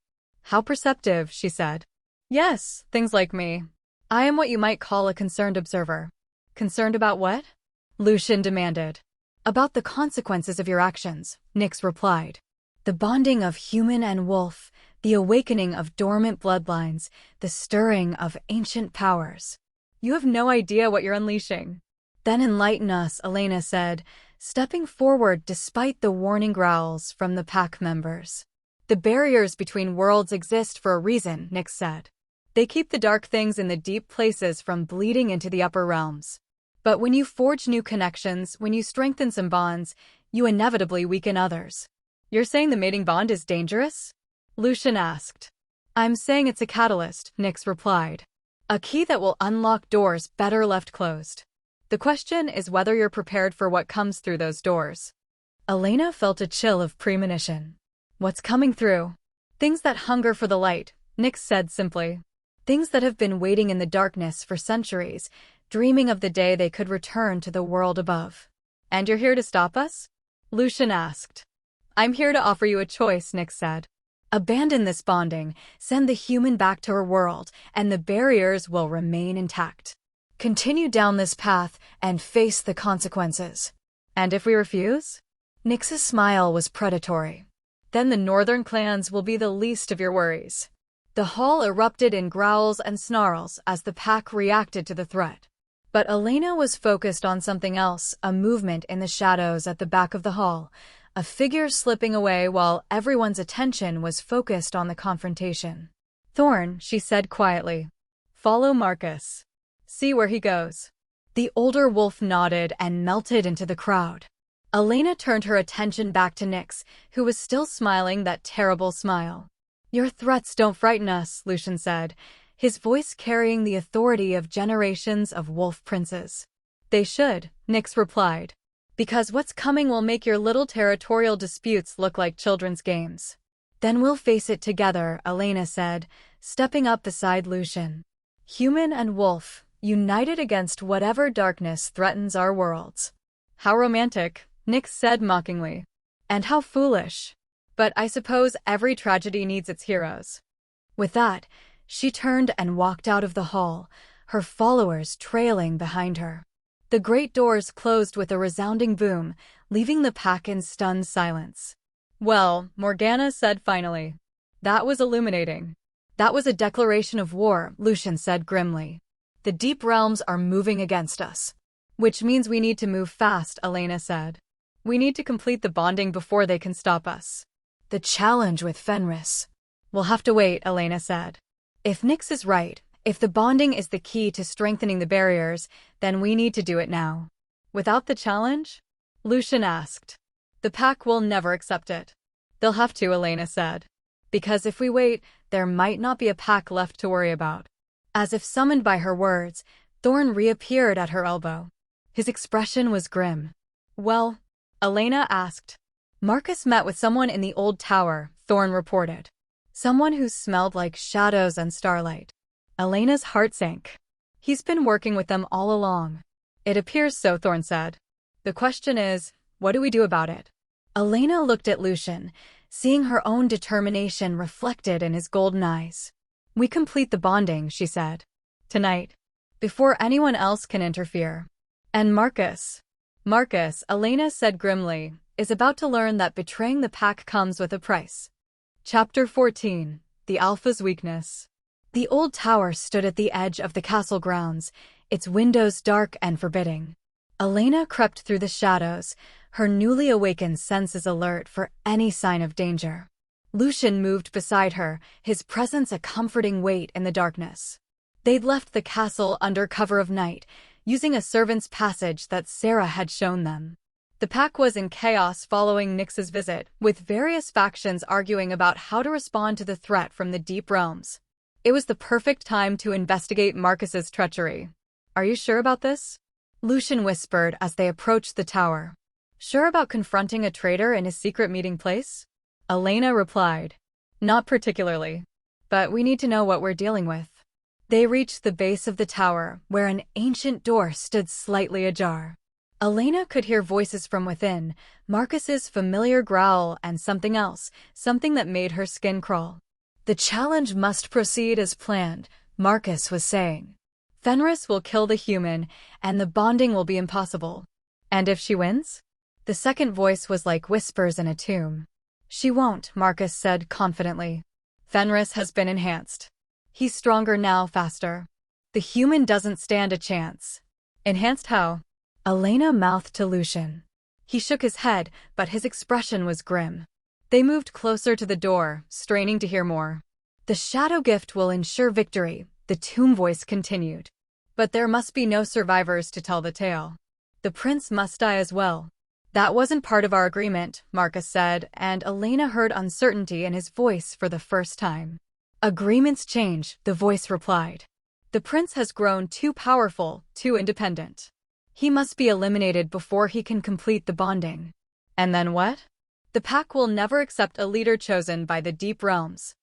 How perceptive, she said. Yes, things like me. I am what you might call a concerned observer. Concerned about what? Lucian demanded. About the consequences of your actions, Nyx replied. The bonding of human and wolf, the awakening of dormant bloodlines, the stirring of ancient powers. You have no idea what you're unleashing. Then enlighten us, Elena said, stepping forward despite the warning growls from the pack members. The barriers between worlds exist for a reason, Nyx said. They keep the dark things in the deep places from bleeding into the upper realms. But when you forge new connections, when you strengthen some bonds, you inevitably weaken others. You're saying the mating bond is dangerous? Lucian asked. I'm saying it's a catalyst, Nyx replied. A key that will unlock doors better left closed. The question is whether you're prepared for what comes through those doors. Elena felt a chill of premonition. What's coming through? Things that hunger for the light, Nyx said simply. Things that have been waiting in the darkness for centuries, dreaming of the day they could return to the world above. And you're here to stop us? Lucian asked. I'm here to offer you a choice, Nyx said. Abandon this bonding, send the human back to her world, and the barriers will remain intact. Continue down this path and face the consequences. And if we refuse? Nyx's smile was predatory. Then the northern clans will be the least of your worries. The hall erupted in growls and snarls as the pack reacted to the threat. But Elena was focused on something else, a movement in the shadows at the back of the hall, a figure slipping away while everyone's attention was focused on the confrontation. Thorn, she said quietly. Follow Marcus. See where he goes. The older wolf nodded and melted into the crowd. Elena turned her attention back to Nyx, who was still smiling that terrible smile. Your threats don't frighten us, Lucian said, his voice carrying the authority of generations of wolf princes. They should, Nyx replied. Because what's coming will make your little territorial disputes look like children's games. Then we'll face it together, Elena said, stepping up beside Lucian. Human and wolf, united against whatever darkness threatens our worlds. How romantic, Nyx said mockingly. And how foolish. But I suppose every tragedy needs its heroes. With that, she turned and walked out of the hall, her followers trailing behind her. The great doors closed with a resounding boom, leaving the pack in stunned silence. Well, Morgana said finally. That was illuminating. That was a declaration of war, Lucian said grimly. The deep realms are moving against us. Which means we need to move fast, Elena said. We need to complete the bonding before they can stop us. The challenge with Fenris. We'll have to wait, Elena said. If Nyx is right, if the bonding is the key to strengthening the barriers, then we need to do it now. Without the challenge? Lucian asked. The pack will never accept it. They'll have to, Elena said. Because if we wait, there might not be a pack left to worry about. As if summoned by her words, Thorn reappeared at her elbow. His expression was grim. Well, Elena asked. Marcus met with someone in the old tower, Thorn reported. Someone who smelled like shadows and starlight. Elena's heart sank. He's been working with them all along. It appears so, Thorn said. The question is, what do we do about it? Elena looked at Lucian, seeing her own determination reflected in his golden eyes. We complete the bonding, she said. Tonight. Before anyone else can interfere. And Marcus, Elena said grimly, is about to learn that betraying the pack comes with a price. Chapter 14. the Alpha's weakness. The old tower stood at the edge of the castle grounds, its windows dark and forbidding. Elena crept through the shadows, her newly awakened senses alert for any sign of danger. Lucian moved beside her, his presence a comforting weight in the darkness. They'd left the castle under cover of night, using a servant's passage that Sarah had shown them. The pack was in chaos following Nyx's visit, with various factions arguing about how to respond to the threat from the deep realms. It was the perfect time to investigate Marcus's treachery. "Are you sure about this?" Lucian whispered as they approached the tower. "Sure about confronting a traitor in his secret meeting place?" Elena replied. "Not particularly. But we need to know what we're dealing with." They reached the base of the tower, where an ancient door stood slightly ajar. Elena could hear voices from within, Marcus's familiar growl and something else, something that made her skin crawl. "The challenge must proceed as planned," Marcus was saying. "Fenris will kill the human, and the bonding will be impossible." "And if she wins?" The second voice was like whispers in a tomb. "She won't," Marcus said confidently. "Fenris has been enhanced. He's stronger now, faster. The human doesn't stand a chance." "Enhanced how?" Elena mouthed to Lucian. He shook his head, but his expression was grim. They moved closer to the door, straining to hear more. "The shadow gift will ensure victory," the tomb voice continued. "But there must be no survivors to tell the tale. The prince must die as well." "That wasn't part of our agreement," Marcus said, and Elena heard uncertainty in his voice for the first time. "Agreements change," the voice replied. "The prince has grown too powerful, too independent. He must be eliminated before he can complete the bonding." "And then what?" "The pack will never accept a leader chosen by the deep realms."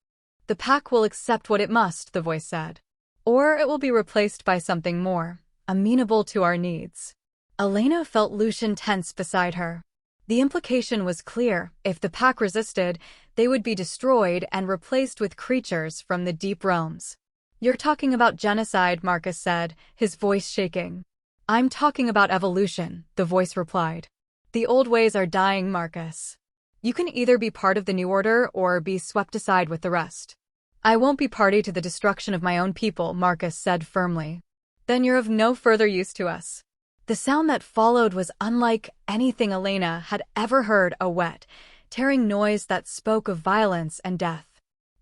"The pack will accept what it must," the voice said. "Or it will be replaced by something more, amenable to our needs." Elena felt Lucian tense beside her. The implication was clear: if the pack resisted, they would be destroyed and replaced with creatures from the deep realms. "You're talking about genocide," Marcus said, his voice shaking. "I'm talking about evolution," the voice replied. "The old ways are dying, Marcus. You can either be part of the new order or be swept aside with the rest." "I won't be party to the destruction of my own people," Marcus said firmly. "Then you're of no further use to us." The sound that followed was unlike anything Elena had ever heard, a wet, tearing noise that spoke of violence and death.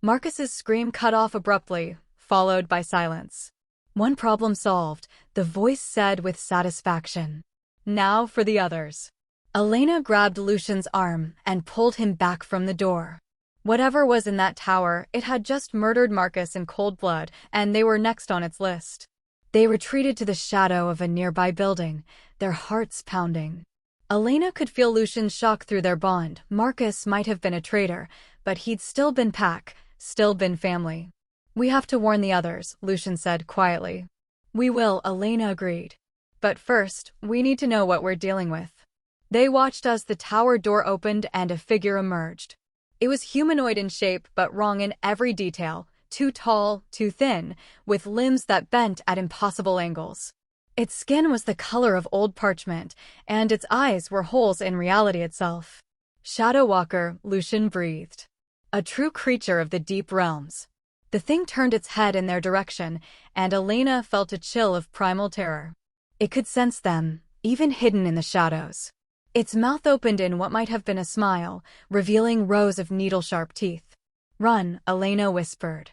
Marcus's scream cut off abruptly, followed by silence. "One problem solved," the voice said with satisfaction. "Now for the others." Elena grabbed Lucian's arm and pulled him back from the door. Whatever was in that tower, it had just murdered Marcus in cold blood, and they were next on its list. They retreated to the shadow of a nearby building, their hearts pounding. Elena could feel Lucian's shock through their bond. Marcus might have been a traitor, but he'd still been pack, still been family. "We have to warn the others," Lucian said quietly. "We will," Elena agreed. "But first, we need to know what we're dealing with." They watched as the tower door opened and a figure emerged. It was humanoid in shape but wrong in every detail. Too tall, too thin, with limbs that bent at impossible angles. Its skin was the color of old parchment, and its eyes were holes in reality itself. "Shadow Walker," Lucian breathed. "A true creature of the deep realms." The thing turned its head in their direction, and Elena felt a chill of primal terror. It could sense them, even hidden in the shadows. Its mouth opened in what might have been a smile, revealing rows of needle-sharp teeth. "Run," Elena whispered.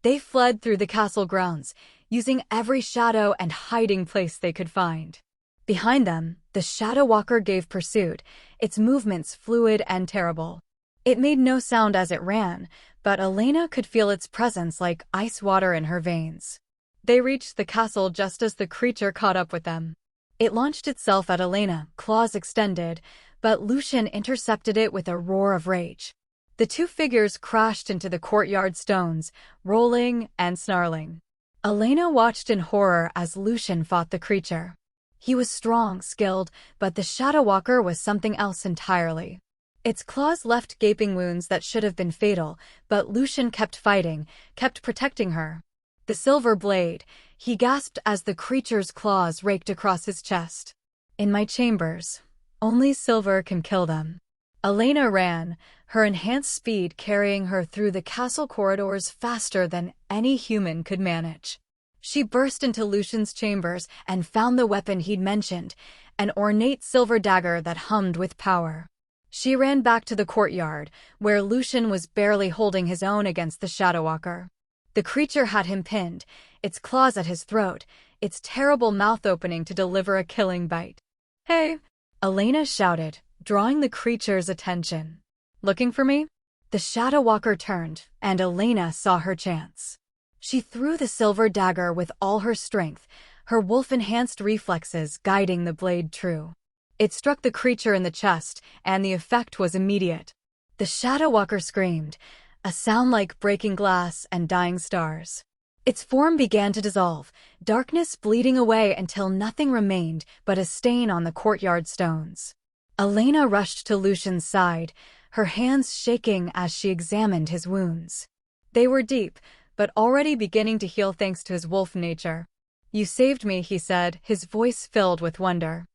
They fled through the castle grounds, using every shadow and hiding place they could find. Behind them, the Shadow Walker gave pursuit, its movements fluid and terrible. It made no sound as it ran, but Elena could feel its presence like ice water in her veins. They reached the castle just as the creature caught up with them. It launched itself at Elena, claws extended, but Lucian intercepted it with a roar of rage. The two figures crashed into the courtyard stones, rolling and snarling. Elena watched in horror as Lucian fought the creature. He was strong, skilled, but the Shadow Walker was something else entirely. Its claws left gaping wounds that should have been fatal, but Lucian kept fighting, kept protecting her. "The silver blade," he gasped as the creature's claws raked across his chest. "In my chambers. Only silver can kill them." Elena ran, her enhanced speed carrying her through the castle corridors faster than any human could manage. She burst into Lucian's chambers and found the weapon he'd mentioned, an ornate silver dagger that hummed with power. She ran back to the courtyard, where Lucian was barely holding his own against the Shadowwalker. The creature had him pinned, its claws at his throat, its terrible mouth opening to deliver a killing bite. "Hey!" Elena shouted, drawing the creature's attention. "Looking for me?" The Shadowwalker turned, and Elena saw her chance. She threw the silver dagger with all her strength, her wolf-enhanced reflexes guiding the blade true. It struck the creature in the chest, and the effect was immediate. The Shadowwalker screamed, a sound like breaking glass and dying stars. Its form began to dissolve, darkness bleeding away until nothing remained but a stain on the courtyard stones. Elena rushed to Lucian's side, her hands shaking as she examined his wounds. They were deep, but already beginning to heal thanks to his wolf nature. "You saved me," he said, his voice filled with wonder.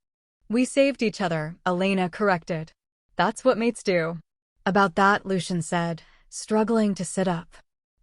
"We saved each other," Elena corrected. "That's what mates do." "About that," Lucian said, struggling to sit up.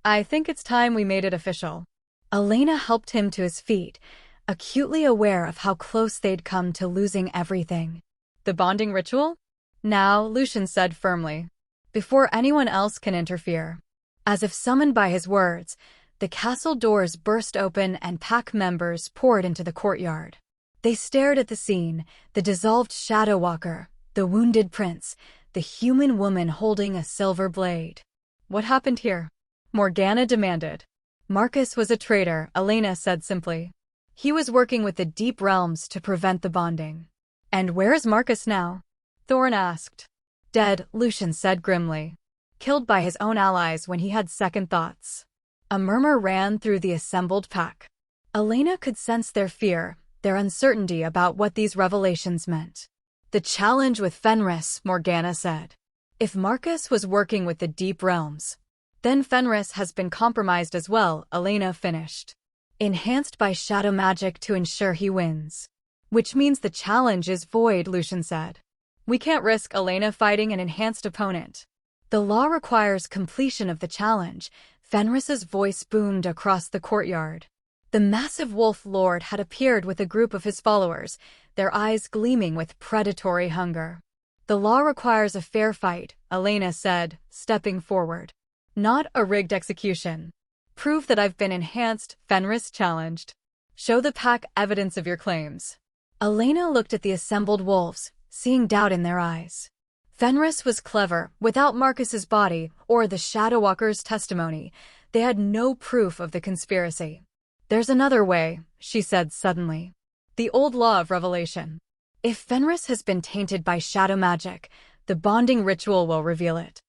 "I think it's time we made it official." Elena helped him to his feet, acutely aware of how close they'd come to losing everything. "The bonding ritual?" "Now," Lucian said firmly. "Before anyone else can interfere." As if summoned by his words, the castle doors burst open and pack members poured into the courtyard. They stared at the scene, the dissolved Shadowwalker, the wounded prince, the human woman holding a silver blade. "What happened here?" Morgana demanded. "Marcus was a traitor," Elena said simply. "He was working with the deep realms to prevent the bonding." "And where is Marcus now?" Thorn asked. "Dead," Lucian said grimly. "Killed by his own allies when he had second thoughts." A murmur ran through the assembled pack. Elena could sense their fear, their uncertainty about what these revelations meant. "The challenge with Fenris," Morgana said. "If Marcus was working with the deep realms, then Fenris has been compromised as well," Elena finished. "Enhanced by shadow magic to ensure he wins." "Which means the challenge is void," Lucian said. "We can't risk Elena fighting an enhanced opponent." "The law requires completion of the challenge," Fenris's voice boomed across the courtyard. The massive wolf lord had appeared with a group of his followers, their eyes gleaming with predatory hunger. "The law requires a fair fight," Elena said, stepping forward. "Not a rigged execution." "Prove that I've been enhanced," Fenris challenged. "Show the pack evidence of your claims." Elena looked at the assembled wolves, seeing doubt in their eyes. Fenris was clever. Without Marcus's body or the Shadowwalker's testimony, they had no proof of the conspiracy. "There's another way," she said suddenly. "The old law of revelation. If Fenris has been tainted by shadow magic, the bonding ritual will reveal it."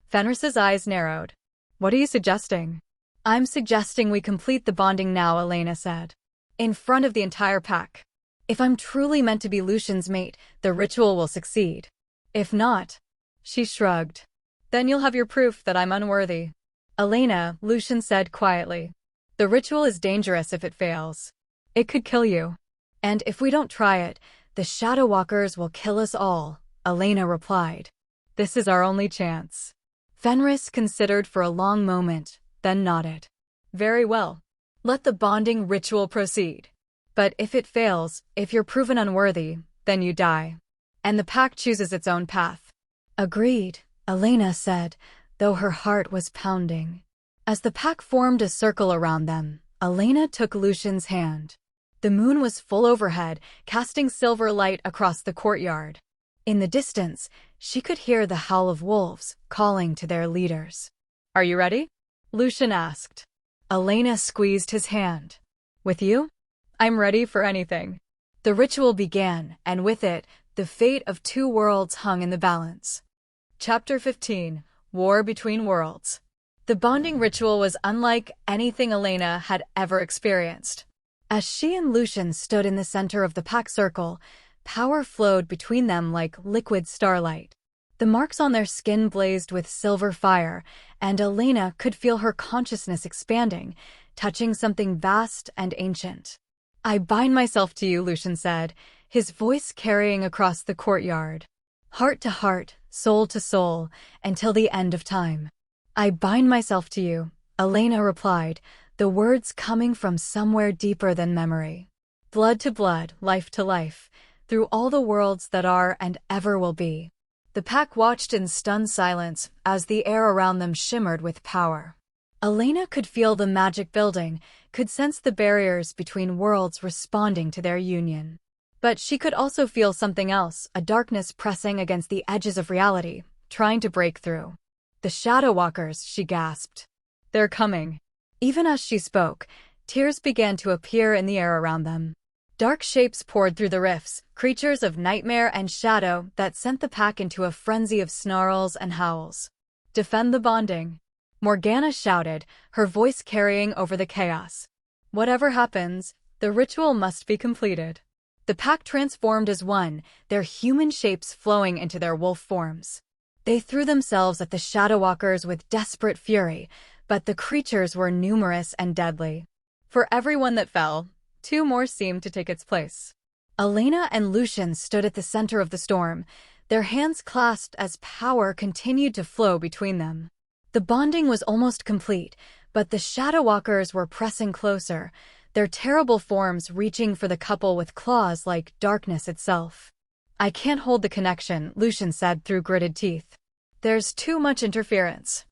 Fenris's eyes narrowed. "What are you suggesting?" "I'm suggesting we complete the bonding now," Elena said. "In front of the entire pack. If I'm truly meant to be Lucian's mate, the ritual will succeed. If not," she shrugged, "then you'll have your proof that I'm unworthy." "Elena," Lucian said quietly, "the ritual is dangerous if it fails. It could kill you. And if we don't try it, the Shadowwalkers will kill us all," Elena replied. "This is our only chance." Fenris considered for a long moment, then nodded. "Very well. Let the bonding ritual proceed. But if it fails, if you're proven unworthy, then you die. And the pack chooses its own path." "Agreed," Elena said, though her heart was pounding. As the pack formed a circle around them, Elena took Lucian's hand. The moon was full overhead, casting silver light across the courtyard. In the distance, she could hear the howl of wolves, calling to their leaders. "Are you ready?" Lucian asked. Elena squeezed his hand. "With you? I'm ready for anything." The ritual began, and with it, the fate of two worlds hung in the balance. Chapter 15: War Between Worlds. The bonding ritual was unlike anything Elena had ever experienced. As she and Lucian stood in the center of the pack circle, power flowed between them like liquid starlight. The marks on their skin blazed with silver fire, and Elena could feel her consciousness expanding, touching something vast and ancient. "I bind myself to you," Lucian said, his voice carrying across the courtyard. Heart to heart, soul to soul, until the end of time. I bind myself to you, Elena replied, the words coming from somewhere deeper than memory. Blood to blood, life to life, through all the worlds that are and ever will be. The pack watched in stunned silence as the air around them shimmered with power. Elena could feel the magic building, could sense the barriers between worlds responding to their union. But she could also feel something else, a darkness pressing against the edges of reality, trying to break through. The Shadow Walkers, she gasped. They're coming. Even as she spoke, tears began to appear in the air around them. Dark shapes poured through the rifts, creatures of nightmare and shadow that sent the pack into a frenzy of snarls and howls. Defend the bonding, Morgana shouted, her voice carrying over the chaos. Whatever happens, the ritual must be completed. The pack transformed as one, their human shapes flowing into their wolf forms. They threw themselves at the Shadow Walkers with desperate fury, but the creatures were numerous and deadly. For every one that fell, 2 more seemed to take its place. Elena and Lucian stood at the center of the storm, their hands clasped as power continued to flow between them. The bonding was almost complete, but the Shadow Walkers were pressing closer, their terrible forms reaching for the couple with claws like darkness itself. I can't hold the connection, Lucian said through gritted teeth. There's too much interference.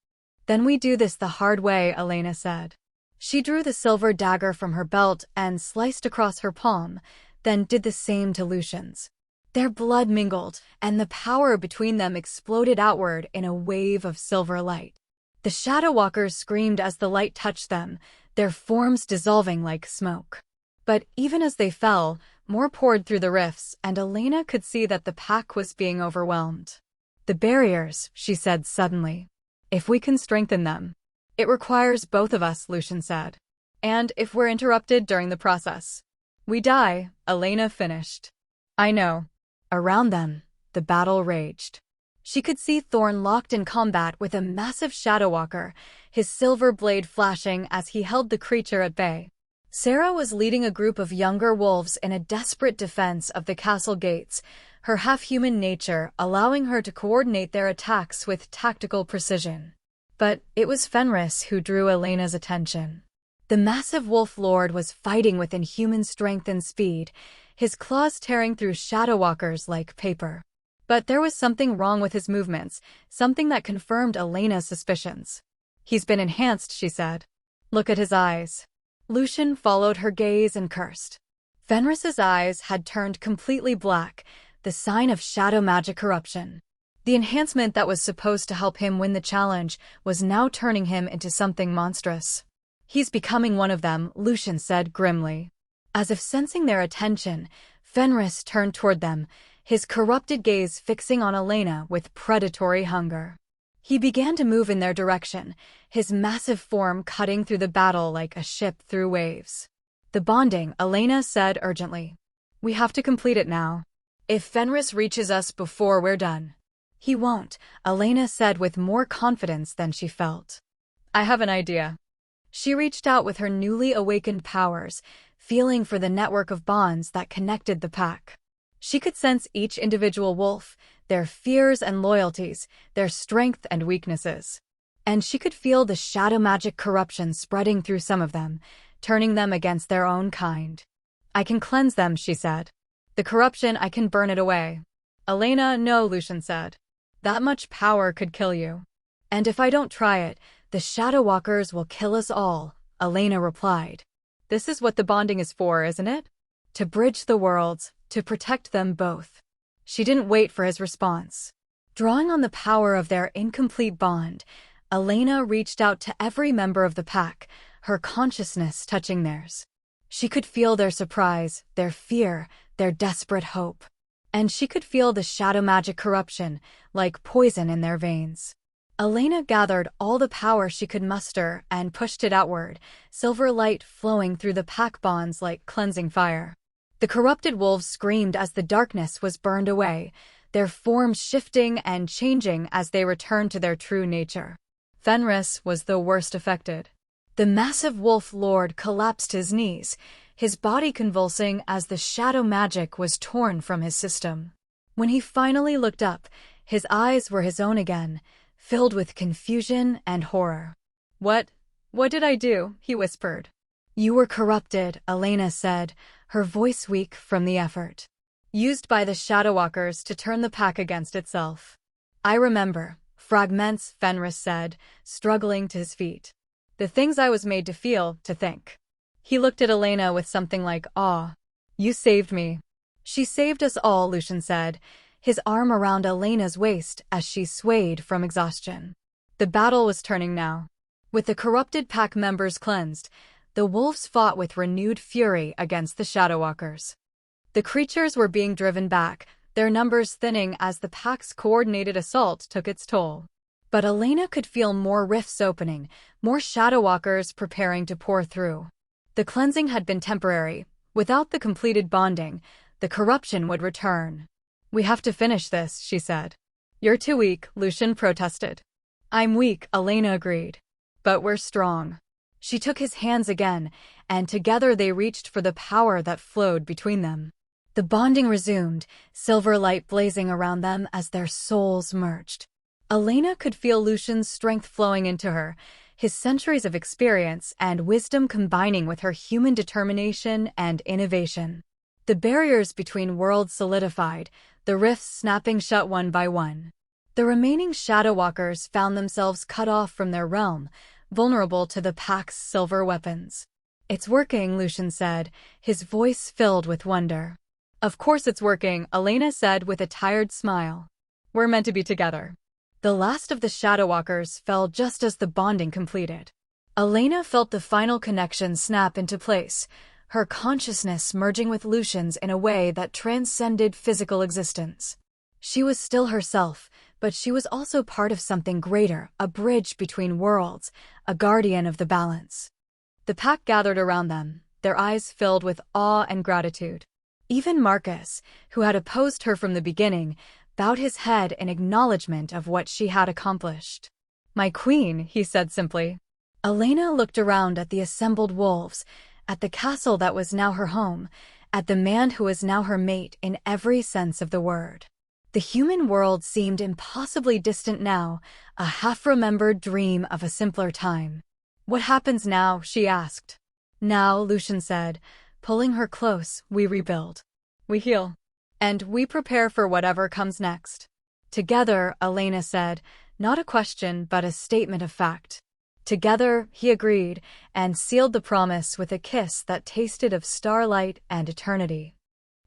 Then we do this the hard way, Elena said. She drew the silver dagger from her belt and sliced across her palm, then did the same to Lucian's. Their blood mingled, and the power between them exploded outward in a wave of silver light. The Shadow Walkers screamed as the light touched them, their forms dissolving like smoke. But even as they fell, more poured through the rifts, and Elena could see that the pack was being overwhelmed. The barriers, she said suddenly. If we can strengthen them. It requires both of us, Lucian said. And if we're interrupted during the process, we die, Elena finished. I know. Around them, the battle raged. She could see Thorn locked in combat with a massive Shadow Walker, his silver blade flashing as he held the creature at bay. Sarah was leading a group of younger wolves in a desperate defense of the castle gates, her half-human nature allowing her to coordinate their attacks with tactical precision. But it was Fenris who drew Elena's attention. The massive wolf lord was fighting with inhuman strength and speed, his claws tearing through Shadow Walkers like paper. But there was something wrong with his movements, something that confirmed Elena's suspicions. He's been enhanced, she said. Look at his eyes. Lucian followed her gaze and cursed. Fenris's eyes had turned completely black, the sign of shadow magic corruption. The enhancement that was supposed to help him win the challenge was now turning him into something monstrous. He's becoming one of them, Lucian said grimly. As if sensing their attention, Fenris turned toward them, his corrupted gaze fixing on Elena with predatory hunger. He began to move in their direction, his massive form cutting through the battle like a ship through waves. The bonding, Elena said urgently. We have to complete it now. If Fenris reaches us before we're done. He won't, Elena said with more confidence than she felt. I have an idea. She reached out with her newly awakened powers, feeling for the network of bonds that connected the pack. She could sense each individual wolf, their fears and loyalties, their strength and weaknesses. And she could feel the shadow magic corruption spreading through some of them, turning them against their own kind. I can cleanse them, she said. The corruption, I can burn it away. Elena, no, Lucian said. That much power could kill you. And if I don't try it, the Shadow Walkers will kill us all, Elena replied. This is what the bonding is for, isn't it? To bridge the worlds, to protect them both. She didn't wait for his response. Drawing on the power of their incomplete bond, Elena reached out to every member of the pack, her consciousness touching theirs. She could feel their surprise, their fear, their desperate hope. And she could feel the shadow magic corruption, like poison in their veins. Elena gathered all the power she could muster and pushed it outward, silver light flowing through the pack bonds like cleansing fire. The corrupted wolves screamed as the darkness was burned away, their forms shifting and changing as they returned to their true nature. Fenris was the worst affected. The massive wolf lord collapsed his knees, his body convulsing as the shadow magic was torn from his system. When he finally looked up, his eyes were his own again, filled with confusion and horror. What did I do?" he whispered. "You were corrupted," Elena said, her voice weak from the effort. "Used by the Shadowwalkers to turn the pack against itself." "I remember," Fragments, Fenris said, struggling to his feet. "The things I was made to feel, to think." He looked at Elena with something like awe. "You saved me." "She saved us all," Lucian said, his arm around Elena's waist as she swayed from exhaustion. The battle was turning now. With the corrupted pack members cleansed, the wolves fought with renewed fury against the Shadowwalkers. The creatures were being driven back, their numbers thinning as the pack's coordinated assault took its toll. But Elena could feel more rifts opening, more Shadowwalkers preparing to pour through. The cleansing had been temporary. Without the completed bonding, the corruption would return. "We have to finish this," she said. "You're too weak," Lucian protested. "I'm weak," Elena agreed. "But we're strong." She took his hands again, and together they reached for the power that flowed between them. The bonding resumed, silver light blazing around them as their souls merged. Elena could feel Lucian's strength flowing into her, his centuries of experience and wisdom combining with her human determination and innovation. The barriers between worlds solidified, the rifts snapping shut one by one. The remaining Shadowwalkers found themselves cut off from their realm, vulnerable to the Pact's silver weapons. "It's working," Lucian said, his voice filled with wonder. "Of course it's working," Elena said with a tired smile. "We're meant to be together." The last of the Shadowwalkers fell just as the bonding completed. Elena felt the final connection snap into place, her consciousness merging with Lucian's in a way that transcended physical existence. She was still herself, but she was also part of something greater, a bridge between worlds, a guardian of the balance. The pack gathered around them, their eyes filled with awe and gratitude. Even Marcus, who had opposed her from the beginning, bowed his head in acknowledgement of what she had accomplished. "My queen," he said simply. Elena looked around at the assembled wolves, at the castle that was now her home, at the man who was now her mate in every sense of the word. The human world seemed impossibly distant now, a half-remembered dream of a simpler time. "What happens now?" she asked. "Now," Lucian said, pulling her close, "we rebuild. We heal. And we prepare for whatever comes next." "Together," Elena said, not a question but a statement of fact. "Together," he agreed, and sealed the promise with a kiss that tasted of starlight and eternity.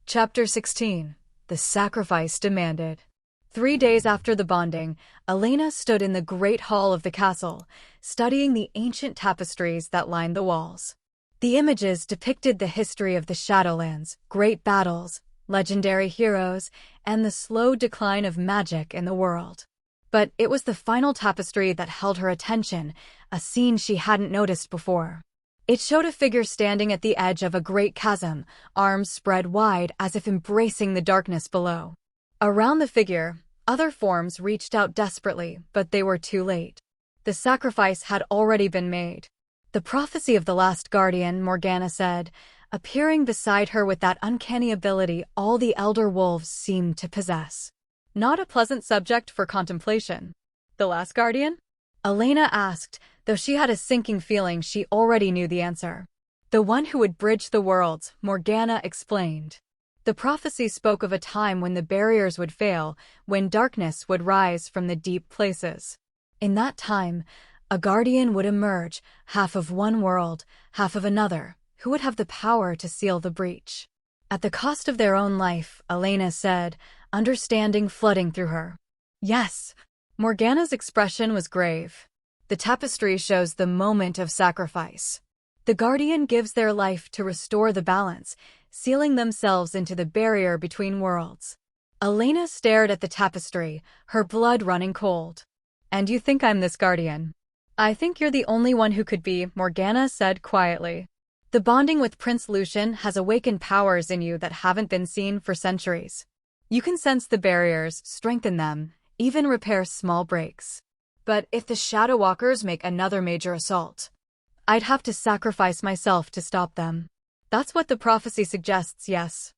Chapter 16. The Sacrifice Demanded. 3 days after the bonding, Elena stood in the great hall of the castle, studying the ancient tapestries that lined the walls. The images depicted the history of the Shadowlands, great battles, legendary heroes, and the slow decline of magic in the world. But it was the final tapestry that held her attention, a scene she hadn't noticed before. It showed a figure standing at the edge of a great chasm, arms spread wide as if embracing the darkness below. Around the figure, other forms reached out desperately, but they were too late. The sacrifice had already been made. "The prophecy of the last guardian," Morgana said, appearing beside her with that uncanny ability all the elder wolves seemed to possess. Not a pleasant subject for contemplation. "The last guardian?" Elena asked, though she had a sinking feeling she already knew the answer. "The one who would bridge the worlds," Morgana explained. The prophecy spoke of a time when the barriers would fail, when darkness would rise from the deep places. In that time, a guardian would emerge, half of one world, half of another, who would have the power to seal the breach. "At the cost of their own life," Elena said, understanding flooding through her. "Yes." Morgana's expression was grave. "The tapestry shows the moment of sacrifice. The guardian gives their life to restore the balance, sealing themselves into the barrier between worlds." Elena stared at the tapestry, her blood running cold. "And you think I'm this guardian?" "I think you're the only one who could be," Morgana said quietly. "The bonding with Prince Lucian has awakened powers in you that haven't been seen for centuries. You can sense the barriers, strengthen them, even repair small breaks. But if the Shadowwalkers make another major assault, I'd have to sacrifice myself to stop them." "That's what the prophecy suggests, yes."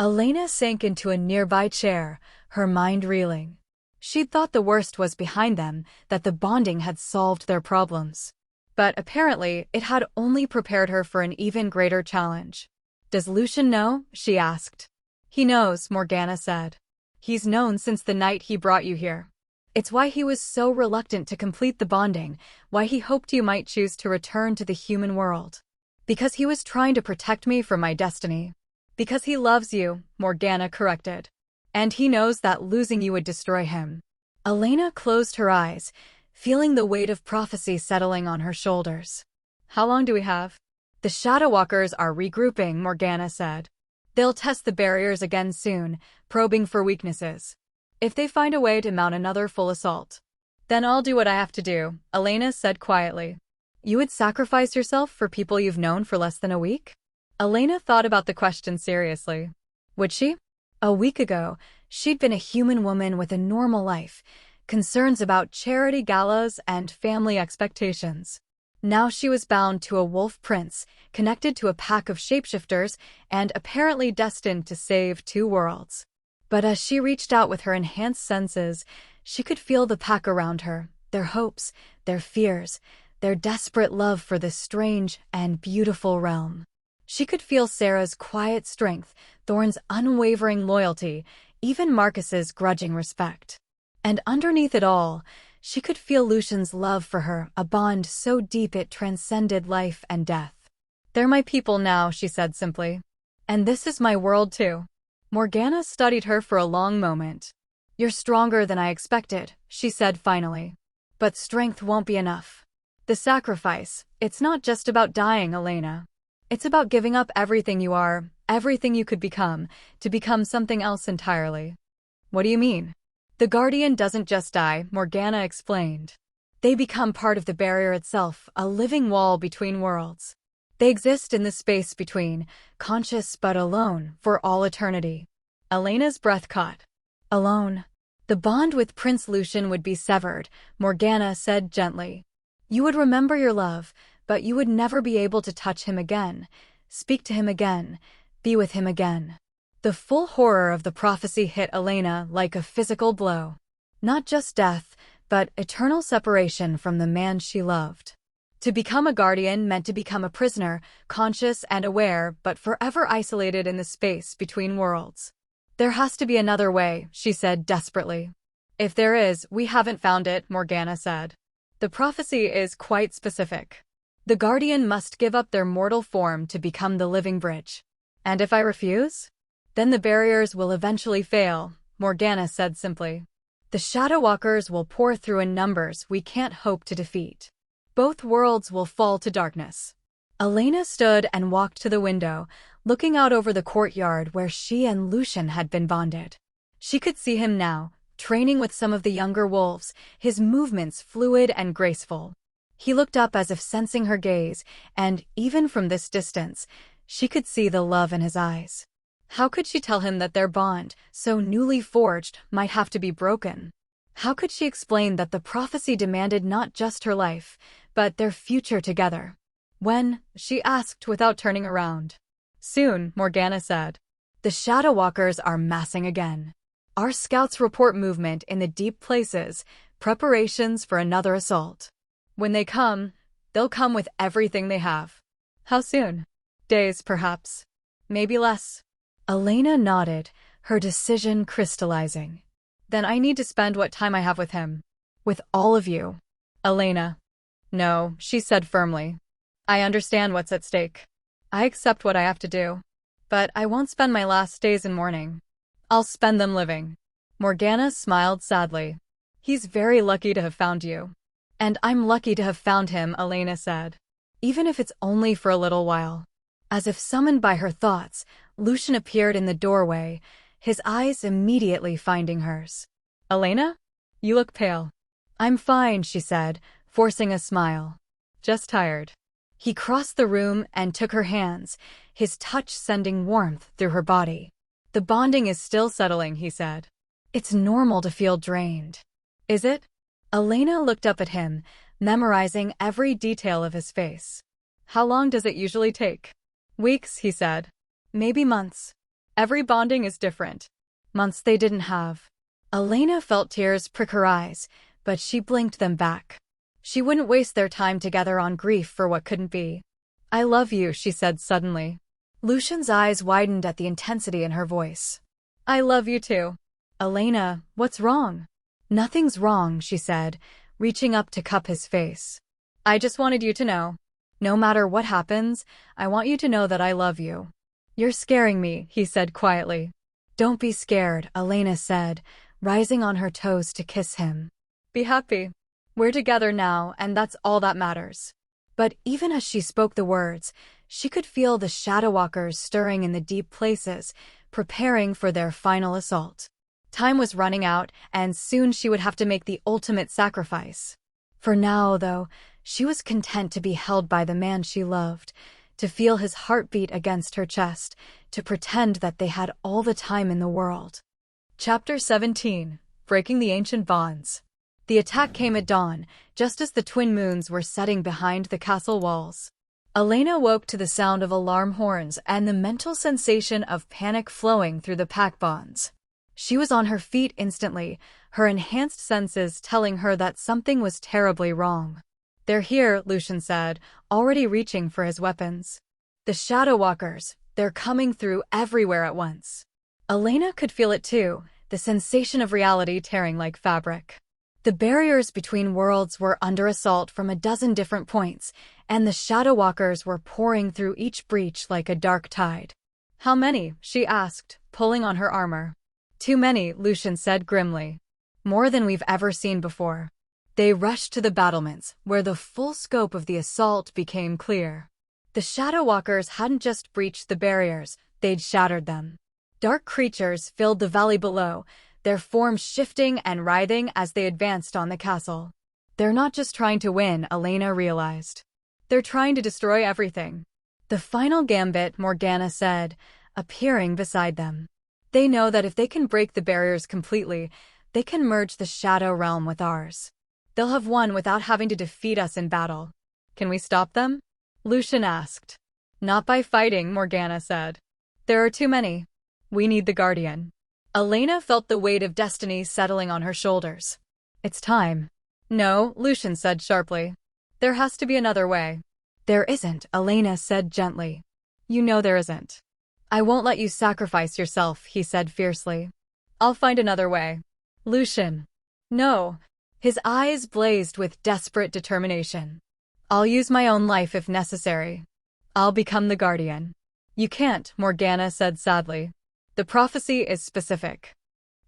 Elena sank into a nearby chair, her mind reeling. She'd thought the worst was behind them, that the bonding had solved their problems. But apparently, it had only prepared her for an even greater challenge. "Does Lucian know?" she asked. "He knows," Morgana said. "He's known since the night he brought you here. It's why he was so reluctant to complete the bonding, why he hoped you might choose to return to the human world. Because he was trying to protect me from my destiny. Because he loves you," Morgana corrected. "And he knows that losing you would destroy him." Elena closed her eyes, feeling the weight of prophecy settling on her shoulders. "How long do we have?" "The Shadowwalkers are regrouping," Morgana said. "They'll test the barriers again soon, probing for weaknesses. If they find a way to mount another full assault, then I'll do what I have to do," Elena said quietly. "You would sacrifice yourself for people you've known for less than a week?" Elena thought about the question seriously. Would she? A week ago, she'd been a human woman with a normal life, concerns about charity galas and family expectations. Now she was bound to a wolf prince, connected to a pack of shapeshifters, and apparently destined to save two worlds. But as she reached out with her enhanced senses, she could feel the pack around her, their hopes, their fears, their desperate love for this strange and beautiful realm. She could feel Sarah's quiet strength, Thorn's unwavering loyalty, even Marcus's grudging respect. And underneath it all, she could feel Lucian's love for her, a bond so deep it transcended life and death. "They're my people now," she said simply. "And this is my world too." Morgana studied her for a long moment. "You're stronger than I expected," she said finally. "But strength won't be enough. The sacrifice, it's not just about dying, Elena. It's about giving up everything you are, everything you could become, to become something else entirely." "What do you mean?" "The Guardian doesn't just die," Morgana explained. "They become part of the barrier itself, a living wall between worlds. They exist in the space between, conscious but alone, for all eternity." Elena's breath caught. "Alone?" "The bond with Prince Lucian would be severed," Morgana said gently. "You would remember your love, but you would never be able to touch him again, speak to him again, be with him again." The full horror of the prophecy hit Elena like a physical blow. Not just death, but eternal separation from the man she loved. To become a guardian meant to become a prisoner, conscious and aware, but forever isolated in the space between worlds. "There has to be another way," she said desperately. "If there is, we haven't found it," Morgana said. "The prophecy is quite specific. The guardian must give up their mortal form to become the living bridge. And if I refuse? Then the barriers will eventually fail," Morgana said simply. "The Shadowwalkers will pour through in numbers we can't hope to defeat. Both worlds will fall to darkness." Elena stood and walked to the window, looking out over the courtyard where she and Lucian had been bonded. She could see him now, training with some of the younger wolves, his movements fluid and graceful. He looked up as if sensing her gaze, and even from this distance, she could see the love in his eyes. How could she tell him that their bond, so newly forged, might have to be broken? How could she explain that the prophecy demanded not just her life, but their future together? "When?" she asked without turning around. "Soon," Morgana said. "The Shadowwalkers are massing again. Our scouts report movement in the deep places, preparations for another assault. When they come, they'll come with everything they have." "How soon?" "Days, perhaps. Maybe less." Elena nodded, her decision crystallizing. "Then I need to spend what time I have with him." "With all of you." "Elena." "No," she said firmly. "I understand what's at stake. I accept what I have to do. But I won't spend my last days in mourning. I'll spend them living." Morgana smiled sadly. "He's very lucky to have found you." "And I'm lucky to have found him," Elena said. "Even if it's only for a little while." As if summoned by her thoughts, Lucian appeared in the doorway, his eyes immediately finding hers. "Elena? You look pale." "I'm fine," she said, forcing a smile. "Just tired." He crossed the room and took her hands, his touch sending warmth through her body. "The bonding is still settling," he said. "It's normal to feel drained." "Is it?" Elena looked up at him, memorizing every detail of his face. "How long does it usually take?" "Weeks," he said. "Maybe months." Every bonding is different. Months they didn't have. Elena felt tears prick her eyes, but she blinked them back. She wouldn't waste their time together on grief for what couldn't be. I love you, she said suddenly. Lucian's eyes widened at the intensity in her voice. I love you too. Elena, what's wrong? Nothing's wrong, she said, reaching up to cup his face. I just wanted you to know. No matter what happens, I want you to know that I love you. You're scaring me, he said quietly. Don't be scared, Elena said, rising on her toes to kiss him. Be happy. We're together now, and that's all that matters. But even as she spoke the words, she could feel the Shadowwalkers stirring in the deep places, preparing for their final assault. Time was running out, and soon she would have to make the ultimate sacrifice. For now, though, she was content to be held by the man she loved, to feel his heartbeat against her chest, to pretend that they had all the time in the world. Chapter 17. Breaking the Ancient Bonds. The attack came at dawn, just as the twin moons were setting behind the castle walls. Elena woke to the sound of alarm horns and the mental sensation of panic flowing through the pack bonds. She was on her feet instantly, her enhanced senses telling her that something was terribly wrong. They're here, Lucian said, already reaching for his weapons. The Shadowwalkers, they're coming through everywhere at once. Elena could feel it too, the sensation of reality tearing like fabric. The barriers between worlds were under assault from a dozen different points, and the Shadowwalkers were pouring through each breach like a dark tide. How many? She asked, pulling on her armor. Too many, Lucian said grimly. More than we've ever seen before. They rushed to the battlements, where the full scope of the assault became clear. The Shadowwalkers hadn't just breached the barriers, they'd shattered them. Dark creatures filled the valley below, their forms shifting and writhing as they advanced on the castle. They're not just trying to win, Elena realized. They're trying to destroy everything. The final gambit, Morgana said, appearing beside them. They know that if they can break the barriers completely, they can merge the Shadow Realm with ours. They'll have won without having to defeat us in battle. Can we stop them? Lucian asked. Not by fighting, Morgana said. There are too many. We need the Guardian. Elena felt the weight of destiny settling on her shoulders. It's time. No, Lucian said sharply. There has to be another way. There isn't, Elena said gently. You know there isn't. I won't let you sacrifice yourself, he said fiercely. I'll find another way. Lucian. No. His eyes blazed with desperate determination. I'll use my own life if necessary. I'll become the Guardian. You can't, Morgana said sadly. The prophecy is specific.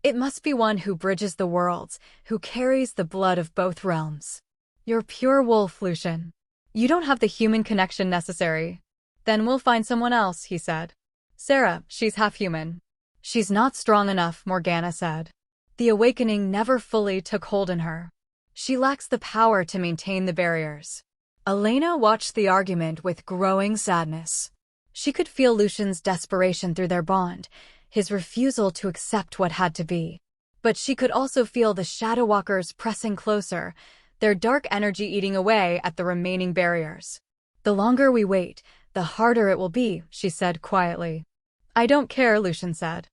It must be one who bridges the worlds, who carries the blood of both realms. You're pure wolf, Lucian. You don't have the human connection necessary. Then we'll find someone else, he said. Sarah, she's half human. She's not strong enough, Morgana said. The awakening never fully took hold in her. She lacks the power to maintain the barriers. Elena watched the argument with growing sadness. She could feel Lucian's desperation through their bond, his refusal to accept what had to be. But she could also feel the Shadowwalkers pressing closer, their dark energy eating away at the remaining barriers. The longer we wait, the harder it will be, she said quietly. I don't care, Lucian said.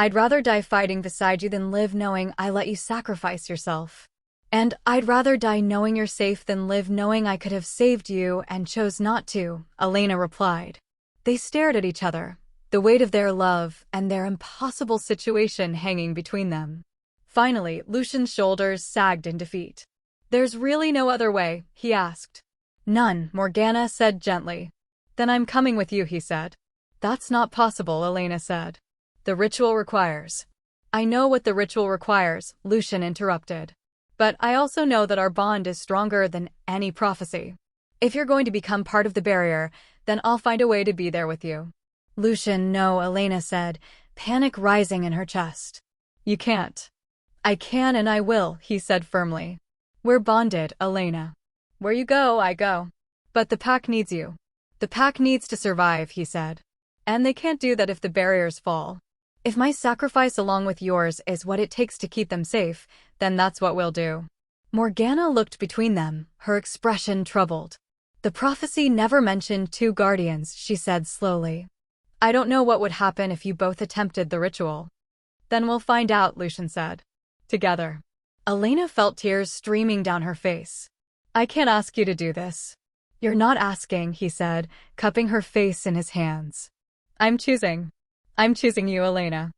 I'd rather die fighting beside you than live knowing I let you sacrifice yourself. And I'd rather die knowing you're safe than live knowing I could have saved you and chose not to, Elena replied. They stared at each other, the weight of their love and their impossible situation hanging between them. Finally, Lucian's shoulders sagged in defeat. There's really no other way, he asked. None, Morgana said gently. Then I'm coming with you, he said. That's not possible, Elena said. The ritual requires. I know what the ritual requires, Lucian interrupted. But I also know that our bond is stronger than any prophecy. If you're going to become part of the barrier, then I'll find a way to be there with you. Lucian, no, Elena said, panic rising in her chest. You can't. I can and I will, he said firmly. We're bonded, Elena. Where you go, I go. But the pack needs you. The pack needs to survive, he said. And they can't do that if the barriers fall. If my sacrifice along with yours is what it takes to keep them safe, then that's what we'll do. Morgana looked between them, her expression troubled. The prophecy never mentioned two guardians, she said slowly. I don't know what would happen if you both attempted the ritual. Then we'll find out, Lucian said. Together. Elena felt tears streaming down her face. I can't ask you to do this. You're not asking, he said, cupping her face in his hands. I'm choosing. I'm choosing you, Elena.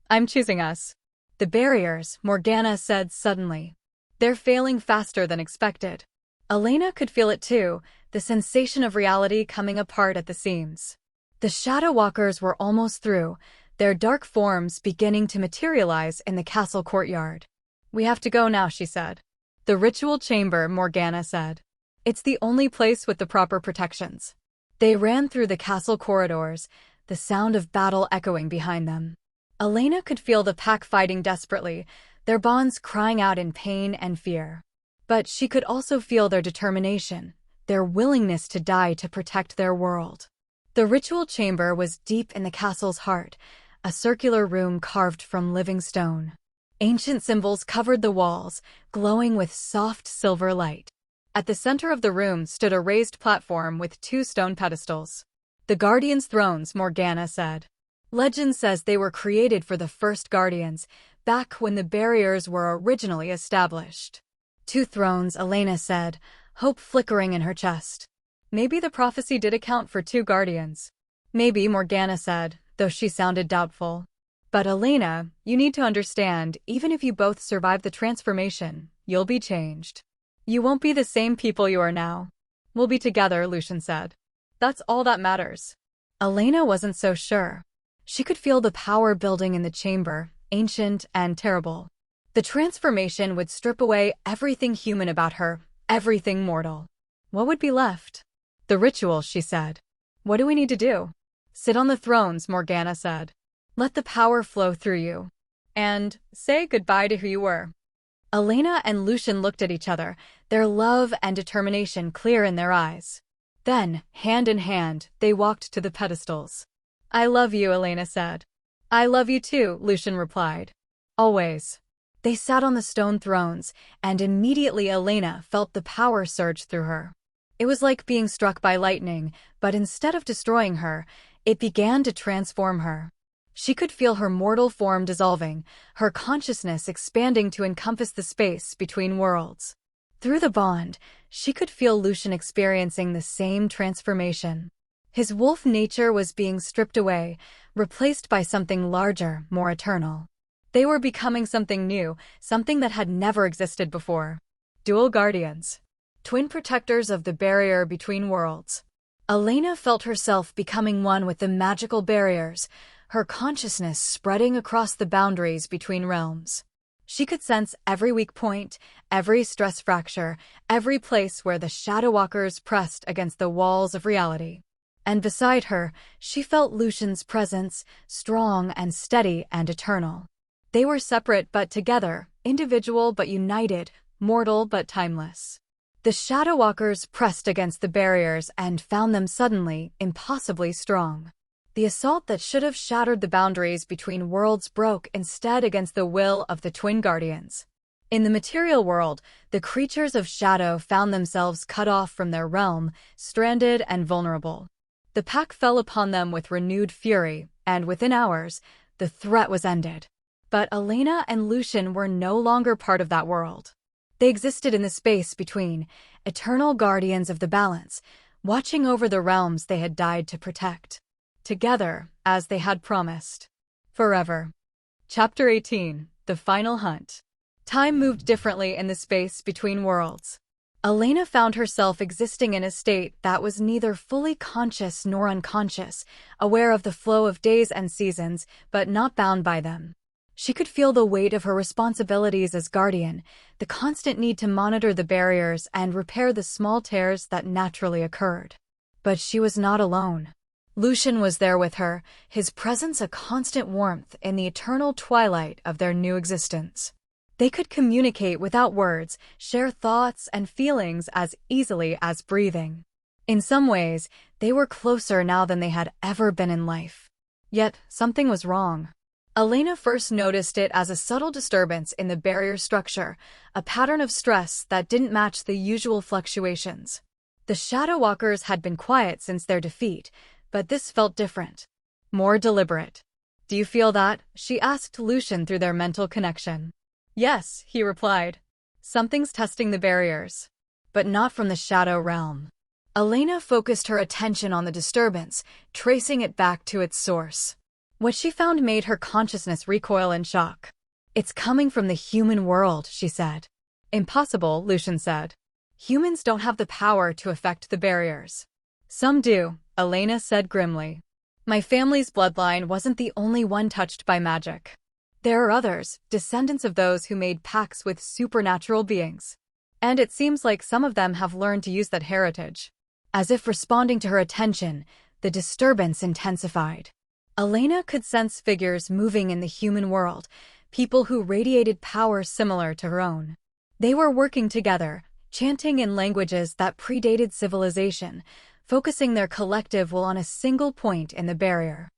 I'm choosing us. The barriers, Morgana said suddenly. They're failing faster than expected. Elena could feel it too, the sensation of reality coming apart at the seams. The Shadow Walkers were almost through, their dark forms beginning to materialize in the castle courtyard. We have to go now, she said. The ritual chamber, Morgana said. It's the only place with the proper protections. They ran through the castle corridors, the sound of battle echoing behind them. Elena could feel the pack fighting desperately, their bonds crying out in pain and fear. But she could also feel their determination, their willingness to die to protect their world. The ritual chamber was deep in the castle's heart, a circular room carved from living stone. Ancient symbols covered the walls, glowing with soft silver light. At the center of the room stood a raised platform with 2 stone pedestals. The Guardians' thrones, Morgana said. Legend says they were created for the first Guardians, back when the barriers were originally established. 2 thrones, Elena said, hope flickering in her chest. Maybe the prophecy did account for 2 Guardians. Maybe, Morgana said, though she sounded doubtful. But Elena, you need to understand, even if you both survive the transformation, you'll be changed. You won't be the same people you are now. We'll be together, Lucian said. That's all that matters. Elena wasn't so sure. She could feel the power building in the chamber, ancient and terrible. The transformation would strip away everything human about her, everything mortal. What would be left? The ritual, she said. What do we need to do? Sit on the thrones, Morgana said. Let the power flow through you. And say goodbye to who you were. Elena and Lucian looked at each other, their love and determination clear in their eyes. Then, hand in hand, they walked to the pedestals. I love you, Elena said. I love you too, Lucian replied. Always. They sat on the stone thrones, and immediately Elena felt the power surge through her. It was like being struck by lightning, but instead of destroying her, it began to transform her. She could feel her mortal form dissolving, her consciousness expanding to encompass the space between worlds. Through the bond, she could feel Lucian experiencing the same transformation. His wolf nature was being stripped away, replaced by something larger, more eternal. They were becoming something new, something that had never existed before. Dual guardians. Twin protectors of the barrier between worlds. Elena felt herself becoming one with the magical barriers, her consciousness spreading across the boundaries between realms. She could sense every weak point, every stress fracture, every place where the Shadow Walkers pressed against the walls of reality. And beside her, she felt Lucian's presence, strong and steady and eternal. They were separate but together, individual but united, mortal but timeless. The Shadow Walkers pressed against the barriers and found them suddenly, impossibly strong. The assault that should have shattered the boundaries between worlds broke instead against the will of the Twin Guardians. In the material world, the creatures of shadow found themselves cut off from their realm, stranded and vulnerable. The pack fell upon them with renewed fury, and within hours, the threat was ended. But Elena and Lucian were no longer part of that world. They existed in the space between, eternal guardians of the balance, watching over the realms they had died to protect. Together, as they had promised. Forever. Chapter 18, The Final Hunt. Time moved differently in the space between worlds. Elena found herself existing in a state that was neither fully conscious nor unconscious, aware of the flow of days and seasons, but not bound by them. She could feel the weight of her responsibilities as guardian, the constant need to monitor the barriers and repair the small tears that naturally occurred. But she was not alone. Lucian was there with her, his presence a constant warmth in the eternal twilight of their new existence. They could communicate without words, share thoughts and feelings as easily as breathing. In some ways, they were closer now than they had ever been in life. Yet, something was wrong. Elena first noticed it as a subtle disturbance in the barrier structure, a pattern of stress that didn't match the usual fluctuations. The Shadow Walkers had been quiet since their defeat, but this felt different. more deliberate. Do you feel that? She asked Lucian through their mental connection. Yes, he replied. Something's testing the barriers. But not from the shadow realm. Elena focused her attention on the disturbance, tracing it back to its source. What she found made her consciousness recoil in shock. It's coming from the human world, she said. Impossible, Lucian said. Humans don't have the power to affect the barriers. Some do, Elena said grimly. My family's bloodline wasn't the only one touched by magic. There are others, descendants of those who made pacts with supernatural beings. And it seems like some of them have learned to use that heritage. As if responding to her attention, the disturbance intensified. Elena could sense figures moving in the human world, people who radiated power similar to her own. They were working together, chanting in languages that predated civilization, focusing their collective will on a single point in the barrier.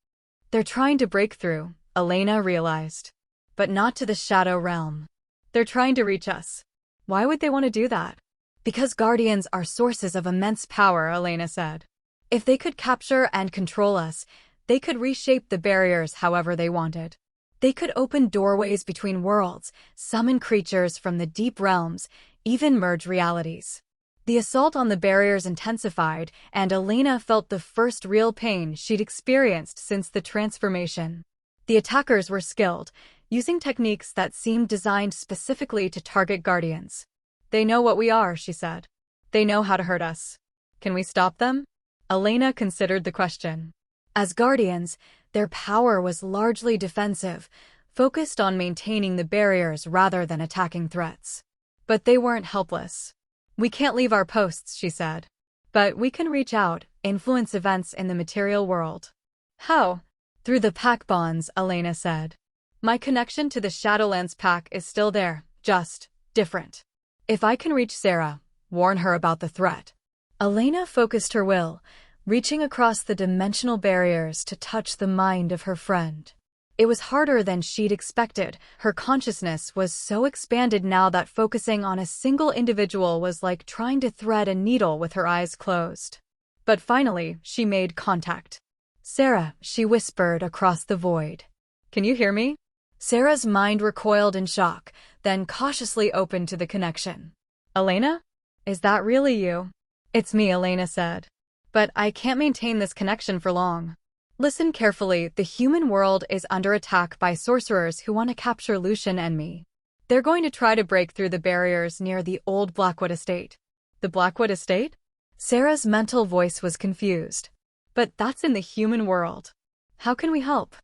They're trying to break through, Elena realized. But not to the shadow realm. They're trying to reach us. Why would they want to do that? Because guardians are sources of immense power, Elena said. If they could capture and control us, they could reshape the barriers however they wanted. They could open doorways between worlds, summon creatures from the deep realms, even merge realities. The assault on the barriers intensified, and Elena felt the first real pain she'd experienced since the transformation. The attackers were skilled, using techniques that seemed designed specifically to target guardians. They know what we are, she said. They know how to hurt us. Can we stop them? Elena considered the question. As guardians, their power was largely defensive, focused on maintaining the barriers rather than attacking threats. But they weren't helpless. We can't leave our posts, she said. But we can reach out, influence events in the material world. How? Through the pack bonds, Elena said. My connection to the Shadowlands pack is still there, just different. If I can reach Sarah, warn her about the threat. Elena focused her will, reaching across the dimensional barriers to touch the mind of her friend. It was harder than she'd expected. Her consciousness was so expanded now that focusing on a single individual was like trying to thread a needle with her eyes closed. But finally, she made contact. Sarah, she whispered across the void. Can you hear me? Sarah's mind recoiled in shock, then cautiously opened to the connection. Elena? Is that really you? It's me, Elena said. But I can't maintain this connection for long. Listen carefully, the human world is under attack by sorcerers who want to capture Lucian and me. They're going to try to break through the barriers near the old Blackwood estate. The Blackwood estate? Sarah's mental voice was confused. But that's in the human world. How can we help?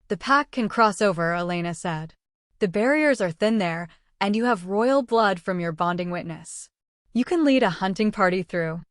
The pack can cross over, Elena said. The barriers are thin there, and you have royal blood from your bonding witness. You can lead a hunting party through.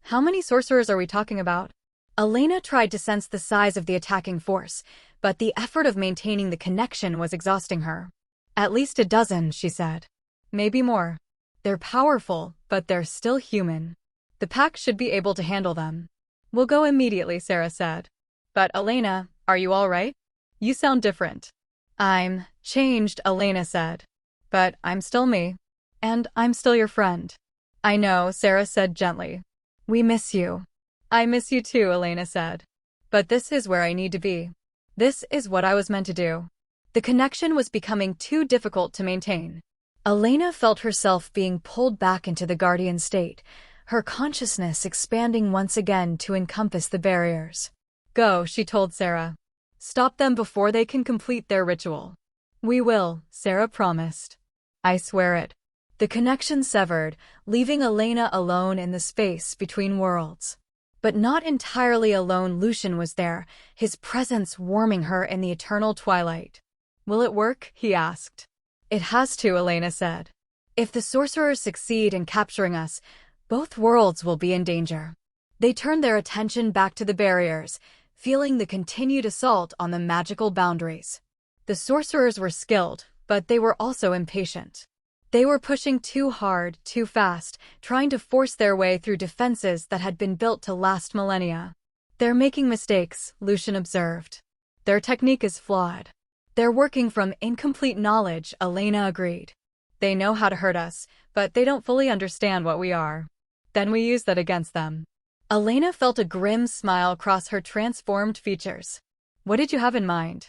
How many sorcerers are we talking about? Elena tried to sense the size of the attacking force, but the effort of maintaining the connection was exhausting her. At least a dozen, she said. Maybe more. They're powerful, but they're still human. The pack should be able to handle them. We'll go immediately, Sarah said. But Elena, are you all right? You sound different. I'm changed, Elena said. But I'm still me. And I'm still your friend. I know, Sarah said gently. We miss you. I miss you too, Elena said. But this is where I need to be. This is what I was meant to do. The connection was becoming too difficult to maintain. Elena felt herself being pulled back into the guardian state, her consciousness expanding once again to encompass the barriers. Go, she told Sarah. Stop them before they can complete their ritual. We will, Sarah promised. I swear it. The connection severed, leaving Elena alone in the space between worlds. But not entirely alone. Lucian was there, his presence warming her in the eternal twilight. Will it work? He asked. It has to, Elena said. If the sorcerers succeed in capturing us, both worlds will be in danger. They turned their attention back to the barriers, feeling the continued assault on the magical boundaries. The sorcerers were skilled, but they were also impatient. They were pushing too hard, too fast, trying to force their way through defenses that had been built to last millennia. They're making mistakes, Lucian observed. Their technique is flawed. They're working from incomplete knowledge, Elena agreed. They know how to hurt us, but they don't fully understand what we are. Then we use that against them. Elena felt a grim smile cross her transformed features. What did you have in mind?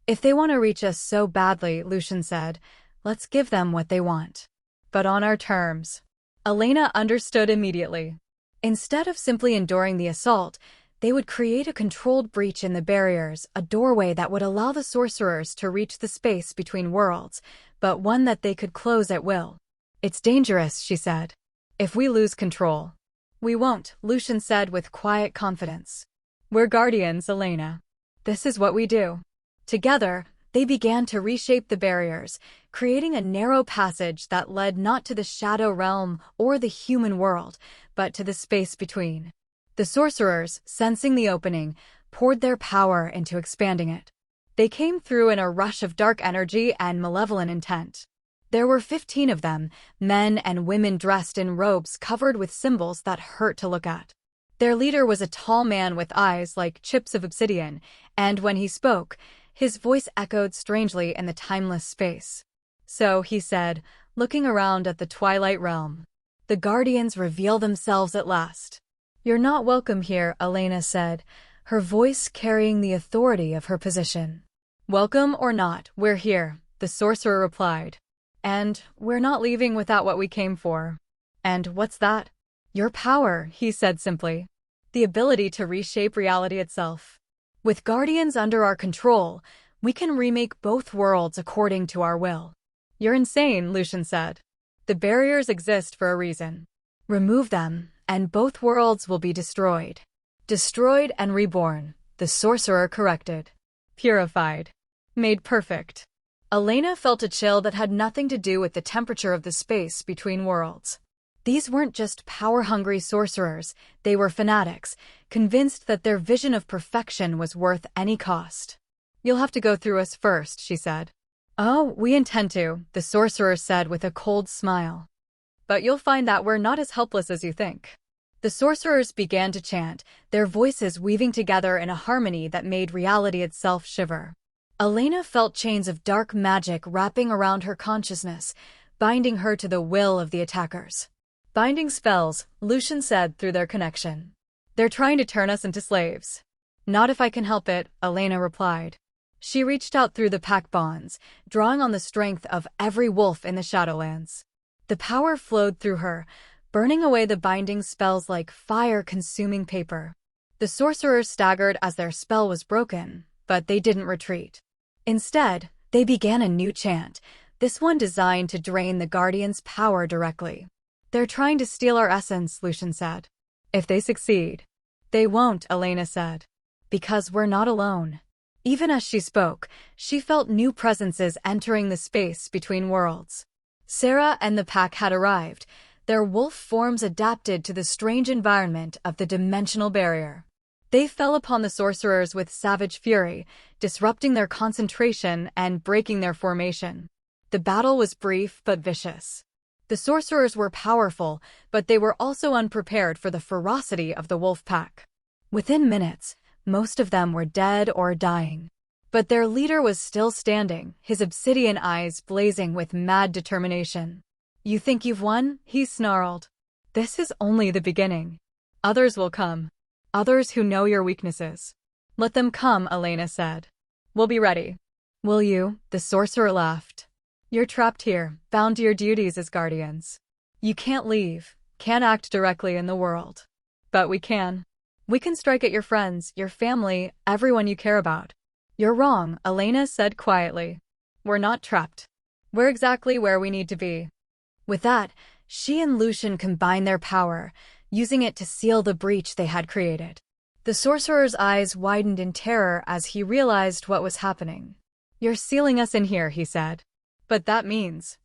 If they want to reach us so badly, Lucian said, let's give them what they want. But on our terms. Elena understood immediately. Instead of simply enduring the assault, they would create a controlled breach in the barriers, a doorway that would allow the sorcerers to reach the space between worlds, but one that they could close at will. It's dangerous, she said. If we lose control. We won't, Lucian said with quiet confidence. We're guardians, Elena. This is what we do. Together, they began to reshape the barriers, creating a narrow passage that led not to the shadow realm or the human world, but to the space between. The sorcerers, sensing the opening, poured their power into expanding it. They came through in a rush of dark energy and malevolent intent. There were 15 of them, men and women dressed in robes covered with symbols that hurt to look at. Their leader was a tall man with eyes like chips of obsidian, and when he spoke, his voice echoed strangely in the timeless space. So, he said, looking around at the Twilight Realm. The Guardians reveal themselves at last. You're not welcome here, Elena said, her voice carrying the authority of her position. Welcome or not, we're here, the sorcerer replied. And we're not leaving without what we came for. And what's that? Your power, he said simply. The ability to reshape reality itself. With Guardians under our control, we can remake both worlds according to our will. You're insane, Lucian said. The barriers exist for a reason. Remove them, and both worlds will be destroyed. Destroyed and reborn, the sorcerer corrected. Purified. Made perfect. Elena felt a chill that had nothing to do with the temperature of the space between worlds. These weren't just power-hungry sorcerers, they were fanatics, convinced that their vision of perfection was worth any cost. You'll have to go through us first, she said. Oh, we intend to, the sorcerer said with a cold smile. But you'll find that we're not as helpless as you think. The sorcerers began to chant, their voices weaving together in a harmony that made reality itself shiver. Elena felt chains of dark magic wrapping around her consciousness, binding her to the will of the attackers. Binding spells, Lucian said through their connection. They're trying to turn us into slaves. Not if I can help it, Elena replied. She reached out through the pack bonds, drawing on the strength of every wolf in the Shadowlands. The power flowed through her, burning away the binding spells like fire-consuming paper. The sorcerers staggered as their spell was broken, but they didn't retreat. Instead, they began a new chant, this one designed to drain the Guardians' power directly. They're trying to steal our essence, Lucian said. If they succeed. They won't, Elena said. Because we're not alone. Even as she spoke, she felt new presences entering the space between worlds. Sarah and the pack had arrived, their wolf forms adapted to the strange environment of the dimensional barrier. They fell upon the sorcerers with savage fury, disrupting their concentration and breaking their formation. The battle was brief but vicious. The sorcerers were powerful, but they were also unprepared for the ferocity of the wolf pack. Within minutes, most of them were dead or dying. But their leader was still standing, his obsidian eyes blazing with mad determination. You think you've won? He snarled. This is only the beginning. Others will come. Others who know your weaknesses. Let them come, Elena said. We'll be ready. Will you? The sorcerer laughed. You're trapped here, bound to your duties as guardians. You can't leave, can't act directly in the world. But we can. We can strike at your friends, your family, everyone you care about. You're wrong, Elena said quietly. We're not trapped. We're exactly where we need to be. With that, she and Lucian combined their power, using it to seal the breach they had created. The sorcerer's eyes widened in terror as he realized what was happening. You're sealing us in here, he said. But that means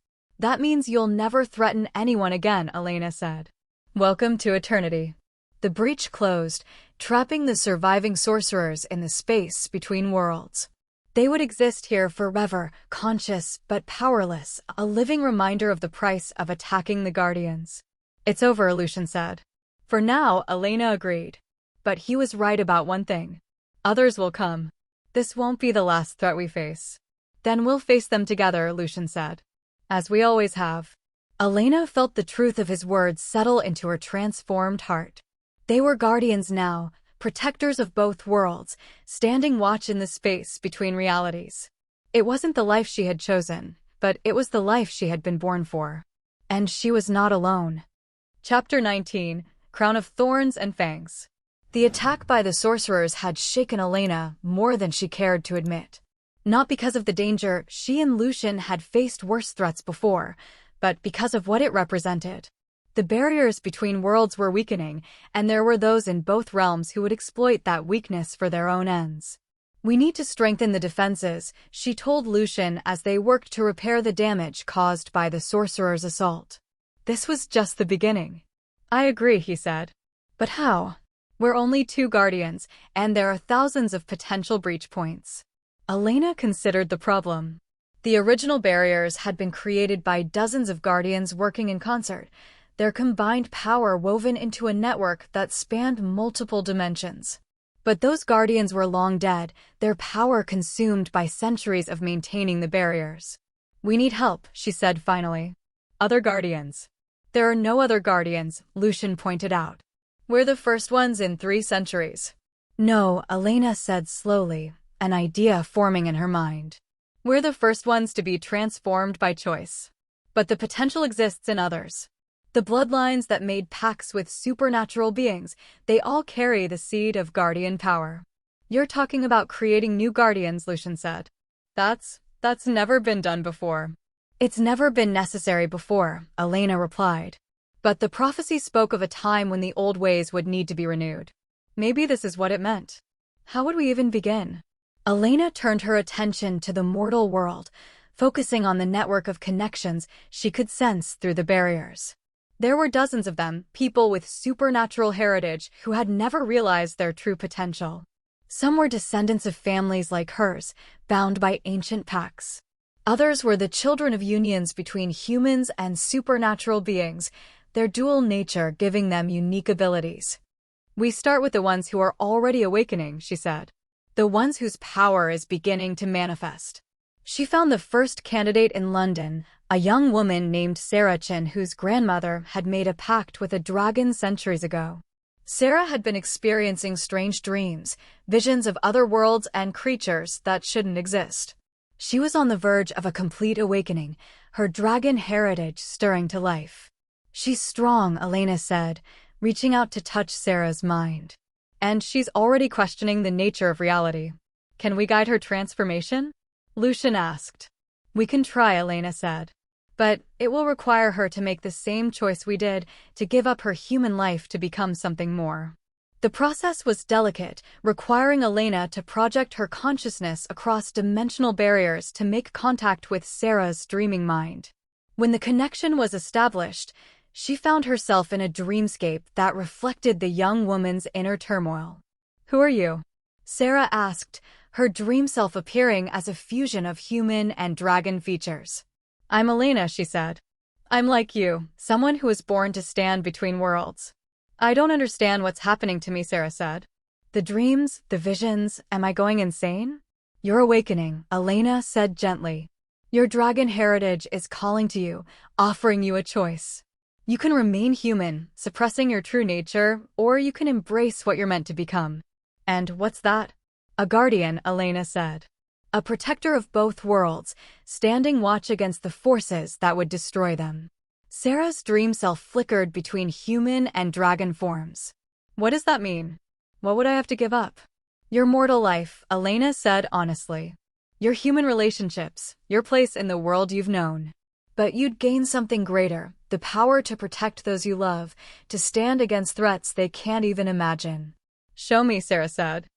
you'll never threaten anyone again, Elena said. Welcome to eternity. The breach closed, trapping the surviving sorcerers in the space between worlds. They would exist here forever, conscious but powerless, a living reminder of the price of attacking the Guardians. It's over, Lucian said. For now, Elena agreed. But he was right about one thing. Others will come. This won't be the last threat we face. Then we'll face them together, Lucian said. As we always have. Elena felt the truth of his words settle into her transformed heart. They were guardians now, protectors of both worlds, standing watch in the space between realities. It wasn't the life she had chosen, but it was the life she had been born for. And she was not alone. Chapter 19, Crown of Thorns and Fangs. The attack by the sorcerers had shaken Elena more than she cared to admit. Not because of the danger, she and Lucian had faced worse threats before, but because of what it represented. The barriers between worlds were weakening, and there were those in both realms who would exploit that weakness for their own ends. "We need to strengthen the defenses," she told Lucian as they worked to repair the damage caused by the sorcerer's assault. This was just the beginning. "I agree," he said. "But how? We're only 2 guardians, and there are thousands of potential breach points." Elena considered the problem. The original barriers had been created by dozens of guardians working in concert, their combined power woven into a network that spanned multiple dimensions. But those guardians were long dead, their power consumed by centuries of maintaining the barriers. "We need help," she said finally. "Other guardians." "There are no other guardians," Lucian pointed out. "We're the first ones in 3 centuries. "No," Elena said slowly, an idea forming in her mind. "We're the first ones to be transformed by choice. But the potential exists in others. The bloodlines that made pacts with supernatural beings, they all carry the seed of guardian power." "You're talking about creating new guardians," Lucian said. That's never been done before." "It's never been necessary before," Elena replied. "But the prophecy spoke of a time when the old ways would need to be renewed. Maybe this is what it meant. How would we even begin?" Elena turned her attention to the mortal world, focusing on the network of connections she could sense through the barriers. There were dozens of them, people with supernatural heritage who had never realized their true potential. Some were descendants of families like hers, bound by ancient pacts. Others were the children of unions between humans and supernatural beings, their dual nature giving them unique abilities. "We start with the ones who are already awakening," she said. "The ones whose power is beginning to manifest." She found the first candidate in London, a young woman named Sarah Chin whose grandmother had made a pact with a dragon centuries ago. Sarah had been experiencing strange dreams, visions of other worlds and creatures that shouldn't exist. She was on the verge of a complete awakening, her dragon heritage stirring to life. "She's strong," Elena said, reaching out to touch Sarah's mind. "And she's already questioning the nature of reality. Can we guide her transformation?" Lucian asked. "We can try," Elena said. "But it will require her to make the same choice we did, to give up her human life to become something more." The process was delicate, requiring Elena to project her consciousness across dimensional barriers to make contact with Sarah's dreaming mind. When the connection was established, she found herself in a dreamscape that reflected the young woman's inner turmoil. "Who are you?" Sarah asked, her dream self appearing as a fusion of human and dragon features. "I'm Elena," she said. "I'm like you, someone who was born to stand between worlds." "I don't understand what's happening to me," Sarah said. "The dreams, the visions, am I going insane?" "You're awakening," Elena said gently. "Your dragon heritage is calling to you, offering you a choice. You can remain human, suppressing your true nature, or you can embrace what you're meant to become." "And what's that?" "A guardian," Elena said. "A protector of both worlds, standing watch against the forces that would destroy them." Sarah's dream self flickered between human and dragon forms. "What does that mean? What would I have to give up?" "Your mortal life," Elena said honestly. "Your human relationships, your place in the world you've known. But you'd gain something greater, the power to protect those you love, to stand against threats they can't even imagine." "Show me," Sarah said.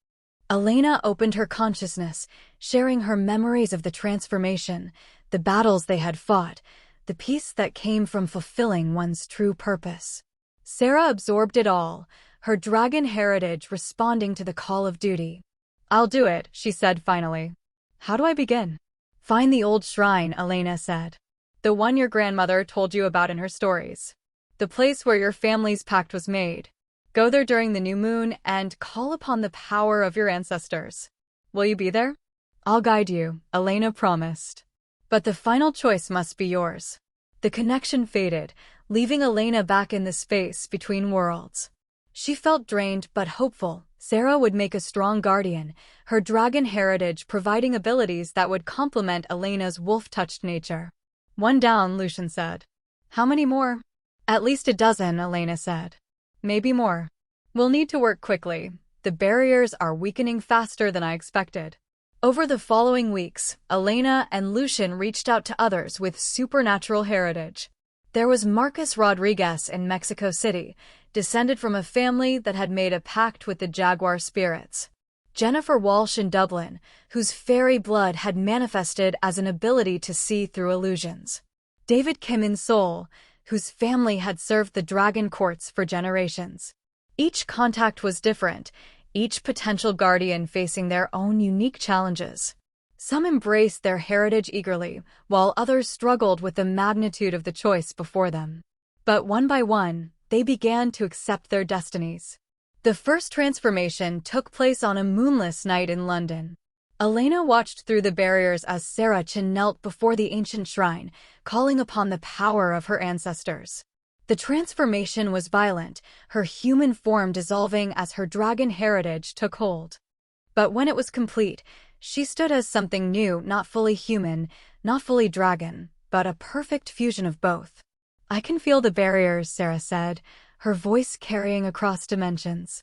Elena opened her consciousness, sharing her memories of the transformation, the battles they had fought, the peace that came from fulfilling one's true purpose. Sarah absorbed it all, her dragon heritage responding to the call of duty. "I'll do it," she said finally. "How do I begin?" "Find the old shrine," Elena said. "The one your grandmother told you about in her stories. The place where your family's pact was made. Go there during the new moon and call upon the power of your ancestors. Will you be there?" "I'll guide you," Elena promised. "But the final choice must be yours." The connection faded, leaving Elena back in the space between worlds. She felt drained but hopeful, Sarah would make a strong guardian, her dragon heritage providing abilities that would complement Elena's wolf-touched nature. "One down," Lucian said. "How many more?" "At least a dozen," Elena said. "Maybe more. We'll need to work quickly. The barriers are weakening faster than I expected." Over the following weeks, Elena and Lucian reached out to others with supernatural heritage. There was Marcus Rodriguez in Mexico City, descended from a family that had made a pact with the jaguar spirits. Jennifer Walsh in Dublin, whose fairy blood had manifested as an ability to see through illusions. David Kim in Seoul, whose family had served the dragon courts for generations. Each contact was different, each potential guardian facing their own unique challenges. Some embraced their heritage eagerly, while others struggled with the magnitude of the choice before them. But one by one, they began to accept their destinies. The first transformation took place on a moonless night in London. Elena watched through the barriers as Sarah knelt before the ancient shrine, calling upon the power of her ancestors. The transformation was violent, her human form dissolving as her dragon heritage took hold. But when it was complete, she stood as something new, not fully human, not fully dragon, but a perfect fusion of both. "I can feel the barriers," Sarah said, her voice carrying across dimensions.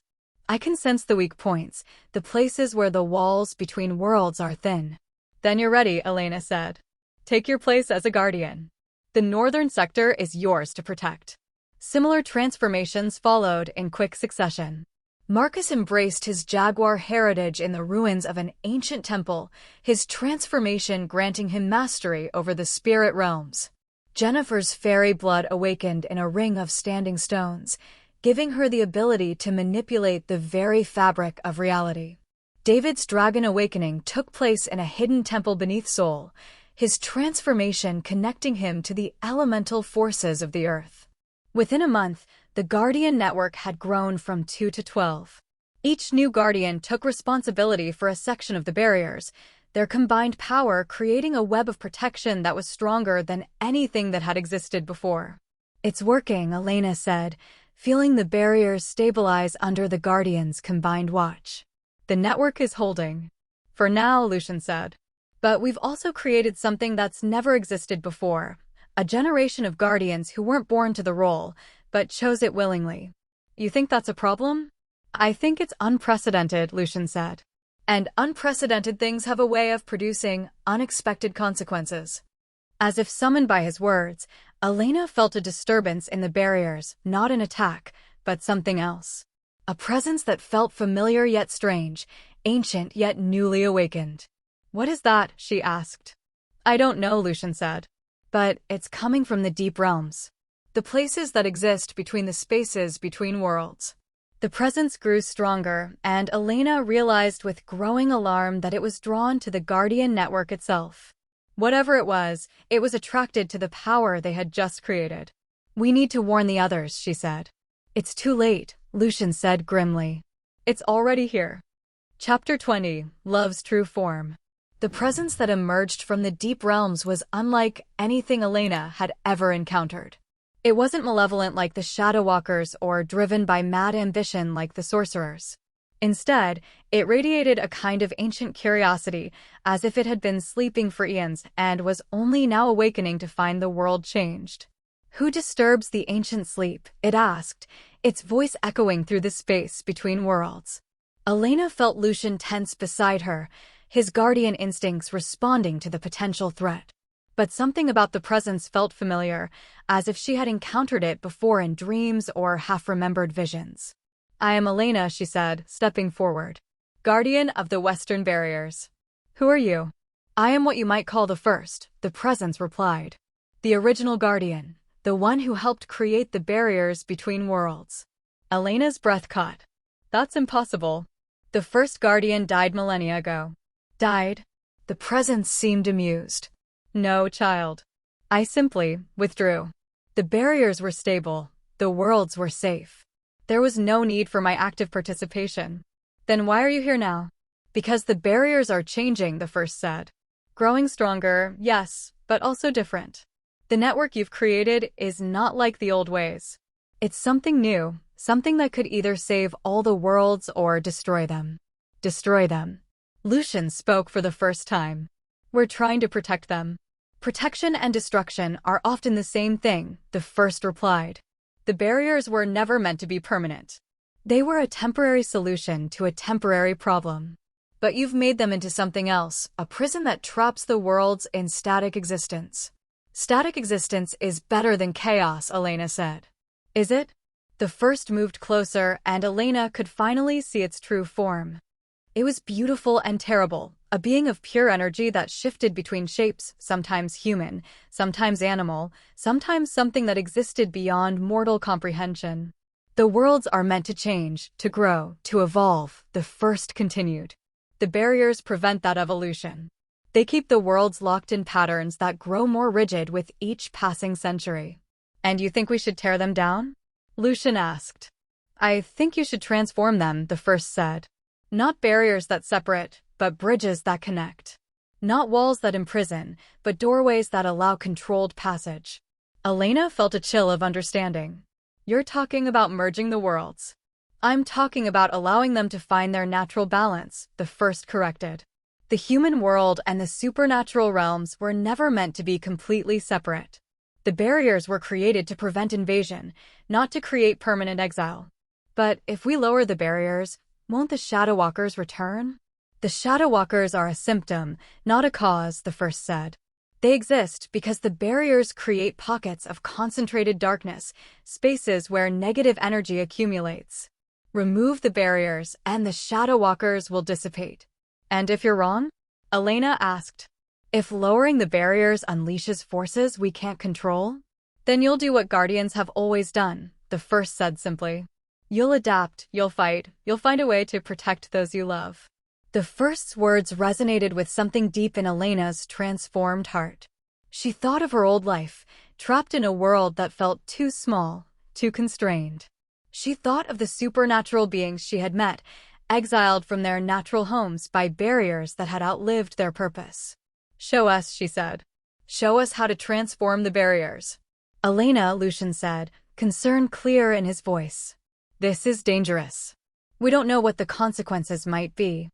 "I can sense the weak points, the places where the walls between worlds are thin." "Then you're ready," Elena said. "Take your place as a guardian. The northern sector is yours to protect." Similar transformations followed in quick succession. Marcus embraced his jaguar heritage in the ruins of an ancient temple, his transformation granting him mastery over the spirit realms. Jennifer's fairy blood awakened in a ring of standing stones, giving her the ability to manipulate the very fabric of reality. David's dragon awakening took place in a hidden temple beneath Seoul, his transformation connecting him to the elemental forces of the earth. Within a month, the Guardian network had grown from 2 to 12. Each new Guardian took responsibility for a section of the barriers, their combined power creating a web of protection that was stronger than anything that had existed before. "It's working," Elena said, feeling the barriers stabilize under the Guardian's combined watch. "The network is holding." "For now," Lucian said. "But we've also created something that's never existed before, a generation of Guardians who weren't born to the role, but chose it willingly." "You think that's a problem?" "I think it's unprecedented," Lucian said. "And unprecedented things have a way of producing unexpected consequences." As if summoned by his words, Elena felt a disturbance in the barriers, not an attack, but something else. A presence that felt familiar yet strange, ancient yet newly awakened. "What is that?" she asked. "I don't know," Lucian said. "But it's coming from the deep realms. The places that exist between the spaces between worlds." The presence grew stronger, and Elena realized with growing alarm that it was drawn to the Guardian network itself. Whatever it was attracted to the power they had just created. "We need to warn the others," she said. "It's too late," Lucian said grimly. "It's already here." Chapter 20, Love's True Form. The presence that emerged from the deep realms was unlike anything Elena had ever encountered. It wasn't malevolent like the Shadow Walkers or driven by mad ambition like the Sorcerers. Instead, it radiated a kind of ancient curiosity, as if it had been sleeping for eons and was only now awakening to find the world changed. "Who disturbs the ancient sleep?" it asked, its voice echoing through the space between worlds. Elena felt Lucian tense beside her, his guardian instincts responding to the potential threat. But something about the presence felt familiar, as if she had encountered it before in dreams or half-remembered visions. "I am Elena," she said, stepping forward. "Guardian of the Western Barriers." "Who are you?" "I am what you might call the first," the presence replied. "The original Guardian, the one who helped create the barriers between worlds." Elena's breath caught. "That's impossible. The first Guardian died millennia ago." "Died?" The presence seemed amused. "No, child. I simply withdrew. The barriers were stable, the worlds were safe. There was no need for my active participation." "Then why are you here now?" "Because the barriers are changing," the first said. "Growing stronger, yes, but also different. The network you've created is not like the old ways." It's something new, something that could either save all the worlds or destroy them. Destroy them. Lucian spoke for the first time. We're trying to protect them. Protection and destruction are often the same thing, the first replied. The barriers were never meant to be permanent. They were a temporary solution to a temporary problem. But you've made them into something else, a prison that traps the worlds in static existence. Static existence is better than chaos, Elena said. Is it? The first moved closer, and Elena could finally see its true form. It was beautiful and terrible, a being of pure energy that shifted between shapes, sometimes human, sometimes animal, sometimes something that existed beyond mortal comprehension. The worlds are meant to change, to grow, to evolve, the first continued. The barriers prevent that evolution. They keep the worlds locked in patterns that grow more rigid with each passing century. And you think we should tear them down? Lucian asked. I think you should transform them, the first said. Not barriers that separate, but bridges that connect. Not walls that imprison, but doorways that allow controlled passage. Elena felt a chill of understanding. You're talking about merging the worlds. I'm talking about allowing them to find their natural balance, the first corrected. The human world and the supernatural realms were never meant to be completely separate. The barriers were created to prevent invasion, not to create permanent exile. But if we lower the barriers, won't the Shadowwalkers return? The Shadowwalkers are a symptom, not a cause, the first said. They exist because the barriers create pockets of concentrated darkness, spaces where negative energy accumulates. Remove the barriers, and the Shadowwalkers will dissipate. And if you're wrong? Elena asked. If lowering the barriers unleashes forces we can't control? Then you'll do what Guardians have always done, the first said simply. You'll adapt, you'll fight, you'll find a way to protect those you love. The first's words resonated with something deep in Elena's transformed heart. She thought of her old life, trapped in a world that felt too small, too constrained. She thought of the supernatural beings she had met, exiled from their natural homes by barriers that had outlived their purpose. Show us, she said. Show us how to transform the barriers. Elena, Lucian said, concern clear in his voice. This is dangerous. We don't know what the consequences might be.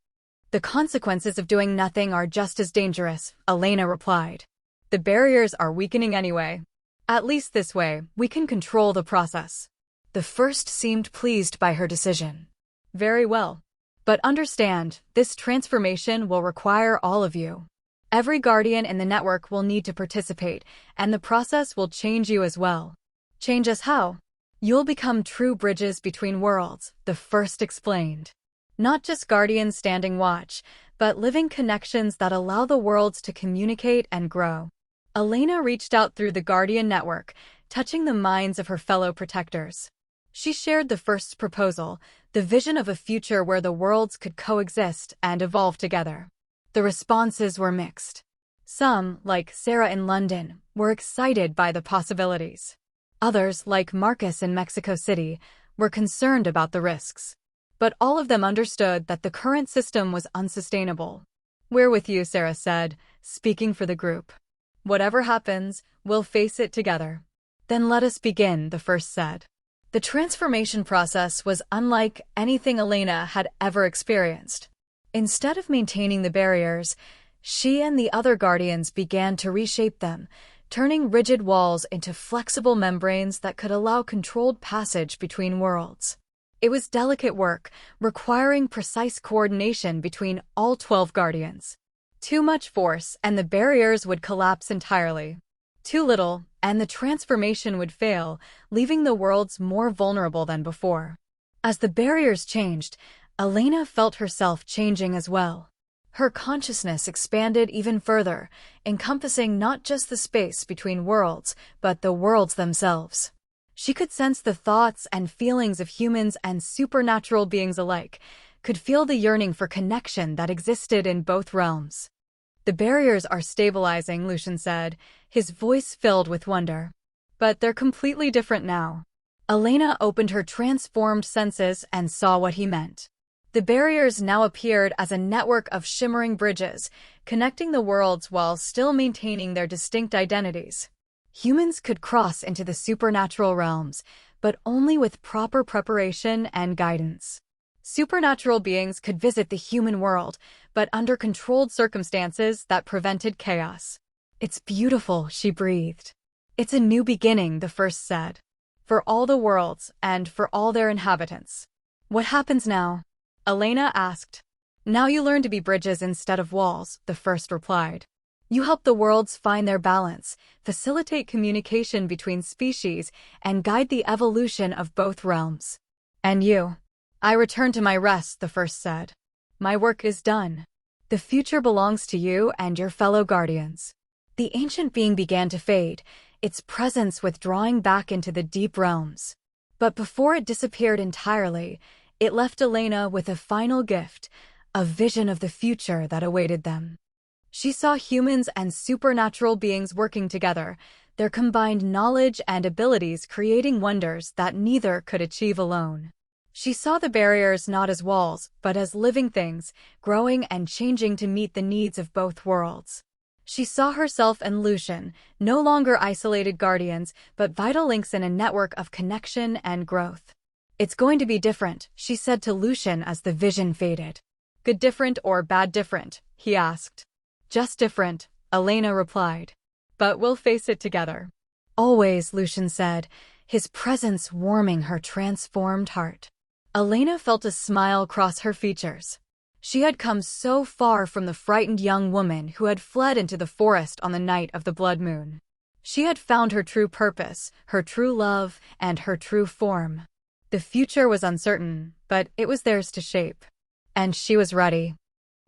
The consequences of doing nothing are just as dangerous, Elena replied. The barriers are weakening anyway. At least this way, we can control the process. The first seemed pleased by her decision. Very well. But understand, this transformation will require all of you. Every Guardian in the network will need to participate, and the process will change you as well. Change us how? You'll become true bridges between worlds, the first explained. Not just Guardians standing watch, but living connections that allow the worlds to communicate and grow. Elena reached out through the Guardian network, touching the minds of her fellow protectors. She shared the first's proposal, the vision of a future where the worlds could coexist and evolve together. The responses were mixed. Some, like Sarah in London, were excited by the possibilities. Others, like Marcus in Mexico City, were concerned about the risks. But all of them understood that the current system was unsustainable. We're with you, Sarah said, speaking for the group. Whatever happens, we'll face it together. Then let us begin, the first said. The transformation process was unlike anything Elena had ever experienced. Instead of maintaining the barriers, she and the other Guardians began to reshape them, turning rigid walls into flexible membranes that could allow controlled passage between worlds. It was delicate work, requiring precise coordination between all 12 Guardians. Too much force, and the barriers would collapse entirely. Too little, and the transformation would fail, leaving the worlds more vulnerable than before. As the barriers changed, Elena felt herself changing as well. Her consciousness expanded even further, encompassing not just the space between worlds, but the worlds themselves. She could sense the thoughts and feelings of humans and supernatural beings alike, could feel the yearning for connection that existed in both realms. The barriers are stabilizing, Lucian said, his voice filled with wonder. But they're completely different now. Elena opened her transformed senses and saw what he meant. The barriers now appeared as a network of shimmering bridges, connecting the worlds while still maintaining their distinct identities. Humans could cross into the supernatural realms, but only with proper preparation and guidance. Supernatural beings could visit the human world, but under controlled circumstances that prevented chaos. "It's beautiful," she breathed. "It's a new beginning," the first said. "For all the worlds and for all their inhabitants." "What happens now?" Elena asked. "Now you learn to be bridges instead of walls," the first replied. "You help the worlds find their balance, facilitate communication between species, and guide the evolution of both realms." "And you?" "I return to my rest," the first said. "My work is done. The future belongs to you and your fellow guardians." The ancient being began to fade, its presence withdrawing back into the deep realms. But before it disappeared entirely, it left Elena with a final gift, a vision of the future that awaited them. She saw humans and supernatural beings working together, their combined knowledge and abilities creating wonders that neither could achieve alone. She saw the barriers not as walls, but as living things, growing and changing to meet the needs of both worlds. She saw herself and Lucian, no longer isolated guardians, but vital links in a network of connection and growth. "It's going to be different," she said to Lucian as the vision faded. "Good different or bad different?" he asked. "Just different," Elena replied. "But we'll face it together." "Always," Lucian said, his presence warming her transformed heart. Elena felt a smile cross her features. She had come so far from the frightened young woman who had fled into the forest on the night of the blood moon. She had found her true purpose, her true love, and her true form. The future was uncertain, but it was theirs to shape. And she was ready.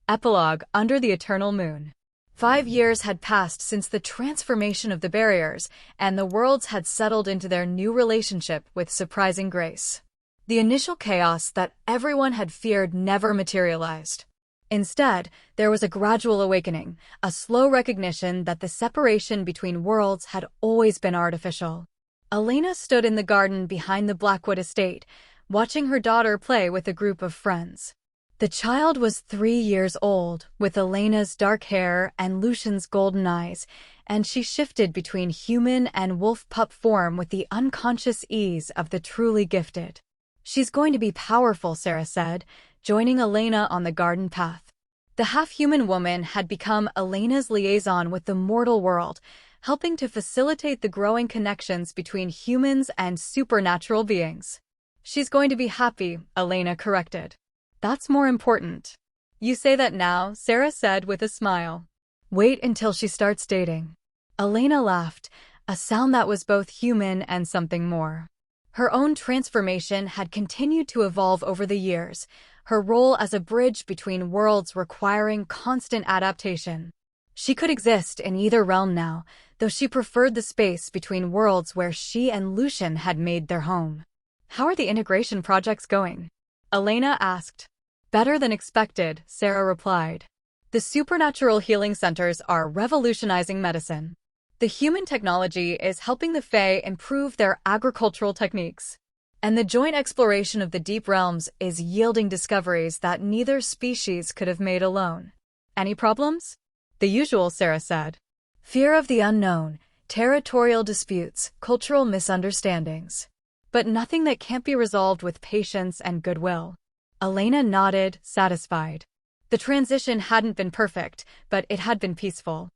Epilogue: Under the Eternal Moon. 5 years had passed since the transformation of the barriers, and the worlds had settled into their new relationship with surprising grace. The initial chaos that everyone had feared never materialized. Instead, there was a gradual awakening, a slow recognition that the separation between worlds had always been artificial. Elena stood in the garden behind the Blackwood estate, watching her daughter play with a group of friends. The child was 3 years old, with Elena's dark hair and Lucian's golden eyes, and she shifted between human and wolf pup form with the unconscious ease of the truly gifted. "She's going to be powerful," Sarah said, joining Elena on the garden path. The half-human woman had become Elena's liaison with the mortal world, helping to facilitate the growing connections between humans and supernatural beings. "She's going to be happy," Elena corrected. "That's more important." "You say that now," Sarah said with a smile. "Wait until she starts dating." Elena laughed, a sound that was both human and something more. Her own transformation had continued to evolve over the years, her role as a bridge between worlds requiring constant adaptation. She could exist in either realm now, though she preferred the space between worlds where she and Lucian had made their home. "How are the integration projects going?" Elena asked. "Better than expected," Sarah replied. "The supernatural healing centers are revolutionizing medicine. The human technology is helping the Fae improve their agricultural techniques. And the joint exploration of the deep realms is yielding discoveries that neither species could have made alone." "Any problems?" "The usual," Sarah said. "Fear of the unknown, territorial disputes, cultural misunderstandings. But nothing that can't be resolved with patience and goodwill." Elena nodded, satisfied. The transition hadn't been perfect, but it had been peaceful.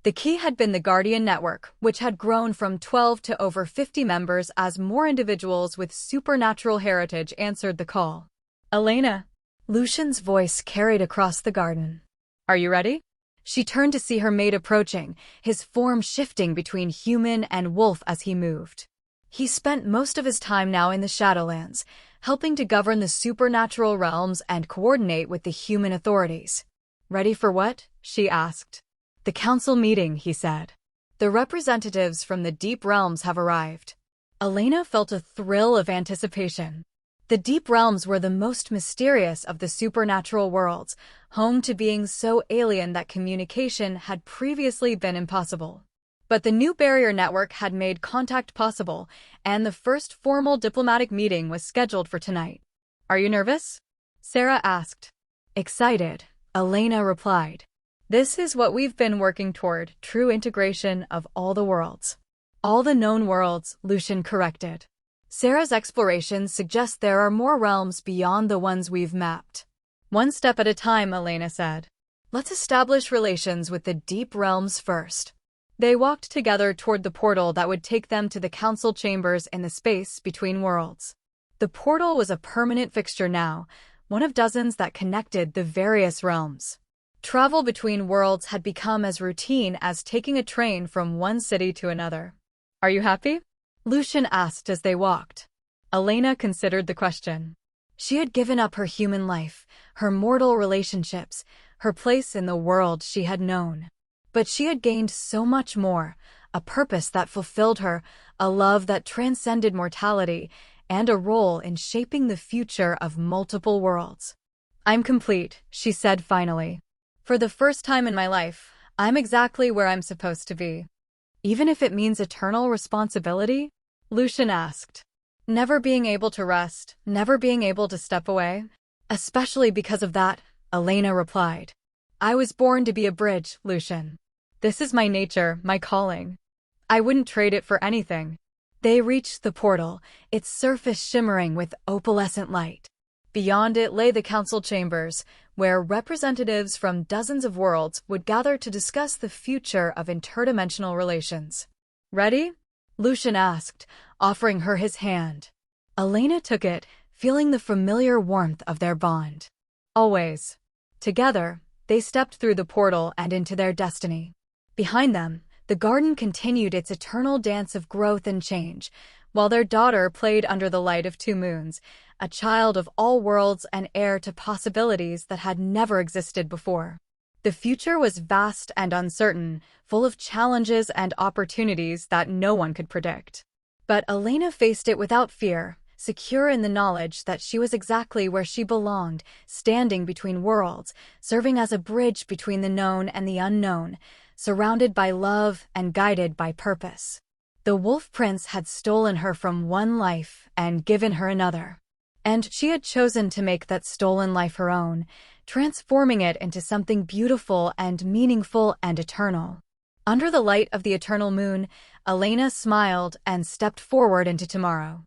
The key had been the Guardian Network, which had grown from 12 to over 50 members as more individuals with supernatural heritage answered the call. "Elena," Lucian's voice carried across the garden. "Are you ready?" She turned to see her mate approaching, his form shifting between human and wolf as he moved. He spent most of his time now in the Shadowlands, helping to govern the supernatural realms and coordinate with the human authorities. "Ready for what?" she asked. "The council meeting," he said. "The representatives from the deep realms have arrived." Elena felt a thrill of anticipation. The deep realms were the most mysterious of the supernatural worlds, home to beings so alien that communication had previously been impossible. But the new barrier network had made contact possible, and the first formal diplomatic meeting was scheduled for tonight. "Are you nervous?" Sarah asked. "Excited," Elena replied. "This is what we've been working toward, true integration of all the worlds." "All the known worlds," Lucian corrected. Sarah's explorations suggest there are more realms beyond the ones we've mapped. One step at a time, Elena said. Let's establish relations with the deep realms first. They walked together toward the portal that would take them to the council chambers in the space between worlds. The portal was a permanent fixture now, one of dozens that connected the various realms. Travel between worlds had become as routine as taking a train from one city to another. Are you happy? Lucian asked as they walked. Elena considered the question. She had given up her human life, her mortal relationships, her place in the world she had known. But she had gained so much more, a purpose that fulfilled her, a love that transcended mortality, and a role in shaping the future of multiple worlds. I'm complete, she said finally. For the first time in my life, I'm exactly where I'm supposed to be. Even if it means eternal responsibility? Lucian asked. Never being able to rest, never being able to step away? Especially because of that, Elena replied. I was born to be a bridge, Lucian. This is my nature, my calling. I wouldn't trade it for anything. They reached the portal, its surface shimmering with opalescent light. Beyond it lay the council chambers, where representatives from dozens of worlds would gather to discuss the future of interdimensional relations. Ready? Lucian asked, offering her his hand. Elena took it, feeling the familiar warmth of their bond. Always. Together, they stepped through the portal and into their destiny. Behind them, the garden continued its eternal dance of growth and change, while their daughter played under the light of two moons, a child of all worlds and heir to possibilities that had never existed before. The future was vast and uncertain, full of challenges and opportunities that no one could predict. But Elena faced it without fear, secure in the knowledge that she was exactly where she belonged, standing between worlds, serving as a bridge between the known and the unknown, surrounded by love and guided by purpose. The Wolf Prince had stolen her from one life and given her another. And she had chosen to make that stolen life her own, transforming it into something beautiful and meaningful and eternal. Under the light of the eternal moon, Elena smiled and stepped forward into tomorrow.